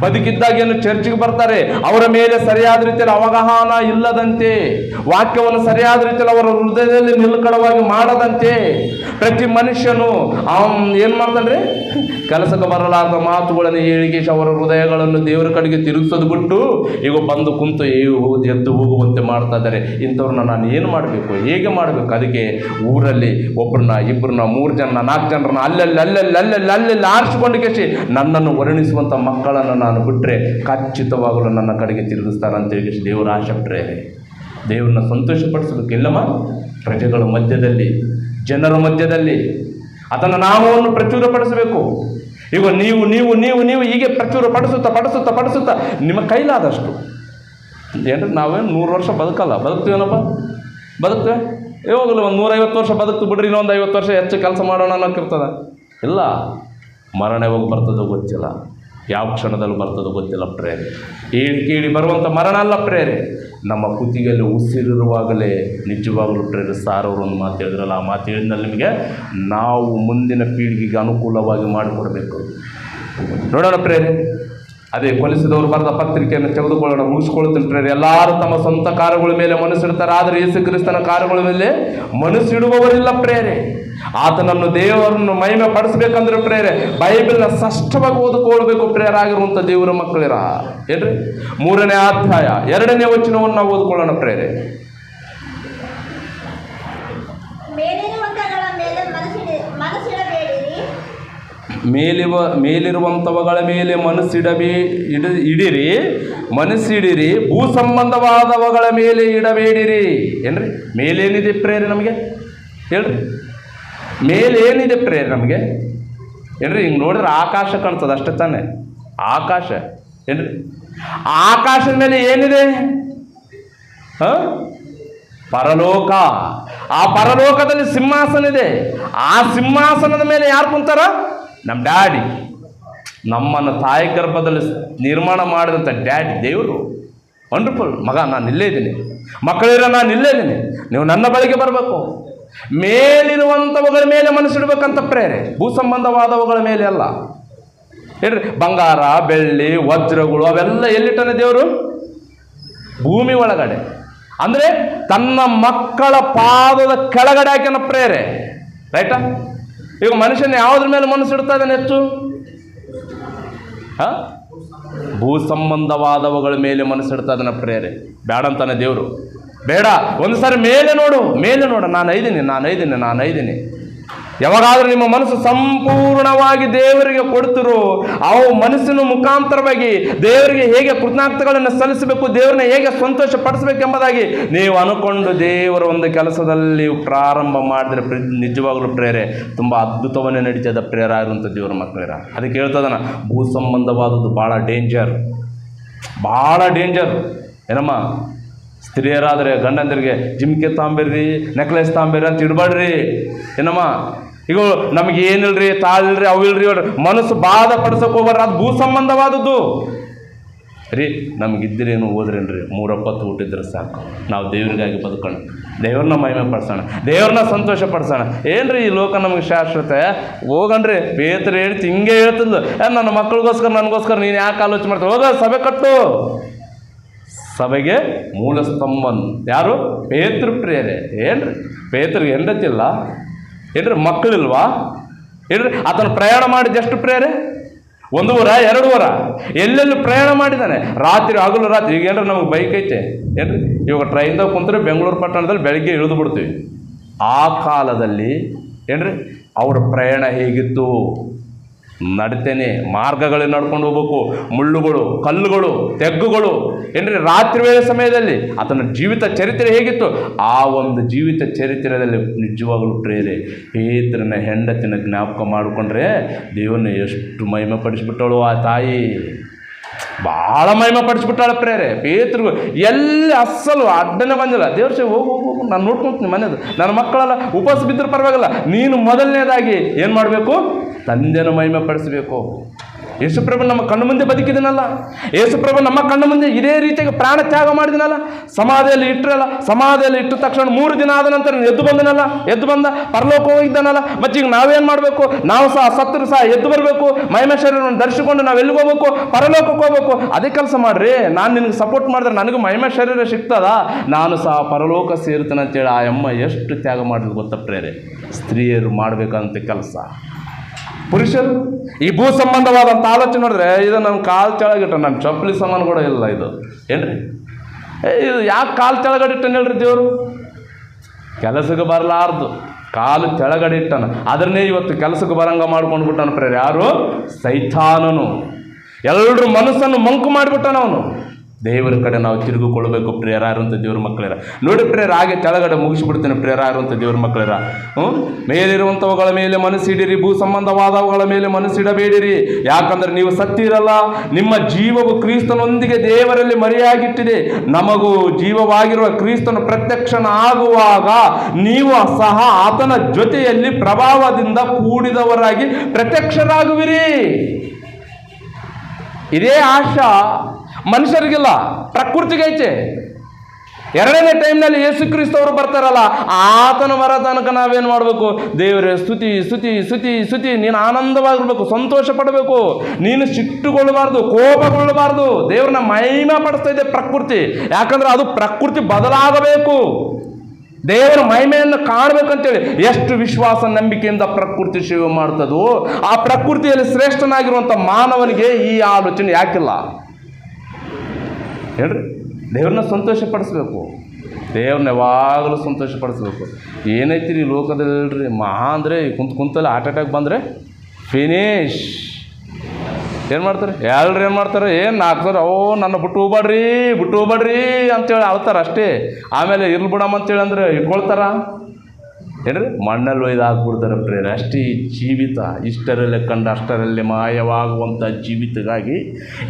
ಬದುಕಿದ್ದಾಗೇನು ಚರ್ಚಿಗೆ ಬರ್ತಾರೆ, ಅವರ ಮೇಲೆ ಸರಿಯಾದ ರೀತಿಯಲ್ಲಿ ಅವಗಾಹನ ಇಲ್ಲದಂತೆ, ವಾಕ್ಯವನ್ನು ಸರಿಯಾದ ರೀತಿಯಲ್ಲಿ ಅವರ ಹೃದಯದಲ್ಲಿ ನಿಲ್ಕಡವಾಗಿ ಮಾಡದಂತೆ ಪ್ರತಿ ಮನುಷ್ಯನು ಏನು ಮಾಡ್ತಾನೆ? ಕೆಲಸಕ್ಕೆ ಬರಲಾರದ ಮಾತುಗಳನ್ನು ಹೇಳಿಕೆ ಅವರ ಹೃದಯಗಳನ್ನು ದೇವರ ಕಡೆಗೆ ತಿರುಗಿಸೋದು ಬಿಟ್ಟು ಈಗ ಬಂದು ಕುಂತು ಎದ್ದು ಹೋಗುವಂತೆ ಮಾಡ್ತಾ ಇದ್ದಾರೆ. ಇಂಥವ್ರನ್ನ ನಾನು ಏನು ಮಾಡಬೇಕು, ಹೇಗೆ ಮಾಡಬೇಕು? ಅದಕ್ಕೆ ಊರಲ್ಲಿ ಒಬ್ಬರನ್ನ, ಇಬ್ಬರನ್ನ, 3 ಜನ, 4 ಜನರನ್ನ ಅಲ್ಲೆಲ್ಲಿ ಆರಿಸಿಕೊಂಡು ಕೇಸಿ ನನ್ನನ್ನು ವರ್ಣಿಸುವಂಥ ಮಕ್ಕಳನ್ನು ನಾನು ಬಿಟ್ಟರೆ ಖಚಿತವಾಗಲು ನನ್ನ ಕಡೆಗೆ ತಿರುಗಿಸ್ತಾರಂತೇಳಿ ದೇವರ ಆಶೆ ಪ್ರೇರೆ. ದೇವರನ್ನ ಸಂತೋಷಪಡಿಸಬೇಕು. ಇಲ್ಲಮ್ಮ, ಪ್ರಜೆಗಳ ಮಧ್ಯದಲ್ಲಿ, ಜನರ ಮಧ್ಯದಲ್ಲಿ ಅದನ್ನು ನಾಮವನ್ನು ಪ್ರಚುರಪಡಿಸಬೇಕು. ಈಗ ನೀವು ಹೀಗೆ ಪಡಿಸುತ್ತಾ ನಿಮ್ಮ ಕೈಲಾದಷ್ಟು ಏನ್ರಿ, ನಾವೇನು 100 ವರ್ಷ ಬದುಕಲ್ಲ, ಬದುಕ್ತೀವೇನಪ್ಪ? ಬದುಕ್ತೇವೆ ಯಾವಾಗಲೂ ಒಂದು 150 ವರ್ಷ ಬದುಕ್ತು ಬಿಡ್ರಿ, ಇನ್ನೊಂದು 50 ವರ್ಷ ಹೆಚ್ಚು ಕೆಲಸ ಮಾಡೋಣ ಅನ್ನೋಕ್ಕಿರ್ತದೆ. ಇಲ್ಲ, ಮರಣ ಯಾವಾಗ ಬರ್ತದೋ ಗೊತ್ತಿಲ್ಲ. ಯಾವ ಕ್ಷಣದಲ್ಲಿ ಬರ್ತದೋ ಗೊತ್ತಿಲ್ಲ ಪ್ರೇರೆ. ಕೇಳಿ ಬರುವಂಥ ಮರಣ ಅಲ್ಲ ಪ್ರೇರೆ, ನಮ್ಮ ಕುತ್ತಿಗೆಯಲ್ಲಿ ಉಸಿರಿರುವಾಗಲೇ ನಿಜವಾಗಲೂ ಪ್ರೇರೆ. ಸಾರವರು ಒಂದು ಮಾತು ಹೇಳಿದ್ರಲ್ಲ, ಆ ಮಾತು ಹೇಳಿದ್ನಲ್ಲಿ ನಿಮಗೆ ನಾವು ಮುಂದಿನ ಪೀಳಿಗೆಗೆ ಅನುಕೂಲವಾಗಿ ಮಾಡಿಕೊಡ್ಬೇಕು. ನೋಡೋಣ ಪ್ರೇರೆ, ಅದೇ ಕೊಲಿಸಿದವರು ಬರೆದ ಪತ್ರಿಕೆಯನ್ನು ತೆಗೆದುಕೊಳ್ಳೋಣ, ಮುಗಿಸ್ಕೊಳ್ತೀನಿ ಪ್ರೇರೆ. ಎಲ್ಲರೂ ತಮ್ಮ ಸ್ವಂತ ಕಾರ್ಯಗಳ ಮೇಲೆ ಮನಸ್ಸಿಡ್ತಾರೆ, ಆದರೆ ಯೇಸು ಕ್ರಿಸ್ತನ ಕಾರ್ಯಗಳ ಮೇಲೆ ಮನಸ್ಸಿಡುವವರಿಲ್ಲ ಪ್ರೇರೆ. ಆತನನ್ನು ದೇವರನ್ನು ಮಹಿಮೆ ಪಡಿಸ್ಬೇಕಂದ್ರೆ ಪ್ರೇರೆ ಬೈಬಲ್ನ ಸ್ಪಷ್ಟವಾಗಿ ಓದಿಕೊಳ್ಬೇಕು ಪ್ರೇರಾಗಿರುವಂಥ ದೇವರ ಮಕ್ಕಳಿರ. ಏನ್ರಿ 3ನೇ ಅಧ್ಯಾಯ 2ನೇ ವಚನವನ್ನು ನಾವು ಓದ್ಕೊಳ್ಳೋಣ ಪ್ರೇರೆ. ಮೇಲಿರುವಂಥವುಗಳ ಮೇಲೆ ಇಡಿರಿ, ಮನಸ್ಸಿಡಿರಿ, ಭೂ ಸಂಬಂಧವಾದವುಗಳ ಮೇಲೆ ಇಡಬೇಡಿರಿ. ಏನ್ರಿ ಮೇಲೇನಿದೆ ಪ್ರೇರೆ ನಮಗೆ ಹೇಳ್ರಿ, ಮೇಲೇನಿದೆ ಪ್ರೇರೆ ನಮಗೆ ಏನ್ರಿ? ಹಿಂಗೆ ನೋಡಿದ್ರೆ ಆಕಾಶ ಕಾಣ್ತದೆ ಅಷ್ಟೇ ತಾನೆ, ಆಕಾಶ ಏನ್ರಿ? ಆಕಾಶದ ಮೇಲೆ ಏನಿದೆ? ಪರಲೋಕ. ಆ ಪರಲೋಕದಲ್ಲಿ ಸಿಂಹಾಸನ ಇದೆ. ಆ ಸಿಂಹಾಸನದ ಮೇಲೆ ಯಾರು ಕುಂತಾರ? ನಮ್ಮ ಡ್ಯಾಡಿ, ನಮ್ಮನ್ನು ತಾಯಿ ಗರ್ಭದಲ್ಲಿ ನಿರ್ಮಾಣ ಮಾಡಿದಂಥ ಡ್ಯಾಡಿ ದೇವರು. ವಂಡರ್ಫುಲ್. ಮಗ ನಾನು ಇಲ್ಲೇ ಇದ್ದೀನಿ, ಮಕ್ಕಳಿರ ನಾನು ಇಲ್ಲೇ ಇದ್ದೀನಿ, ನೀವು ನನ್ನ ಬಳಿಗೆ ಬರಬೇಕು. ಮೇಲಿರುವಂಥವುಗಳ ಮೇಲೆ ಮನಸ್ಸಿಡ್ಬೇಕಂತ ಪ್ರೇರೆ, ಭೂ ಸಂಬಂಧವಾದವುಗಳ ಮೇಲೆ ಅಲ್ಲ. ಹೇಳ್ರಿ, ಬಂಗಾರ ಬೆಳ್ಳಿ ವಜ್ರಗಳು ಅವೆಲ್ಲ ಎಲ್ಲಿಟ್ಟನೆ ದೇವರು? ಭೂಮಿ ಒಳಗಡೆ. ಅಂದರೆ ತನ್ನ ಮಕ್ಕಳ ಪಾದದ ಕೆಳಗಡೆ ಹಾಕ್ಯಾನ ಪ್ರೇರೆ. ರೈಟಾ? ಈಗ ಮನುಷ್ಯನ ಯಾವುದ್ರ ಮೇಲೆ ಮನಸ್ಸಿಡ್ತಾ ಇದ್ದಾನೆ ಹೆಚ್ಚು? ಭೂ ಸಂಬಂಧವಾದವುಗಳ ಮೇಲೆ ಮನಸ್ಸಿಡ್ತಾ ಇದ್ದಾನೆ ಪ್ರೇರೆ. ಬೇಡ ಅಂತಾನೆ ದೇವರು. ಬೇಡ, ಒಂದು ಸಾರಿ ಮೇಲೆ ನೋಡು, ಮೇಲೆ ನೋಡು, ನಾನು ಐದಿನಿ. ಯಾವಾಗಾದ್ರೂ ನಿಮ್ಮ ಮನಸ್ಸು ಸಂಪೂರ್ಣವಾಗಿ ದೇವರಿಗೆ ಕೊಡ್ತಿರೋ, ಅವು ಮನಸ್ಸಿನ ಮುಖಾಂತರವಾಗಿ ದೇವರಿಗೆ ಹೇಗೆ ಕೃತಜ್ಞತೆಗಳನ್ನು ಸಲ್ಲಿಸಬೇಕು, ದೇವರನ್ನ ಹೇಗೆ ಸಂತೋಷ ಪಡಿಸಬೇಕೆಂಬುದಾಗಿ ನೀವು ಅನ್ಕೊಂಡು ದೇವರ ಒಂದು ಕೆಲಸದಲ್ಲಿ ಪ್ರಾರಂಭ ಮಾಡಿದ್ರೆ ನಿಜವಾಗ್ಲೂ ಪ್ರೇರೆ ತುಂಬ ಅದ್ಭುತವನ್ನೇ ನಡೀತದ ಪ್ರೇರ ಆಗಿರುವಂಥ ದೇವರ ಮಕ್ಕಳಿರ. ಅದಕ್ಕೆ ಹೇಳ್ತದನ, ಭೂ ಸಂಬಂಧವಾದದ್ದು ಭಾಳ ಡೇಂಜರ್ ಏನಮ್ಮ. ಸ್ತ್ರೀಯರಾದರೆ ಗಂಡಂದರಿಗೆ ಜಿಮ್ಕೆ ತಾಂಬಿರ್ರಿ, ನೆಕ್ಲೆಸ್ ತಾಂಬಿರಿ ಅಂತ ಇಡಬೇಡ್ರಿ ಏನಮ್ಮ. ಈಗ ನಮಗೆ ಏನಿಲ್ರಿ, ತಾಳಿಲ್ರಿ, ಅವಿಲ್ರಿ, ಮನಸ್ಸು ಬಾಧ ಪಡಿಸೋಕೆ ಹೋಗ್ಬಾರ್ದು. ಅದು ಭೂ ಸಂಬಂಧವಾದದ್ದು ರೀ. ನಮಗಿದ್ದಿರೇನು ಓದ್ರೇನ್ರಿ, 3 ಹೊತ್ತು ಊಟಿದ್ರೆ ಸಾಕು. ನಾವು ದೇವರಿಗಾಗಿ ಬದುಕೋಣ, ದೇವ್ರನ್ನ ಮಹಿಮೆ ಪಡಿಸೋಣ, ದೇವ್ರನ್ನ ಸಂತೋಷ ಪಡಿಸೋಣ. ಏನ್ರಿ ಈ ಲೋಕ ನಮಗೆ ಶಾಶ್ವತ? ಹೋಗಣ್ರಿ. ಪೇತ್ರ ಹೇಳ್ತಿ ಹಿಂಗೆ ಹೇಳ್ತಿದ್ಲು, ನನ್ನ ಮಕ್ಕಳಿಗೋಸ್ಕರ ನನಗೋಸ್ಕರ ನೀನು ಯಾಕೆ ಆಲೋಚನೆ ಮಾಡ್ತಾರೆ? ಹೋಗ ಸಭೆ ಕಟ್ಟು. ಸಭೆಗೆ ಮೂಲ ಸ್ತಂಭನ್ ಯಾರು? ಪೇತೃ ಪ್ರೇರೆ. ಏನ್ರಿ ಪೇತೃಗೆ ಹೆಂಡತಿಲ್ಲ ಏನ್ರಿ? ಮಕ್ಕಳಿಲ್ವಾ ಏನ್ರಿ? ಆತನ ಪ್ರಯಾಣ ಮಾಡಿದ ಎಷ್ಟು ಪ್ರೇರೆ? 1 ವಾರ 2 ವಾರ ಎಲ್ಲೆಲ್ಲಿ ಪ್ರಯಾಣ ಮಾಡಿದ್ದಾನೆ. ಹಗಲು ರಾತ್ರಿ. ಈಗ ಏನ್ರಿ ನಮಗೆ ಬೈಕ್ ಐತೆ ಏನ್ರಿ? ಇವಾಗ ಟ್ರೈನ್ದಾಗ ಕುಂತ್ರೆ ಬೆಂಗಳೂರು ಪಟ್ಟಣದಲ್ಲಿ ಬೆಳಗ್ಗೆ ಇಳಿದು ಬಿಡ್ತೀವಿ. ಆ ಕಾಲದಲ್ಲಿ ಏನ್ರಿ ಅವ್ರ ಪ್ರಯಾಣ ಹೇಗಿತ್ತು? ನಡಿತೇನೆ ಮಾರ್ಗಗಳಲ್ಲಿ ನಡ್ಕೊಂಡು ಹೋಗ್ಬೇಕು. ಮುಳ್ಳುಗಳು, ಕಲ್ಲುಗಳು, ತೆಗ್ಗುಗಳು ಏನ್ರಿ? ರಾತ್ರಿ ವೇಳೆ ಸಮಯದಲ್ಲಿ ಆತನ ಜೀವಿತ ಚರಿತ್ರೆ ಹೇಗಿತ್ತು? ಆ ಒಂದು ಜೀವಿತ ಚರಿತ್ರೆಯಲ್ಲಿ ನಿಜವಾಗಲೂ ಪ್ರೇರೆ ಪೇತ್ರನ ಹೆಂಡತಿನ ಜ್ಞಾಪಕ ಮಾಡಿಕೊಂಡ್ರೆ ದೇವರನ್ನ ಎಷ್ಟು ಮಹಿಮೆ ಪಡಿಸ್ಬಿಟ್ಟಳು ಆ ತಾಯಿ. ಭಾಳ ಮಹಿಮೆ ಪಡಿಸ್ಬಿಟ್ಟಾಳ ಪ್ರೇರೆ. ಪೇತ್ರಗೂ ಎಲ್ಲಿ ಅಸ್ಸಲು ಅಡ್ಡನೆ ಬಂದಿಲ್ಲ. ದೇವ್ರ ಹೋಗು ನಾನು ನೋಡ್ಕೊತೀನಿ ಮನೆಯದು, ನನ್ನ ಮಕ್ಕಳೆಲ್ಲ ಉಪವಾಸ ಬಿದ್ದರೂ ಪರವಾಗಿಲ್ಲ, ನೀನು ಮೊದಲನೇದಾಗಿ ಏನು ಮಾಡಬೇಕು? ತಂದೆನ ಮಹಿಮೆ ಪಡಿಸಬೇಕು. ಯೇಸುಪ್ರಭು ನಮ್ಮ ಕಣ್ಣು ಮುಂದೆ ಬದುಕಿದನಲ್ಲ, ಯೇಸುಪ್ರಭು ನಮ್ಮ ಕಣ್ಣು ಮುಂದೆ ಇದೇ ರೀತಿಯಾಗಿ ಪ್ರಾಣ ತ್ಯಾಗ ಮಾಡಿದನಲ್ಲ, ಸಮಾಧಿಯಲ್ಲಿ ಇಟ್ಟ ತಕ್ಷಣ 3 ದಿನ ಆದ ನಂತರ ಎದ್ದು ಬಂದ ಪರಲೋಕ ಹೋಗಿದ್ದಾನಲ್ಲ. ಮತ್ತೆ ಈಗ ನಾವೇನು ಮಾಡಬೇಕು? ನಾವು ಸಹ ಸತ್ತರು ಸಹ ಎದ್ದು ಬರಬೇಕು, ಮಹಿಮೆ ಶರೀರವನ್ನು ಧರಿಸಿಕೊಂಡು ನಾವು ಎಲ್ಲಿಗೆ ಹೋಗ್ಬೇಕು? ಪರಲೋಕಕ್ಕೆ ಹೋಗ್ಬೇಕು. ಅದೇ ಕೆಲಸ ಮಾಡ್ರಿ. ನಾನು ನಿನಗೆ ಸಪೋರ್ಟ್ ಮಾಡಿದ್ರೆ ನನಗೂ ಮಹಿಮೆ ಶರೀರ ಸಿಗ್ತದ, ನಾನು ಸಹ ಪರಲೋಕ ಸೇರ್ತೇನೆ ಅಂತೇಳಿ ಆ ಅಮ್ಮ ಎಷ್ಟು ತ್ಯಾಗ ಮಾಡಿದ್ರು ಗೊತ್ತಾ ಪ್ರೇರೆ? ಸ್ತ್ರೀಯರು ಮಾಡಬೇಕಂತ ಕೆಲಸ. ಪುರುಷರು ಈ ಭೂ ಸಂಬಂಧವಾದಂಥ ಆಲೋಚನೆ ನೋಡಿದ್ರೆ ಇದು ನನ್ನ ಕಾಲು ಕೆಳಗಿಟ್ಟ, ನನ್ನ ಚಪ್ಪಲಿ ಸಾಮಾನು ಕೂಡ ಇಲ್ಲ. ಇದು ಏನ್ರಿ? ಇದು ಯಾಕೆ ಕಾಲು ಕೆಳಗಡೆ ಇಟ್ಟನ ಹೇಳ್ರಿ? ದೇವರು ಕೆಲಸಕ್ಕೆ ಬರಲಾರ್ದು ಕಾಲು ಕೆಳಗಡೆ ಇಟ್ಟನ, ಅದನ್ನೇ ಇವತ್ತು ಕೆಲಸಕ್ಕೆ ಬರಂಗ ಮಾಡ್ಕೊಂಡು ಬಿಟ್ಟಾನ ಪ್ರೇರೆ. ಯಾರು? ಸೈತಾನನು. ಎಲ್ಲರೂ ಮನಸ್ಸನ್ನು ಮಂಕು ಮಾಡಿಬಿಟ್ಟಾನ ಅವನು. ದೇವರ ಕಡೆ ನಾವು ತಿರುಗಿಕೊಳ್ಬೇಕು ಪ್ರೇರ ಇರುವಂಥ ದೇವ್ರ ಮಕ್ಕಳಿರ. ನೋಡಿ ಪ್ರೇರ, ಹಾಗೆ ಕೆಳಗಡೆ ಮುಗಿಸ್ಬಿಡ್ತೇನೆ ಪ್ರೇರ ಇರುವಂಥ ದೇವ್ರ ಮಕ್ಕಳಿರ. ಮೇಲಿರುವಂಥವುಗಳ ಮೇಲೆ ಮನಸ್ಸಿಡಿರಿ, ಭೂ ಸಂಬಂಧವಾದವುಗಳ ಮೇಲೆ ಮನಸ್ಸಿಡಬೇಡಿರಿ. ಯಾಕಂದರೆ ನೀವು ಸತ್ತಿರಲ್ಲ, ನಿಮ್ಮ ಜೀವವು ಕ್ರಿಸ್ತನೊಂದಿಗೆ ದೇವರಲ್ಲಿ ಮರೆಯಾಗಿಟ್ಟಿದೆ. ನಮಗೂ ಜೀವವಾಗಿರುವ ಕ್ರಿಸ್ತನು ಪ್ರತ್ಯಕ್ಷನಾಗುವಾಗ ನೀವು ಸಹ ಆತನ ಜೊತೆಯಲ್ಲಿ ಪ್ರಭಾವದಿಂದ ಕೂಡಿದವರಾಗಿ ಪ್ರತ್ಯಕ್ಷರಾಗುವಿರಿ. ಇದೇ ಆಶಾ ಮನುಷ್ಯರಿಗಿಲ್ಲ, ಪ್ರಕೃತಿಗೆ ಐತೆ. ಎರಡನೇ ಟೈಮ್ನಲ್ಲಿ ಯೇಸು ಕ್ರಿಸ್ತ ಅವರು ಬರ್ತಾರಲ್ಲ, ಆತನ ಬರೋ ತನಕ ನಾವೇನು ಮಾಡಬೇಕು? ದೇವರೇ ಸ್ತುತಿ ಸ್ತುತಿ ಸ್ತುತಿ ಸ್ತುತಿ. ನೀನು ಆನಂದವಾಗಿರ್ಬೇಕು, ಸಂತೋಷ ಪಡಬೇಕು, ನೀನು ಸಿಟ್ಟುಗೊಳ್ಳಬಾರ್ದು, ಕೋಪಗೊಳ್ಳಬಾರ್ದು. ದೇವ್ರನ್ನ ಮಹಿಮೆ ಪಡಿಸ್ತಾ ಇದೆ ಪ್ರಕೃತಿ. ಯಾಕಂದ್ರೆ ಅದು ಪ್ರಕೃತಿ ಬದಲಾಗಬೇಕು, ದೇವರ ಮಹಿಮೆಯನ್ನು ಕಾಣಬೇಕಂತೇಳಿ ಎಷ್ಟು ವಿಶ್ವಾಸ ನಂಬಿಕೆಯಿಂದ ಪ್ರಕೃತಿ ಸೇವೆ ಮಾಡ್ತದೋ, ಆ ಪ್ರಕೃತಿಯಲ್ಲಿ ಶ್ರೇಷ್ಠನಾಗಿರುವಂಥ ಮಾನವನಿಗೆ ಈ ಆಲೋಚನೆ ಯಾಕಿಲ್ಲ ಹೇಳ್ರಿ? ದೇವ್ರನ್ನ ಸಂತೋಷಪಡಿಸ್ಬೇಕು, ದೇವ್ರನ್ನ ಯಾವಾಗಲೂ ಸಂತೋಷಪಡಿಸ್ಬೇಕು. ಏನೈತಿ ರೀ ಲೋಕದಲ್ಲಿ ಹೇಳ್ರಿ, ಮಹಾ ಅಂದರೆ ಕುಂತಲ್ಲಿ ಹಾರ್ಟ್ ಅಟ್ಯಾಕ್ ಬಂದರೆ ಫಿನಿಶ್. ಏನು ಮಾಡ್ತಾರೆ ಎಲ್ರು? ಏನು ಮಾಡ್ತಾರೆ? ಏನು ಹಾಕ್ತಾರೆ, ಓ ನನ್ನ ಬಿಟ್ಟು ಹೋಗ್ಬೇಡ್ರಿ ಅಂತೇಳಿ ಅಳ್ತಾರೆ ಅಷ್ಟೇ. ಆಮೇಲೆ ಇರ್ಲಿ ಬಿಡಮ್ಮ ಅಂತೇಳಿ ಅಂದರೆ ಇಟ್ಕೊಳ್ತಾರ ಏನ್ರಿ? ಮಣ್ಣಲ್ಲಿ ಒಯ್ದು ಹಾಕ್ಬಿಡ್ತಾರೆ ಪ್ರೇರೆ. ಅಷ್ಟೇ ಜೀವಿತ, ಇಷ್ಟರಲ್ಲೇ ಕಂಡು ಅಷ್ಟರಲ್ಲಿ ಮಾಯವಾಗುವಂಥ ಜೀವಿತಗಾಗಿ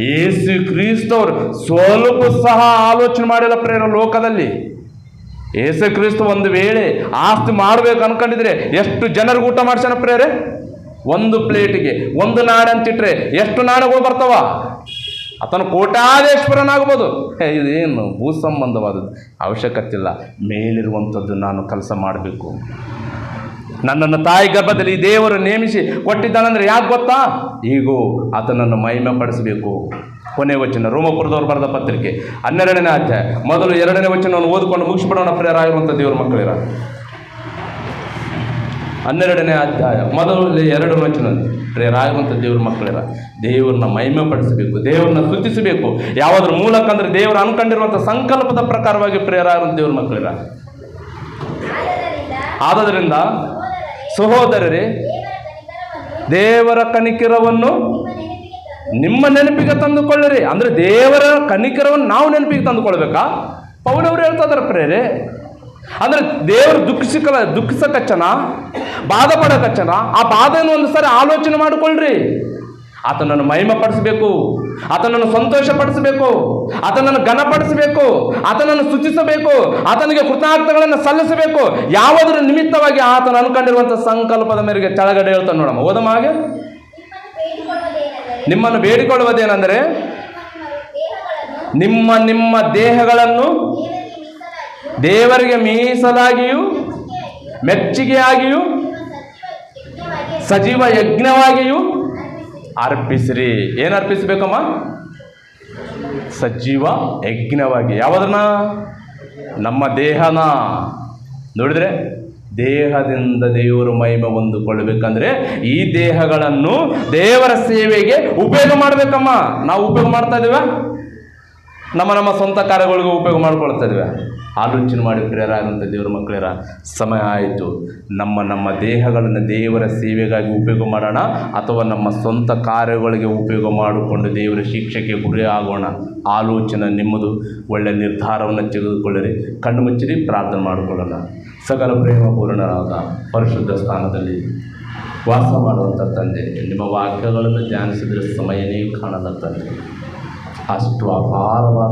ಯೇಸು ಕ್ರಿಸ್ತವರು ಸ್ವಲ್ಪ ಸಹ ಆಲೋಚನೆ ಮಾಡಿಲ್ಲ ಪ್ರೇರ. ಲೋಕದಲ್ಲಿ ಯೇಸು ಕ್ರಿಸ್ತ ಒಂದು ವೇಳೆ ಆಸ್ತಿ ಮಾಡಬೇಕು ಅನ್ಕೊಂಡಿದ್ರೆ ಎಷ್ಟು ಜನರಿಗೆ ಊಟ ಮಾಡ್ಸ್ಯಾನ ಪ್ರೇರೆ? ಒಂದು ಪ್ಲೇಟಿಗೆ ಒಂದು ನಾಣೆ ಅಂತಿಟ್ರೆ ಎಷ್ಟು ನಾಣೆಗಳು ಬರ್ತಾವ? ಆತನು ಕೋಟ್ಯಾಧೀಶ್ವರನಾಗ್ಬೋದು. ಇದೇನು ಭೂ ಸಂಬಂಧವಾದದ್ದು ಅವಶ್ಯಕತೆ ಇಲ್ಲ. ಮೇಲಿರುವಂಥದ್ದು ನಾನು ಕೆಲಸ ಮಾಡಬೇಕು. ನನ್ನನ್ನು ತಾಯಿ ಗರ್ಭದಲ್ಲಿ ದೇವರು ನೇಮಿಸಿ ಕೊಟ್ಟಿದ್ದಾನಂದ್ರೆ ಯಾಕೆ ಗೊತ್ತಾ? ಈಗೂ ಆತನನ್ನು ಮಹಿಮೆ ಪಡಿಸಬೇಕು. ಕೊನೆ ವಚನ, ರೋಮಪುರದವರು ಬರೆದ ಪತ್ರಿಕೆ 12ನೇ ಅಧ್ಯಾಯ ಮೊದಲು 2ನೇ ವಚನವನ್ನು ಓದಿಕೊಂಡು ಮುಗಿಸ್ಬಿಡೋಣ ಪ್ರೇರಾಗಿರುವಂಥ ದೇವರ ಮಕ್ಕಳಿರ. 12ನೇ ಅಧ್ಯಾಯ ಮೊದಲು 2 ವಚನ ಪ್ರೇರಾಗಿರುವಂಥ ದೇವ್ರ ಮಕ್ಕಳಿರ. ದೇವ್ರನ್ನ ಮಹಿಮೆ ಪಡಿಸಬೇಕು, ದೇವ್ರನ್ನ ಸ್ತುತಿಸಬೇಕು. ಯಾವುದ್ರ ಮೂಲಕ ಅಂದರೆ ದೇವರು ಅನ್ಕೊಂಡಿರುವಂಥ ಸಂಕಲ್ಪದ ಪ್ರಕಾರವಾಗಿ ಪ್ರೇರಾಗಿರುವಂಥ ದೇವ್ರ ಮಕ್ಕಳಿರ. ಆದದರಿಂದ ಸಹೋದರರೇ, ದೇವರ ಕನಿಕರವನ್ನು ನಿಮ್ಮ ನೆನಪಿಗೆ ತಂದುಕೊಳ್ಳಿರಿ. ಅಂದರೆ ದೇವರ ಕನಿಕರವನ್ನು ನಾವು ನೆನಪಿಗೆ ತಂದುಕೊಳ್ಬೇಕಾ? ಪೌಲವರು ಹೇಳ್ತಾ ಇದ್ದಾರೆ ಪ್ರೇರೆ. ಅಂದರೆ ದೇವರು ದುಃಖಿಸಕಚ್ಚನ, ಬಾಧೆ ಪಡಕಚ್ಚನ, ಆ ಬಾಧೆಯನ್ನು ಒಂದು ಸಾರಿ ಆಲೋಚನೆ ಮಾಡಿಕೊಳ್ಳ್ರಿ. ಆತನನ್ನು ಮಹಿಮೆ ಪಡಿಸಬೇಕು, ಆತನನ್ನು ಸಂತೋಷ ಪಡಿಸಬೇಕು, ಆತನನ್ನು ಘನಪಡಿಸಬೇಕು, ಆತನನ್ನು ಸ್ತುತಿಸಬೇಕು, ಆತನಿಗೆ ಕೃತಜ್ಞತೆಗಳನ್ನು ಸಲ್ಲಿಸಬೇಕು. ಯಾವುದರ ನಿಮಿತ್ತವಾಗಿ ಆತನು ಅನ್ಕೊಂಡಿರುವಂಥ ಸಂಕಲ್ಪದ ಮೇರೆಗೆ ಕೆಳಗಡೆ ಹೇಳ್ತಾನೆ ನೋಡಮ್ಮ, ಓದಮ್ಮ ಹಾಗೆ. ನಿಮ್ಮನ್ನು ಬೇಡಿಕೊಳ್ಳುವುದೇನೆಂದರೆ ನಿಮ್ಮ ದೇಹಗಳನ್ನು ದೇವರಿಗೆ ಮೀಸಲಾಗಿಯೂ ಮೆಚ್ಚುಗೆಯಾಗಿಯೂ ಸಜೀವ ಯಜ್ಞವಾಗಿಯೂ ಅರ್ಪಿಸಿರಿ. ಏನು ಅರ್ಪಿಸಬೇಕಮ್ಮ? ಸಜೀವ ಯಜ್ಞವಾಗಿ. ಯಾವುದನ್ನ? ನಮ್ಮ ದೇಹನ. ನೋಡಿದ್ರೆ ದೇಹದಿಂದ ದೇವರು ಮಹಿಮೆ ಹೊಂದಿಕೊಳ್ಳಬೇಕಂದ್ರೆ ಈ ದೇಹಗಳನ್ನು ದೇವರ ಸೇವೆಗೆ ಉಪಯೋಗ ಮಾಡಬೇಕಮ್ಮ. ನಾವು ಉಪಯೋಗ ಮಾಡ್ತಾ ಇದ್ದೀವ? ನಮ್ಮ ಸ್ವಂತ ಕಾರ್ಯಗಳಿಗೆ ಉಪಯೋಗ ಮಾಡ್ಕೊಳ್ತಾ ಇದ್ದೀವಿ? ಆಲೋಚನೆ ಮಾಡಿ ಪ್ರಿಯರಾದಂಥ ದೇವರ ಮಕ್ಕಳಿರ, ಸಮಯ ಆಯಿತು. ನಮ್ಮ ದೇಹಗಳನ್ನು ದೇವರ ಸೇವೆಗಾಗಿ ಉಪಯೋಗ ಮಾಡೋಣ, ಅಥವಾ ನಮ್ಮ ಸ್ವಂತ ಕಾರ್ಯಗಳಿಗೆ ಉಪಯೋಗ ಮಾಡಿಕೊಂಡು ದೇವರ ಶಿಕ್ಷೆಗೆ ಗುರಿ ಆಗೋಣ. ಆಲೋಚನೆ ನಿಮ್ಮದು. ಒಳ್ಳೆಯ ನಿರ್ಧಾರವನ್ನು ತೆಗೆದುಕೊಳ್ಳಿರಿ. ಕಣ್ಣು ಮುಚ್ಚಿರಿ, ಪ್ರಾರ್ಥನೆ ಮಾಡಿಕೊಳ್ಳೋಣ. ಸಕಲ ಪ್ರೇಮ ಪೂರ್ಣರಾದ ಪರಿಶುದ್ಧ ಸ್ಥಾನದಲ್ಲಿ ವಾಸ ಮಾಡುವಂಥ ತಂದೆ, ನಿಮ್ಮ ವಾಕ್ಯಗಳನ್ನು ಧ್ಯಾನಿಸಿದರೆ ಸಮಯನೇ ಕಾಣದ ತಂದೆ. ಅಷ್ಟು ಅಪಾರವಾದ